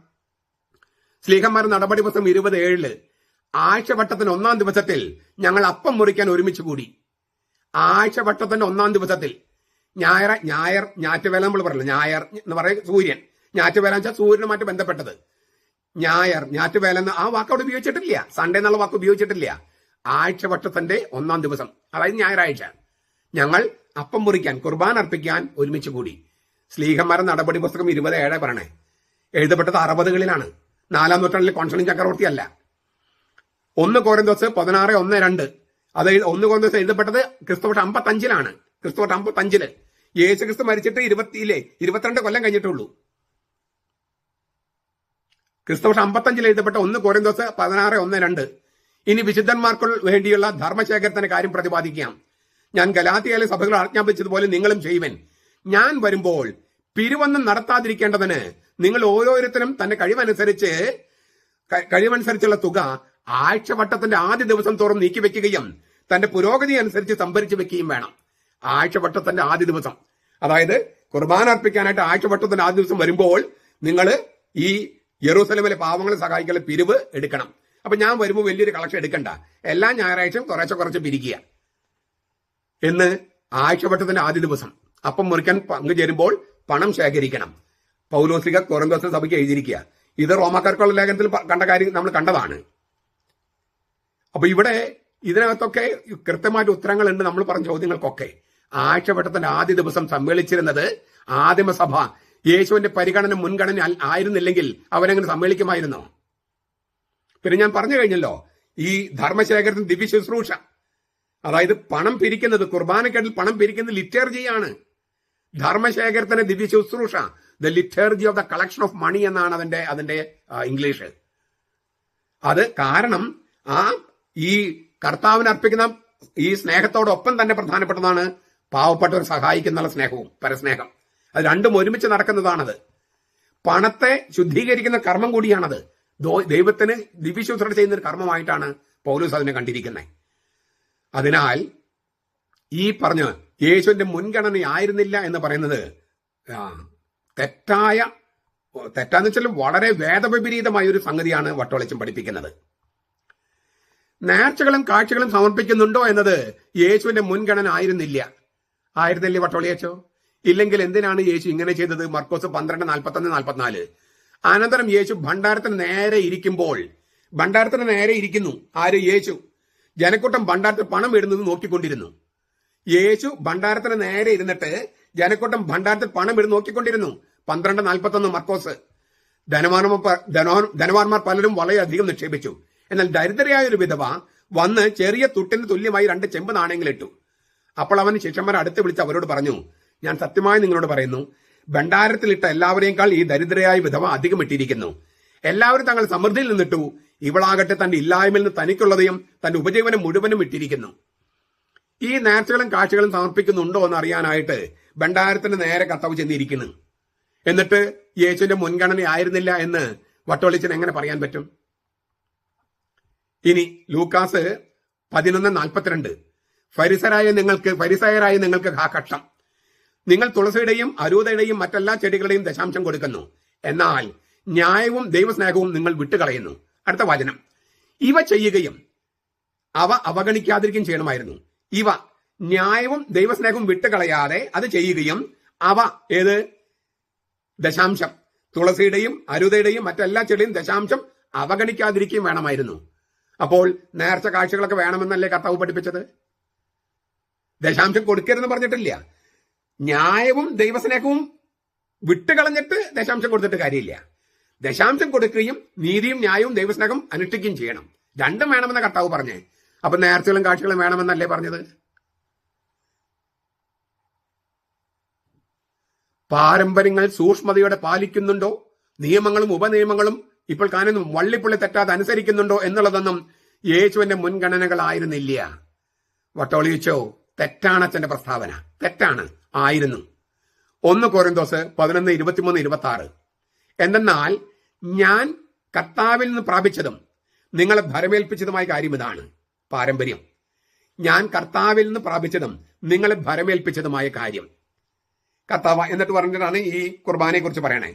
സ്ലീഹന്മാരുടെ നടപടി പുസ്തകം 27 ആഴ്ചവട്ടത്തിന് 1-ാം ദിവസത്തിൽ ഞങ്ങൾ അപ്പം മുറിക്കാൻ ഒരുമിച്ച് കൂടി. ആഴ്ചവട്ടത്തിന്റെ 1-ാം ദിവസത്തിൽ ഞാറ്റുവേല നമ്മൾ പറയില്ല, ഞായർ എന്ന് പറയുന്നത് സൂര്യൻ. ഞാറ്റുവേല വെച്ചാൽ സൂര്യനുമായിട്ട് ബന്ധപ്പെട്ടത്. ഞാറ്റുവേല എന്ന ആ വാക്ക് അവിടെ ഉപയോഗിച്ചിട്ടില്ല. സൺഡേ എന്നുള്ള വാക്ക് ഉപയോഗിച്ചിട്ടില്ല. ആഴ്ചവട്ടത്തിന്റെ 1-ാം ദിവസം, അതായത് ഞായറാഴ്ച, ഞങ്ങൾ അപ്പം മുറിക്കാൻ, കുർബാന അർപ്പിക്കാൻ ഒരുമിച്ച് കൂടി. സ്ലീഹന്മാരുടെ നടപടി പുസ്തകം 27 പറയണേ. എഴുതപ്പെട്ടത് 60കളിലാണ്. 4-ാം നൂറ്റാണ്ടിൽ കോൺസ്റ്റന്റൈൻ ചക്രവർത്തി അല്ല. 1 കൊരിന്തോസ് 16:1-2, അത് 1 കൊരിന്തോസ് എഴുതപ്പെട്ടത് ക്രിസ്തുവർഷം 55-ലാണ്. ക്രിസ്തുവർഷം 55 യേശു ക്രിസ്തു മരിച്ചിട്ട് 22 കൊല്ലം കഴിഞ്ഞിട്ടുള്ളൂ. ക്രിസ്തുവർഷം 55 എഴുതപ്പെട്ട 1 കൊരിന്തോസ് 16:1-2. ഇനി വിശുദ്ധന്മാർക്ക് വേണ്ടിയുള്ള ധർമ്മശേഖരത്തിന്റെ കാര്യം പ്രതിപാദിക്കാം. ഞാൻ ഗലാത്യയിലെ സഭകൾ ആജ്ഞാപിച്ചതുപോലെ നിങ്ങളും ചെയ്യുവൻ. ഞാൻ വരുമ്പോൾ പിരിവൊന്നും നടത്താതിരിക്കേണ്ടതിന് നിങ്ങൾ ഓരോരുത്തരും തന്റെ കഴിവനുസരിച്ചുള്ള തുക ആഴ്ചവട്ടത്തിന്റെ ആദ്യ ദിവസം തോറും നീക്കിവെക്കുകയും തന്റെ പുരോഗതി അനുസരിച്ച് സംഭരിച്ചു വെക്കുകയും വേണം. ആഴ്ചവട്ടത്തിന്റെ ആദ്യ ദിവസം, അതായത് കുർബാന അർപ്പിക്കാനായിട്ട് ആഴ്ചവട്ടത്തിന്റെ ആദ്യ ദിവസം വരുമ്പോൾ നിങ്ങൾ ഈ യെറൂസലേമിലെ പാവങ്ങളെ സഹായിക്കാനുള്ള പിരിവ് എടുക്കണം. അപ്പൊ ഞാൻ വരുമ്പോൾ വലിയൊരു കളക്ഷൻ എടുക്കണ്ട, എല്ലാ ഞായറാഴ്ചയും കുറച്ച് പിരിക്കുക എന്ന് ആഴ്ചവട്ടത്തിന്റെ ആദ്യ ദിവസം അപ്പം മുറിക്കാൻ പങ്കുചേരുമ്പോൾ പണം ശേഖരിക്കണം. പൗലോസിക കൊറിന്തോസ് സഭയ്ക്ക് എഴുതിയിരിക്കുക. ഇത് റോമാക്കാർക്കുള്ള ലേഖനത്തിൽ കണ്ട കാര്യം നമ്മൾ കണ്ടതാണ്. അപ്പൊ ഇവിടെ ഇതിനകത്തൊക്കെ കൃത്യമായിട്ട് ഉത്തരങ്ങളുണ്ട്. നമ്മൾ പറഞ്ഞ ചോദ്യങ്ങൾക്കൊക്കെ ആഴ്ചവട്ടത്തിന്റെ ആദ്യ ദിവസം സമ്മേളിച്ചിരുന്നത് ആദിമസഭ യേശുവിന്റെ പരിഗണന മുൻഗണന ആയിരുന്നില്ലെങ്കിൽ അവരെങ്ങനെ സമ്മേളിക്കുമായിരുന്നോ? പിന്നെ ഞാൻ പറഞ്ഞു കഴിഞ്ഞല്ലോ, ഈ ധർമ്മശേഖരത്തിന് ദിവ്യ ശുശ്രൂഷ, അതായത് പണം പിരിക്കുന്നത്, കുർബാനക്കേട്ടിൽ പണം പിരിക്കുന്നത് ലിറ്റർജിയാണ്. ധർമ്മശേഖരത്തിന്റെ ദിവ്യ ശുശ്രൂഷ, the liturgy of the collection of money എന്നാണ് അതിന്റെ ഇംഗ്ലീഷ്. അത് കാരണം ഈ കർത്താവിന് അർപ്പിക്കുന്ന ഈ സ്നേഹത്തോടൊപ്പം തന്നെ പ്രധാനപ്പെട്ടതാണ് പാവപ്പെട്ടവരെ സഹായിക്കുന്ന സ്നേഹവും പരസ്നേഹം. അത് രണ്ടും ഒരുമിച്ച് നടക്കുന്നതാണത്. പണത്തെ ശുദ്ധീകരിക്കുന്ന കർമ്മം കൂടിയാണത്. ദൈവത്തിന് ദിവ്യശുശ്രൂഷ ചെയ്യുന്ന ഒരു കർമ്മമായിട്ടാണ് പൗലോസ് അതിനെ കണ്ടിരിക്കുന്നത്. അതിനാൽ ഈ പറഞ്ഞ യേശുവിന്റെ മുൻഗണനയായിരുന്നില്ല എന്ന് പറയുന്നത് തെറ്റാന്ന് വെച്ചാൽ വളരെ വേദവിപരീതമായ ഒരു സംഗതിയാണ് വട്ടോളിച്ചൻ പഠിപ്പിക്കുന്നത്. നേർച്ചകളും കാഴ്ചകളും സമർപ്പിക്കുന്നുണ്ടോ എന്നത് യേശുവിന്റെ മുൻഗണന ആയിരുന്നില്ലേ വട്ടോളിയച്ചോ? ഇല്ലെങ്കിൽ എന്തിനാണ് യേശു ഇങ്ങനെ ചെയ്തത്? മർക്കോസ് 12:41-44. അനന്തരം യേശു ഭണ്ഡാരത്തിന് നേരെ ഇരിക്കുന്നു. ആര്? യേശു. ജനക്കൂട്ടം ഭണ്ഡാരത്തിൽ പണം ഇടുന്നത് നോക്കിക്കൊണ്ടിരുന്നു. യേശു ഭണ്ഡാരത്തിന് നേരെ ഇരുന്നിട്ട് ജനക്കൂട്ടം ഭണ്ഡാരത്തിൽ പണം ഇടുന്ന് നോക്കിക്കൊണ്ടിരുന്നു. 12:41 മർക്കോസ്. ധനവാന്മാർ പലരും വളരെയധികം നിക്ഷേപിച്ചു. എന്നാൽ ദരിദ്രയായ ഒരു വിധവ വന്ന് ചെറിയ തുട്ടിന് തുല്യമായി 2 ചെമ്പ് നാണയങ്ങൾ ഇട്ടു. അപ്പോൾ അവൻ ശിഷ്യന്മാരെ അടുത്ത് വിളിച്ച് അവരോട് പറഞ്ഞു, ഞാൻ സത്യമായി നിങ്ങളോട് പറയുന്നു, ഭണ്ഡാരത്തിലിട്ട എല്ലാവരെക്കാൾ ഈ ദരിദ്രയായ വിധവ അധികം ഇട്ടിരിക്കുന്നു. എല്ലാവരും തങ്ങൾ സമൃദ്ധിയിൽ നിന്നിട്ടു, ഇവളാകട്ടെ തന്റെ ഇല്ലായ്മയിൽ നിന്ന് തനിക്കുള്ളതെയും തന്റെ ഉപജീവനം മുഴുവനും ഇട്ടിരിക്കുന്നു. ഈ നേർച്ചകളും കാഴ്ചകളും സമർപ്പിക്കുന്നുണ്ടോ എന്ന് അറിയാനായിട്ട് ഭണ്ഡാരത്തിന് നേരെ കർത്താവ് ചെന്നിരിക്കുന്നു. എന്നിട്ട് യേശുവിന്റെ മുൻഗണന ആയിരുന്നില്ല എന്ന് വട്ടോളിച്ചൻ എങ്ങനെ പറയാൻ പറ്റും? ഇനി ലൂക്കാസ് 11:42, ഫരിസയരായ നിങ്ങൾക്ക് ആ കഷ്ടം, നിങ്ങൾ തുളസിയുടെയും അരൂതയുടെയും മറ്റെല്ലാ ചെടികളുടെയും ദശാംശം കൊടുക്കുന്നു, എന്നാൽ ന്യായവും ദൈവസ്നേഹവും നിങ്ങൾ വിട്ടുകളയുന്നു. അടുത്ത വചനം, ഇവ ചെയ്യുകയും അവ അവഗണിക്കാതിരിക്കുകയും ചെയ്യണമായിരുന്നു. ഇവ ന്യായവും ദൈവസ്നേഹവും വിട്ടുകളയാതെ അത് ചെയ്യുകയും അവ ഏത് ദശാംശം, തുളസിയുടെയും അരുതയുടെയും മറ്റെല്ലാ ചെടിയും ദശാംശം അവഗണിക്കാതിരിക്കുകയും വേണമായിരുന്നു. അപ്പോൾ നേർച്ച കാഴ്ചകളൊക്കെ വേണമെന്നല്ലേ കർത്താവ് പഠിപ്പിച്ചത്? ദശാംശം കൊടുക്കരുതെന്ന് പറഞ്ഞിട്ടില്ല. ന്യായവും ദൈവസ്നേഹവും വിട്ടുകളഞ്ഞിട്ട് ദശാംശം കൊടുത്തിട്ട് കാര്യമില്ല. ദശാംശം കൊടുക്കുകയും നീതിയും ന്യായവും ദൈവസ്നേഹം അനുഷ്ഠിക്കുകയും ചെയ്യണം. രണ്ടും വേണമെന്ന കർത്താവ് പറഞ്ഞേ. അപ്പൊ നേർച്ചകളും കാഴ്ചകളും വേണമെന്നല്ലേ പറഞ്ഞത്? പാരമ്പര്യങ്ങൾ സൂക്ഷ്മതയോടെ പാലിക്കുന്നുണ്ടോ, നിയമങ്ങളും ഉപനിയമങ്ങളും ഇപ്പോൾ കാണുന്നു വള്ളിപ്പുള്ളി തെറ്റാതെ അനുസരിക്കുന്നുണ്ടോ എന്നുള്ളതൊന്നും യേശുവിന്റെ മുൻഗണനകളായിരുന്നില്ല. വട്ടോളിച്ചോ, തെറ്റാണ് അച്ഛന്റെ പ്രസ്താവന, തെറ്റാണ് ആയിരുന്നു. 1 കൊരിന്തോസ് 11:23-26. എന്തെന്നാൽ ഞാൻ കർത്താവിൽ നിന്ന് പ്രാപിച്ചതും നിങ്ങളെ ഭരമേൽപ്പിച്ചതുമായ കാര്യം ഇതാണ്. പാരമ്പര്യം. ഞാൻ കർത്താവിൽ നിന്ന് പ്രാപിച്ചതും നിങ്ങളെ ഭരമേൽപ്പിച്ചതുമായ കാര്യം കർത്താവ് എന്നിട്ട് പറഞ്ഞിട്ടാണ് ഈ കുർബാനയെ കുറിച്ച് പറയണേ.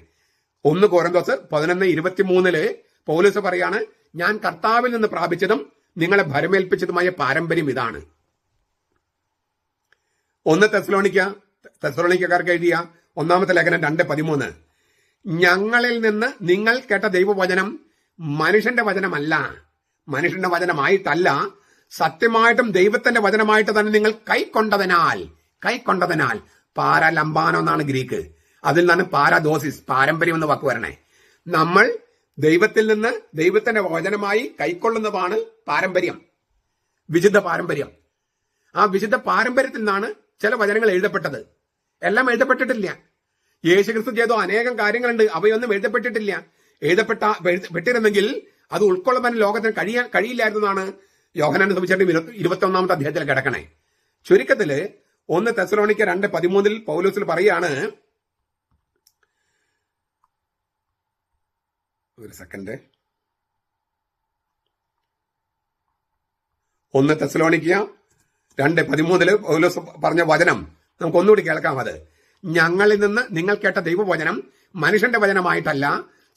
1 കൊരിന്തോസ് 11:23 പൗലോസ് പറയാണ്, ഞാൻ കർത്താവിൽ നിന്ന് പ്രാപിച്ചതും നിങ്ങളെ ഭരമേൽപ്പിച്ചതുമായ പാരമ്പര്യം ഇതാണ്. 1 തെസ്സലോനിക്കക്കാർക്ക് എഴുതിയ 1-ാമത്തെ ലേഖനം 2:13, ഞങ്ങളിൽ നിന്ന് നിങ്ങൾ കേട്ട ദൈവവചനം മനുഷ്യന്റെ വചനമല്ല, മനുഷ്യന്റെ വചനമായിട്ടല്ല, സത്യമായിട്ടും ദൈവത്തിന്റെ വചനമായിട്ട് തന്നെ നിങ്ങൾ കൈക്കൊണ്ടതിനാൽ പാരാലംബാനോ എന്നാണ് ഗ്രീക്ക്. അതിൽ നിന്നാണ് പാരാദോസിസ്, പാരമ്പര്യം എന്ന വാക്ക് വരണേ. നമ്മൾ ദൈവത്തിൽ നിന്ന് ദൈവത്തിന്റെ വചനമായി കൈക്കൊള്ളുന്നതാണ് പാരമ്പര്യം, വിശുദ്ധ പാരമ്പര്യം. ആ വിശുദ്ധ പാരമ്പര്യത്തിൽ നിന്നാണ് ചില വചനങ്ങൾ എഴുതപ്പെട്ടത്. എല്ലാം എഴുതപ്പെട്ടിട്ടില്ല. യേശുക്രിസ്തു ചെയ്തോ അനേകം കാര്യങ്ങളുണ്ട്, അവയൊന്നും എഴുതപ്പെട്ടിട്ടില്ല. എഴുതപ്പെട്ടിരുന്നെങ്കിൽ അത് ഉൾക്കൊള്ളാൻ ലോകത്തിന് കഴിയില്ലായിരുന്നതാണ് യോഹന്നാന്റെ സുവിശേഷം 21-ാമത്തെ അധ്യായത്തിൽ കിടക്കണേ. ചുരുക്കത്തില് 1 തെസ്സലോനിക്ക 2:13 പൗലോസിൽ പറയാണ്, ഒരു സെക്കൻഡ്, 1 തെസ്സലോനിക്ക 2:13 പൗലോസ് പറഞ്ഞ വചനം നമുക്ക് ഒന്നുകൂടി കേൾക്കാം. അത്, ഞങ്ങളിൽ നിന്ന് നിങ്ങൾ കേട്ട ദൈവവചനം മനുഷ്യന്റെ വചനമായിട്ടല്ല,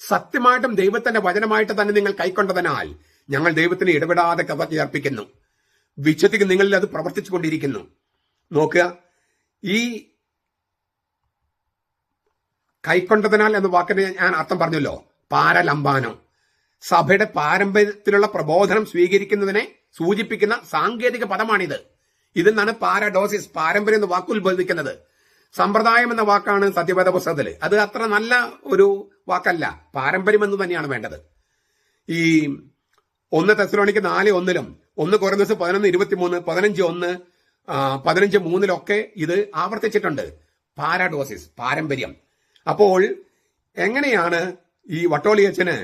സത്യമായിട്ടും ദൈവത്തിന്റെ വചനമായിട്ട് തന്നെ നിങ്ങൾ കൈക്കൊണ്ടതിനാൽ ഞങ്ങൾ ദൈവത്തിന് ഇടപെടാതെ കഥ ചേർപ്പിക്കുന്നു. വിശുദ്ധിക്ക് നിങ്ങളിൽ അത് പ്രവർത്തിച്ചുകൊണ്ടിരിക്കുന്നു. നോക്കുക, ഈ കൈക്കൊണ്ടതിനാൽ എന്ന വാക്കിന് ഞാൻ അർത്ഥം പറഞ്ഞല്ലോ, പാരലംബാനോ. സഭയുടെ പാരമ്പര്യത്തിലുള്ള പ്രബോധനം സ്വീകരിക്കുന്നതിനെ സൂചിപ്പിക്കുന്ന സാങ്കേതിക പദമാണിത്. ഇതിൽ നിന്നാണ് പാരാഡോസിസ്, പാരമ്പര്യം എന്ന വാക്ക് ഉത്ഭവിക്കുന്നത്. സമ്പ്രദായം എന്ന വാക്കാണ് സത്യവേദ പുസ്തകത്തില്. അത് അത്ര നല്ല ഒരു വാക്കല്ല, പാരമ്പര്യം എന്ന് തന്നെയാണ് വേണ്ടത്. ഈ 1 തെസ്സലോനിക്ക 4:1 1 കൊരിന്തോസ് 11:23, 15:1, 15:3 ഇത് ആവർത്തിച്ചിട്ടുണ്ട്. പാരാഡോസിസ്, പാരമ്പര്യം. അപ്പോൾ എങ്ങനെയാണ് ഈ വട്ടോളിയച്ചന്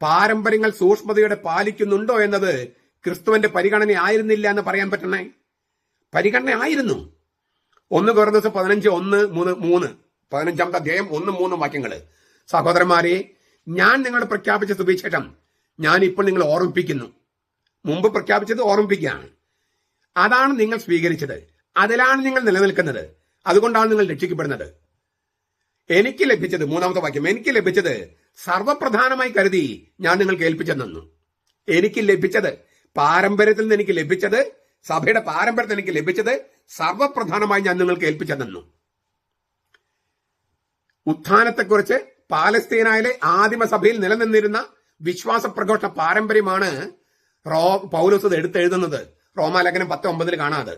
പാരമ്പര്യങ്ങൾ സൂക്ഷ്മതയോടെ പാലിക്കുന്നുണ്ടോ എന്നത് ക്രിസ്തുവിന്റെ പരിഗണന ആയിരുന്നില്ല എന്ന് പറയാൻ പറ്റണേ? പരിഗണന ആയിരുന്നു. 1 കൊരിന്തോസ് 15:1-3, 15-ാമത്തെ അധ്യായം 1-3 വാക്യങ്ങള്. സഹോദരന്മാരെ, ഞാൻ നിങ്ങളോട് പ്രഖ്യാപിച്ച സുവിശേഷം ഞാൻ ഇപ്പോൾ നിങ്ങൾ ഓർമ്മിപ്പിക്കുന്നു. മുമ്പ് പ്രഖ്യാപിച്ചത് ഓർമ്മിപ്പിക്കുകയാണ്. അതാണ് നിങ്ങൾ സ്വീകരിച്ചത്, അതിലാണ് നിങ്ങൾ നിലനിൽക്കുന്നത്, അതുകൊണ്ടാണ് നിങ്ങൾ രക്ഷിക്കപ്പെടുന്നത്. എനിക്ക് ലഭിച്ചത്, 3-ാമത്തെ വാക്യം, എനിക്ക് ലഭിച്ചത് സർവപ്രധാനമായി കരുതി ഞാൻ നിങ്ങൾക്ക് ഏൽപ്പിച്ചെന്നു. എനിക്ക് ലഭിച്ചത്, പാരമ്പര്യത്തിൽ നിന്ന് എനിക്ക് ലഭിച്ചത്, സഭയുടെ പാരമ്പര്യത്തിൽ എനിക്ക് ലഭിച്ചത് സർവപ്രധാനമായി ഞാൻ നിങ്ങൾക്ക് ഏൽപ്പിച്ചെന്നു. ഉത്ഥാനത്തെക്കുറിച്ച് പാലസ്തീനയിലെ ആദിമസഭയിൽ നിലനിന്നിരുന്ന വിശ്വാസ പ്രഘോഷ പാരമ്പര്യമാണ് പൗലോസ് എടുത്തെഴുതുന്നത്. റോമാലേഖനം 10:9 കാണാതെ.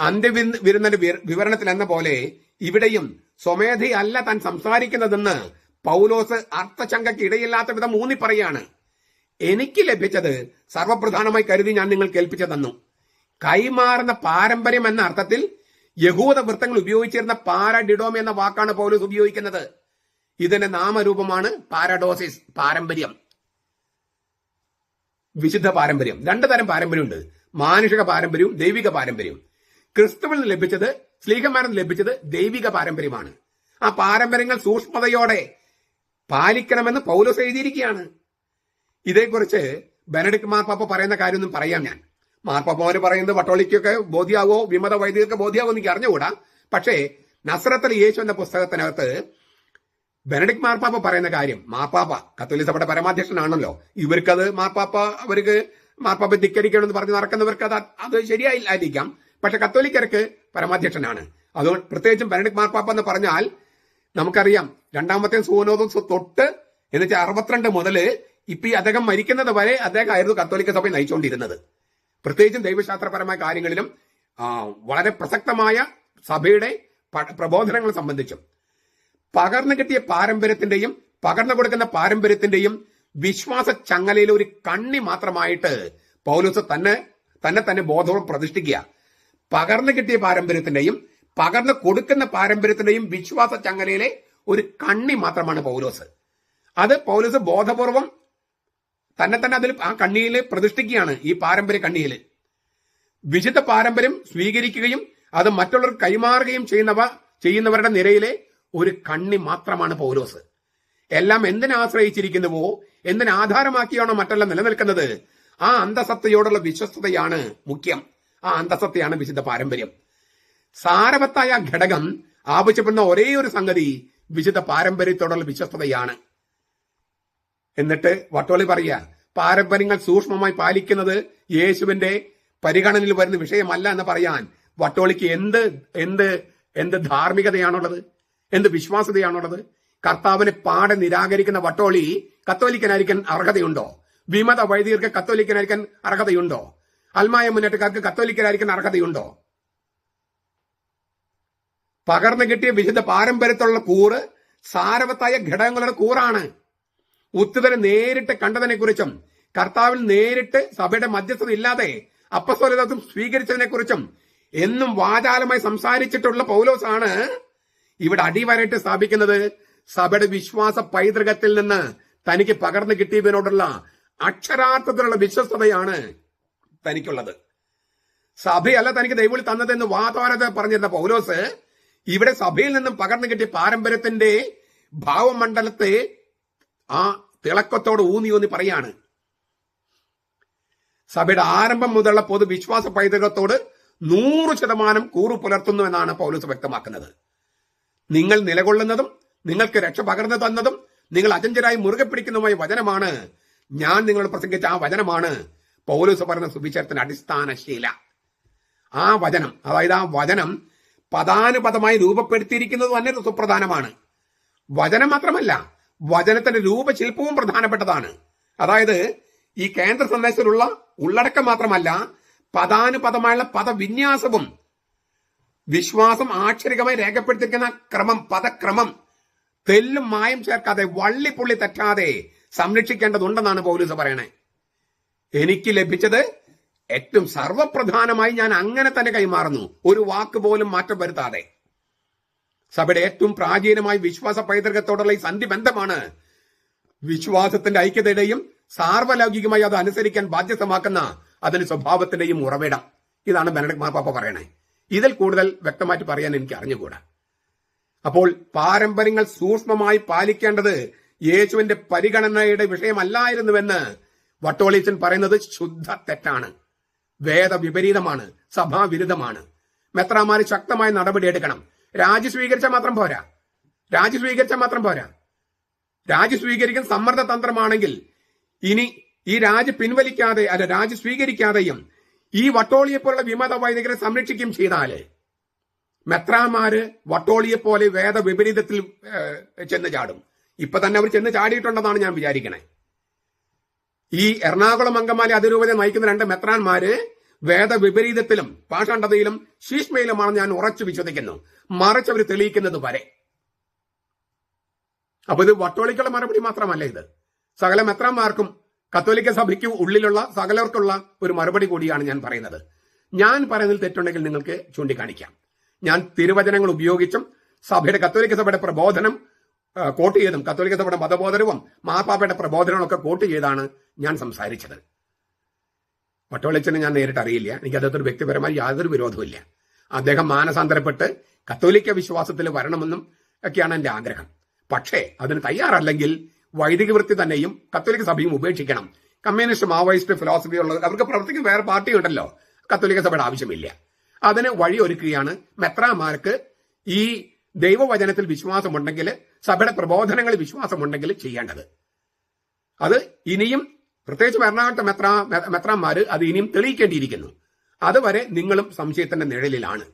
അന്ത്യവിരുന്നിന്റെ വിവരണത്തിൽ എന്ന പോലെ ഇവിടെയും സ്വമേധയല്ല താൻ സംസാരിക്കുന്നതെന്ന് പൗലോസ് അർത്ഥശങ്കയ്ക്ക് ഇടയില്ലാത്ത വിധം ഊന്നിപ്പറയാണ്. എനിക്ക് ലഭിച്ചത് സർവപ്രധാനമായി കരുതി ഞാൻ നിങ്ങൾക്ക് ഏൽപ്പിച്ചതെന്നു. കൈമാറുന്ന പാരമ്പര്യം എന്ന അർത്ഥത്തിൽ യഹൂദ വൃത്തങ്ങൾ ഉപയോഗിച്ചിരുന്ന പാരഡിഡോം എന്ന വാക്കാണ് പൗലോസ് ഉപയോഗിക്കുന്നത്. ഇതിന്റെ നാമരൂപമാണ് പാരഡോസിസ്, പാരമ്പര്യം, വിശുദ്ധ പാരമ്പര്യം. രണ്ടു തരം പാരമ്പര്യമുണ്ട്, മാനുഷിക പാരമ്പര്യവും ദൈവിക പാരമ്പര്യവും. ക്രിസ്തുവിൽ നിന്ന് ലഭിച്ചത്, സ്ലീഹന്മാരിൽ നിന്ന് ലഭിച്ചത് ദൈവിക പാരമ്പര്യമാണ്. ആ പാരമ്പര്യങ്ങൾ സൂക്ഷ്മതയോടെ പാലിക്കണമെന്ന് പൗലോസ് എഴുതിയിരിക്കുകയാണ്. ഇതേക്കുറിച്ച് ബെനഡിക്ട് മാർപ്പാപ്പ പറയുന്ന കാര്യമൊന്നും പറയാം ഞാൻ. മാർപ്പാപ്പമാര് പറയുന്നത് വട്ടോളിക്കൊക്കെ ബോധ്യാവോ വിമത വൈദികർക്ക് ബോധ്യാവോ എനിക്ക് അറിഞ്ഞുകൂടാ. പക്ഷേ നസ്രത്തിൽ യേശു എന്ന പുസ്തകത്തിനകത്ത് ബെനഡിക്ട് മാർപ്പാപ്പ പറയുന്ന കാര്യം, മാർപ്പാപ്പ കത്തോലിക്ക സഭയുടെ പരമാധ്യക്ഷനാണല്ലോ, അവർക്ക് മാർപ്പാപ്പ ധിക്കരിക്കണമെന്ന് പറഞ്ഞ് നടക്കുന്നവർക്ക് അത് ശരിയായില്ലായിരിക്കാം. പക്ഷെ കത്തോലിക്കർക്ക് പരമാധ്യക്ഷനാണ്. അതുകൊണ്ട് പ്രത്യേകിച്ചും ബെനഡിക്ട് മാർപ്പാപ്പ എന്ന് പറഞ്ഞാൽ നമുക്കറിയാം, രണ്ടാമത്തെ സൂനോദം തൊട്ട് എന്നുവെച്ചാൽ 62 മുതല് ഇപ്പൊ ഈ അദ്ദേഹം മരിക്കുന്നത് വരെ അദ്ദേഹമായിരുന്നു കത്തോലിക്ക സഭ നയിച്ചുകൊണ്ടിരുന്നത്. പ്രത്യേകിച്ചും ദൈവശാസ്ത്രപരമായ കാര്യങ്ങളിലും വളരെ പ്രസക്തമായ സഭയുടെ പ്രബോധനങ്ങൾ സംബന്ധിച്ചും പകർന്നു കിട്ടിയ പാരമ്പര്യത്തിന്റെയും പകർന്നു കൊടുക്കുന്ന പാരമ്പര്യത്തിന്റെയും വിശ്വാസ ചങ്ങലയിൽ ഒരു കണ്ണി മാത്രമായിട്ട് പൗലോസ് തന്നെ ബോധവും പ്രതിഷ്ഠിക്കുക. പകർന്നു കിട്ടിയ പാരമ്പര്യത്തിന്റെയും പകർന്നു കൊടുക്കുന്ന പാരമ്പര്യത്തിന്റെയും വിശ്വാസ ചങ്ങലയിലെ ഒരു കണ്ണി മാത്രമാണ് പൗലോസ്. അത് പൗലോസ് ബോധപൂർവം തന്നെ അതിൽ ആ കണ്ണിയിൽ പ്രതിഷ്ഠിക്കുകയാണ്. ഈ പാരമ്പര്യ കണ്ണിയിൽ വിശുദ്ധ പാരമ്പര്യം സ്വീകരിക്കുകയും അത് മറ്റുള്ളവർക്ക് കൈമാറുകയും ചെയ്യുന്നവരുടെ നിരയിലെ ഒരു കണ്ണി മാത്രമാണ് പൗലോസ്. എല്ലാം എന്തിനാശ്രയിച്ചിരിക്കുന്നുവോ, എന്തിനാധാരമാക്കിയാണോ മറ്റെല്ലാം നിലനിൽക്കുന്നത്, ആ അന്തസത്തയോടുള്ള വിശ്വസ്തതയാണ് മുഖ്യം. ആ അന്തസത്തയാണ് വിശുദ്ധ പാരമ്പര്യം. സാരവത്തായ ഘടകം ആവശ്യപ്പെടുന്ന ഒരേ ഒരു സംഗതി വിശുദ്ധ പാരമ്പര്യത്തോടുള്ള വിശ്വസ്തതയാണ്. എന്നിട്ട് വട്ടോളി പറയുക, പാരമ്പര്യങ്ങൾ സൂക്ഷ്മമായി പാലിക്കുന്നത് യേശുവിന്റെ പരിഗണനയിൽ വരുന്ന വിഷയമല്ല എന്ന് പറയാൻ വട്ടോളിക്ക് എന്ത് ധാർമ്മികതയാണുള്ളത്, എന്ത് വിശ്വാസതയാണുള്ളത്? കർത്താവിനെ പാടെ നിരാകരിക്കുന്ന വട്ടോളി കത്തോലിക്കനായിരിക്കാൻ അർഹതയുണ്ടോ? വിമത വൈദികർക്ക് കത്തോലിക്കനായിരിക്കാൻ അർഹതയുണ്ടോ? അൽമായ മുന്നേറ്റക്കാർക്ക് കത്തോലിക്കനായിരിക്കാൻ അർഹതയുണ്ടോ? പകർന്നു കിട്ടിയ വിശുദ്ധ പാരമ്പര്യത്തിലുള്ള കൂറ് സാരവത്തായ ഘടകങ്ങളുടെ കൂറാണ്. ഉത്തുതരെ നേരിട്ട് കണ്ടതിനെ കുറിച്ചും കർത്താവിൽ നേരിട്ട് സഭയുടെ മധ്യസ്ഥത ഇല്ലാതെ അപ്പസ്തോലികത്വം സ്വീകരിച്ചതിനെ കുറിച്ചും എന്നും വാചാലമായി സംസാരിച്ചിട്ടുള്ള പൗലോസാണ് ഇവിടെ അടിവരയിട്ട് സ്ഥാപിക്കുന്നത്. സഭയുടെ വിശ്വാസ പൈതൃകത്തിൽ നിന്ന് തനിക്ക് പകർന്നു കിട്ടിയതിനോടുള്ള അക്ഷരാർത്ഥത്തിലുള്ള വിശ്വസ്തതയാണ് തനിക്കുള്ളത്. സഭയല്ല തനിക്ക് ദൈവവിളി തന്നതെന്ന് വാതോരത പറഞ്ഞിരുന്ന പൗലോസ് ഇവിടെ സഭയിൽ നിന്നും പകർന്നു കിട്ടിയ പാരമ്പര്യത്തിന്റെ ഭാവമണ്ഡലത്തെ ആ തിളക്കത്തോട് ഊന്നി പറയാണ്. സഭയുടെ ആരംഭം മുതലുള്ള പൊതുവിശ്വാസ പൈതൃകത്തോട് 100% കൂറു പുലർത്തുന്നു എന്നാണ് പൗലോസ് വ്യക്തമാക്കുന്നത്. നിങ്ങൾ നിലകൊള്ളുന്നതും നിങ്ങൾക്ക് രക്ഷ പകർന്നു തന്നതും നിങ്ങൾ അചഞ്ചരായി മുറുകെ പിടിക്കുന്നതുമായ വചനമാണ്. ഞാൻ നിങ്ങളോട് പ്രസംഗിച്ച ആ വചനമാണ് പൗലോസ് പറയുന്ന സുവിശേഷത്തിന്റെ അടിസ്ഥാന ശീല. ആ വചനം, അതായത് ആ വചനം പദാനുപദമായി രൂപപ്പെടുത്തിയിരിക്കുന്നത് തന്നെ സുപ്രധാനമാണ്. വചനം മാത്രമല്ല, വചനത്തിന്റെ രൂപശില്പവും പ്രധാനപ്പെട്ടതാണ്. അതായത് ഈ കേന്ദ്ര സന്ദേശത്തിലുള്ള ഉള്ളടക്കം മാത്രമല്ല, പദാനുപദമായുള്ള പദവിന്യാസവും വിശ്വാസം ആക്ഷരികമായി രേഖപ്പെടുത്തിയിരിക്കുന്ന ക്രമം, പദക്രമം തെല്ലും മായം ചേർക്കാതെ വള്ളിപ്പുള്ളി തെറ്റാതെ സംരക്ഷിക്കേണ്ടതുണ്ടെന്നാണ് പൗലോസ് പറയണേ. എനിക്ക് ലഭിച്ചത് ഏറ്റവും സർവപ്രധാനമായി ഞാൻ അങ്ങനെ തന്നെ കൈമാറുന്നു, ഒരു വാക്ക് പോലും മാറ്റം വരുത്താതെ. സഭയുടെ ഏറ്റവും പ്രാചീനമായ വിശ്വാസ പൈതൃകത്തോടുള്ള ഈ സന്ധിബന്ധമാണ് വിശ്വാസത്തിന്റെ ഐക്യതയുടെയും സാർവലൗകികമായി അത് അനുസരിക്കാൻ ബാധ്യതമാക്കുന്ന അതിന്റെ സ്വഭാവത്തിന്റെയും ഉറവിടം. ഇതാണ് ബെനഡിക്ട് മാർപ്പാപ്പ പറയണേ. ഇതിൽ കൂടുതൽ വ്യക്തമായിട്ട് പറയാൻ എനിക്ക് അറിഞ്ഞുകൂടാ. അപ്പോൾ പാരമ്പര്യങ്ങൾ സൂക്ഷ്മമായി പാലിക്കേണ്ടത് യേശുവിന്റെ പരിഗണനയുടെ വിഷയമല്ലായിരുന്നുവെന്ന് വട്ടോളീച്ചൻ പറയുന്നത് ശുദ്ധ തെറ്റാണ്, വേദവിപരീതമാണ്, സഭാവിരുദ്ധമാണ്. മെത്രാമാര് ശക്തമായ നടപടിയെടുക്കണം. രാജി സ്വീകരിച്ചാൽ മാത്രം പോരാ. രാജി സ്വീകരിക്കുന്ന സമ്മർദ്ദ തന്ത്രമാണെങ്കിൽ ഇനി ഈ രാജി പിൻവലിക്കാതെ രാജി സ്വീകരിക്കാതെയും ഈ വട്ടോളിയെ പോലുള്ള വിമത വൈദികരെ സംരക്ഷിക്കുകയും ചെയ്താല് മെത്രാമാര് വട്ടോളിയെ പോലെ വേദവിപരീതത്തിൽ ചെന്ന് ചാടും. ഇപ്പൊ തന്നെ അവർ ചെന്ന് ചാടിയിട്ടുണ്ടെന്നാണ് ഞാൻ വിചാരിക്കണേ. ഈ എറണാകുളം അങ്കമാലി അതിരൂപതയെ നയിക്കുന്ന 2 മെത്രാന്മാര് വേദവിപരീതത്തിലും പാഷണ്ഡതയിലും ശീഷ്മയിലുമാണ് ഞാൻ ഉറച്ചു വിശ്വസിക്കുന്നു, മറിച്ച് അവർ തെളിയിക്കുന്നത് വരെ. അപ്പൊ ഇത് വട്ടോളിക്കുള്ള മറുപടി മാത്രമല്ല, ഇത് സകല മെത്രാന്മാർക്കും കത്തോലിക്ക സഭയ്ക്ക് ഉള്ളിലുള്ള സകലർക്കുള്ള ഒരു മറുപടി കൂടിയാണ് ഞാൻ പറയുന്നത്. ഞാൻ പറയുന്നതിൽ തെറ്റുണ്ടെങ്കിൽ നിങ്ങൾക്ക് ചൂണ്ടിക്കാണിക്കാം. ഞാൻ തിരുവചനങ്ങൾ ഉപയോഗിച്ചും സഭയുടെ കത്തോലിക്ക സഭയുടെ പ്രബോധനം കോട്ട് ചെയ്തും കത്തോലിക്ക സഭയുടെ മതബോധനവും മാർപ്പാപ്പയുടെ പ്രബോധനവും ഒക്കെ കോട്ട് ചെയ്താണ് ഞാൻ സംസാരിച്ചത്. വട്ടോളിച്ചനെ ഞാൻ നേരിട്ട് അറിയില്ല. എനിക്ക് അദ്ദേഹത്തിന് വ്യക്തിപരമായി യാതൊരു വിരോധവുമില്ല. അദ്ദേഹം മാനസാന്തരപ്പെട്ട് കത്തോലിക്ക വിശ്വാസത്തിൽ വരണമെന്നും ഒക്കെയാണ് എന്റെ ആഗ്രഹം. പക്ഷേ അതിന് തയ്യാറല്ലെങ്കിൽ വൈദിക വൃത്തി തന്നെയും കത്തോലിക്ക സഭയും ഉപേക്ഷിക്കണം. കമ്മ്യൂണിസ്റ്റ്, മാവോയിസ്റ്റ് ഫിലോസഫി ഉള്ളത് അവർക്ക് പ്രവർത്തിക്കുന്ന വേറെ പാർട്ടി ഉണ്ടല്ലോ. കത്തോലിക്ക സഭയുടെ ആവശ്യമില്ല. അതിന് വഴിയൊരുക്കുകയാണ് മെത്രാന്മാർക്ക് ഈ ദൈവവചനത്തിൽ വിശ്വാസമുണ്ടെങ്കിൽ, സഭയുടെ പ്രബോധനങ്ങളിൽ വിശ്വാസമുണ്ടെങ്കിൽ ചെയ്യേണ്ടത്. അത് ഇനിയും പ്രത്യേകിച്ച് എറണാകുളത്തെ മെത്രാന്മാര് അത് ഇനിയും തെളിയിക്കേണ്ടിയിരിക്കുന്നു. അതുവരെ നിങ്ങളും സംശയത്തിന്റെ നിഴലിലാണ്.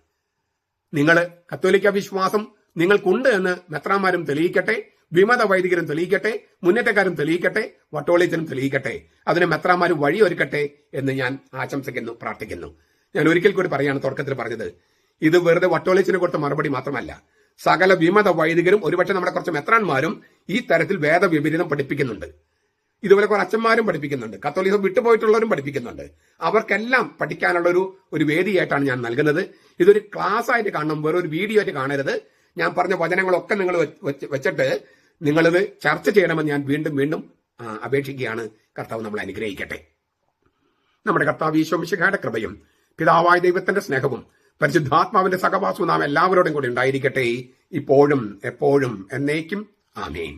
നിങ്ങൾ കത്തോലിക്ക വിശ്വാസം നിങ്ങൾക്കുണ്ട് എന്ന് മെത്രാന്മാരും തെളിയിക്കട്ടെ, വിമത വൈദികരും തെളിയിക്കട്ടെ, മുന്നേറ്റക്കാരും തെളിയിക്കട്ടെ, വട്ടോളിച്ചനും തെളിയിക്കട്ടെ. അതിന് മെത്രാന്മാർ വഴിയൊരുക്കട്ടെ എന്ന് ഞാൻ ആശംസിക്കുന്നു, പ്രാർത്ഥിക്കുന്നു. ഞാൻ ഒരിക്കൽ കൂടി പറയാണ്, തുടക്കത്തിൽ പറഞ്ഞത്, ഇത് വെറുതെ വട്ടോളിച്ചിന് കൊടുത്ത മറുപടി മാത്രമല്ല. സകല വിമത വൈദികരും ഒരുപക്ഷെ നമ്മുടെ കുറച്ച് മെത്രാന്മാരും ഈ തരത്തിൽ വേദവിപരീതം പഠിപ്പിക്കുന്നുണ്ട്. ഇതുപോലെ കുറെ അച്ഛന്മാരും പഠിപ്പിക്കുന്നുണ്ട്, കത്തോലിസം വിട്ടുപോയിട്ടുള്ളവരും പഠിപ്പിക്കുന്നുണ്ട്. അവർക്കെല്ലാം പഠിക്കാനുള്ള ഒരു വേദിയായിട്ടാണ് ഞാൻ നൽകുന്നത്. ഇതൊരു ക്ലാസ് ആയിട്ട് കാണണം, വേറൊരു വീഡിയോ ആയിട്ട് കാണരുത്. ഞാൻ പറഞ്ഞ വചനങ്ങളൊക്കെ നിങ്ങൾ വെച്ചിട്ട് നിങ്ങളിത് ചർച്ച ചെയ്യണമെന്ന് ഞാൻ വീണ്ടും വീണ്ടും അപേക്ഷിക്കുകയാണ്. കർത്താവ് നമ്മളെ അനുഗ്രഹിക്കട്ടെ. നമ്മുടെ കർത്താവ് ഈശോ മിശിഹായുടെ കൃപയും പിതാവായ ദൈവത്തിന്റെ സ്നേഹവും പരിശുദ്ധാത്മാവിന്റെ സഹവാസവും നാം എല്ലാവരോടും കൂടി ഉണ്ടായിരിക്കട്ടെ, ഇപ്പോഴും എപ്പോഴും എന്നേക്കും. ആമേൻ.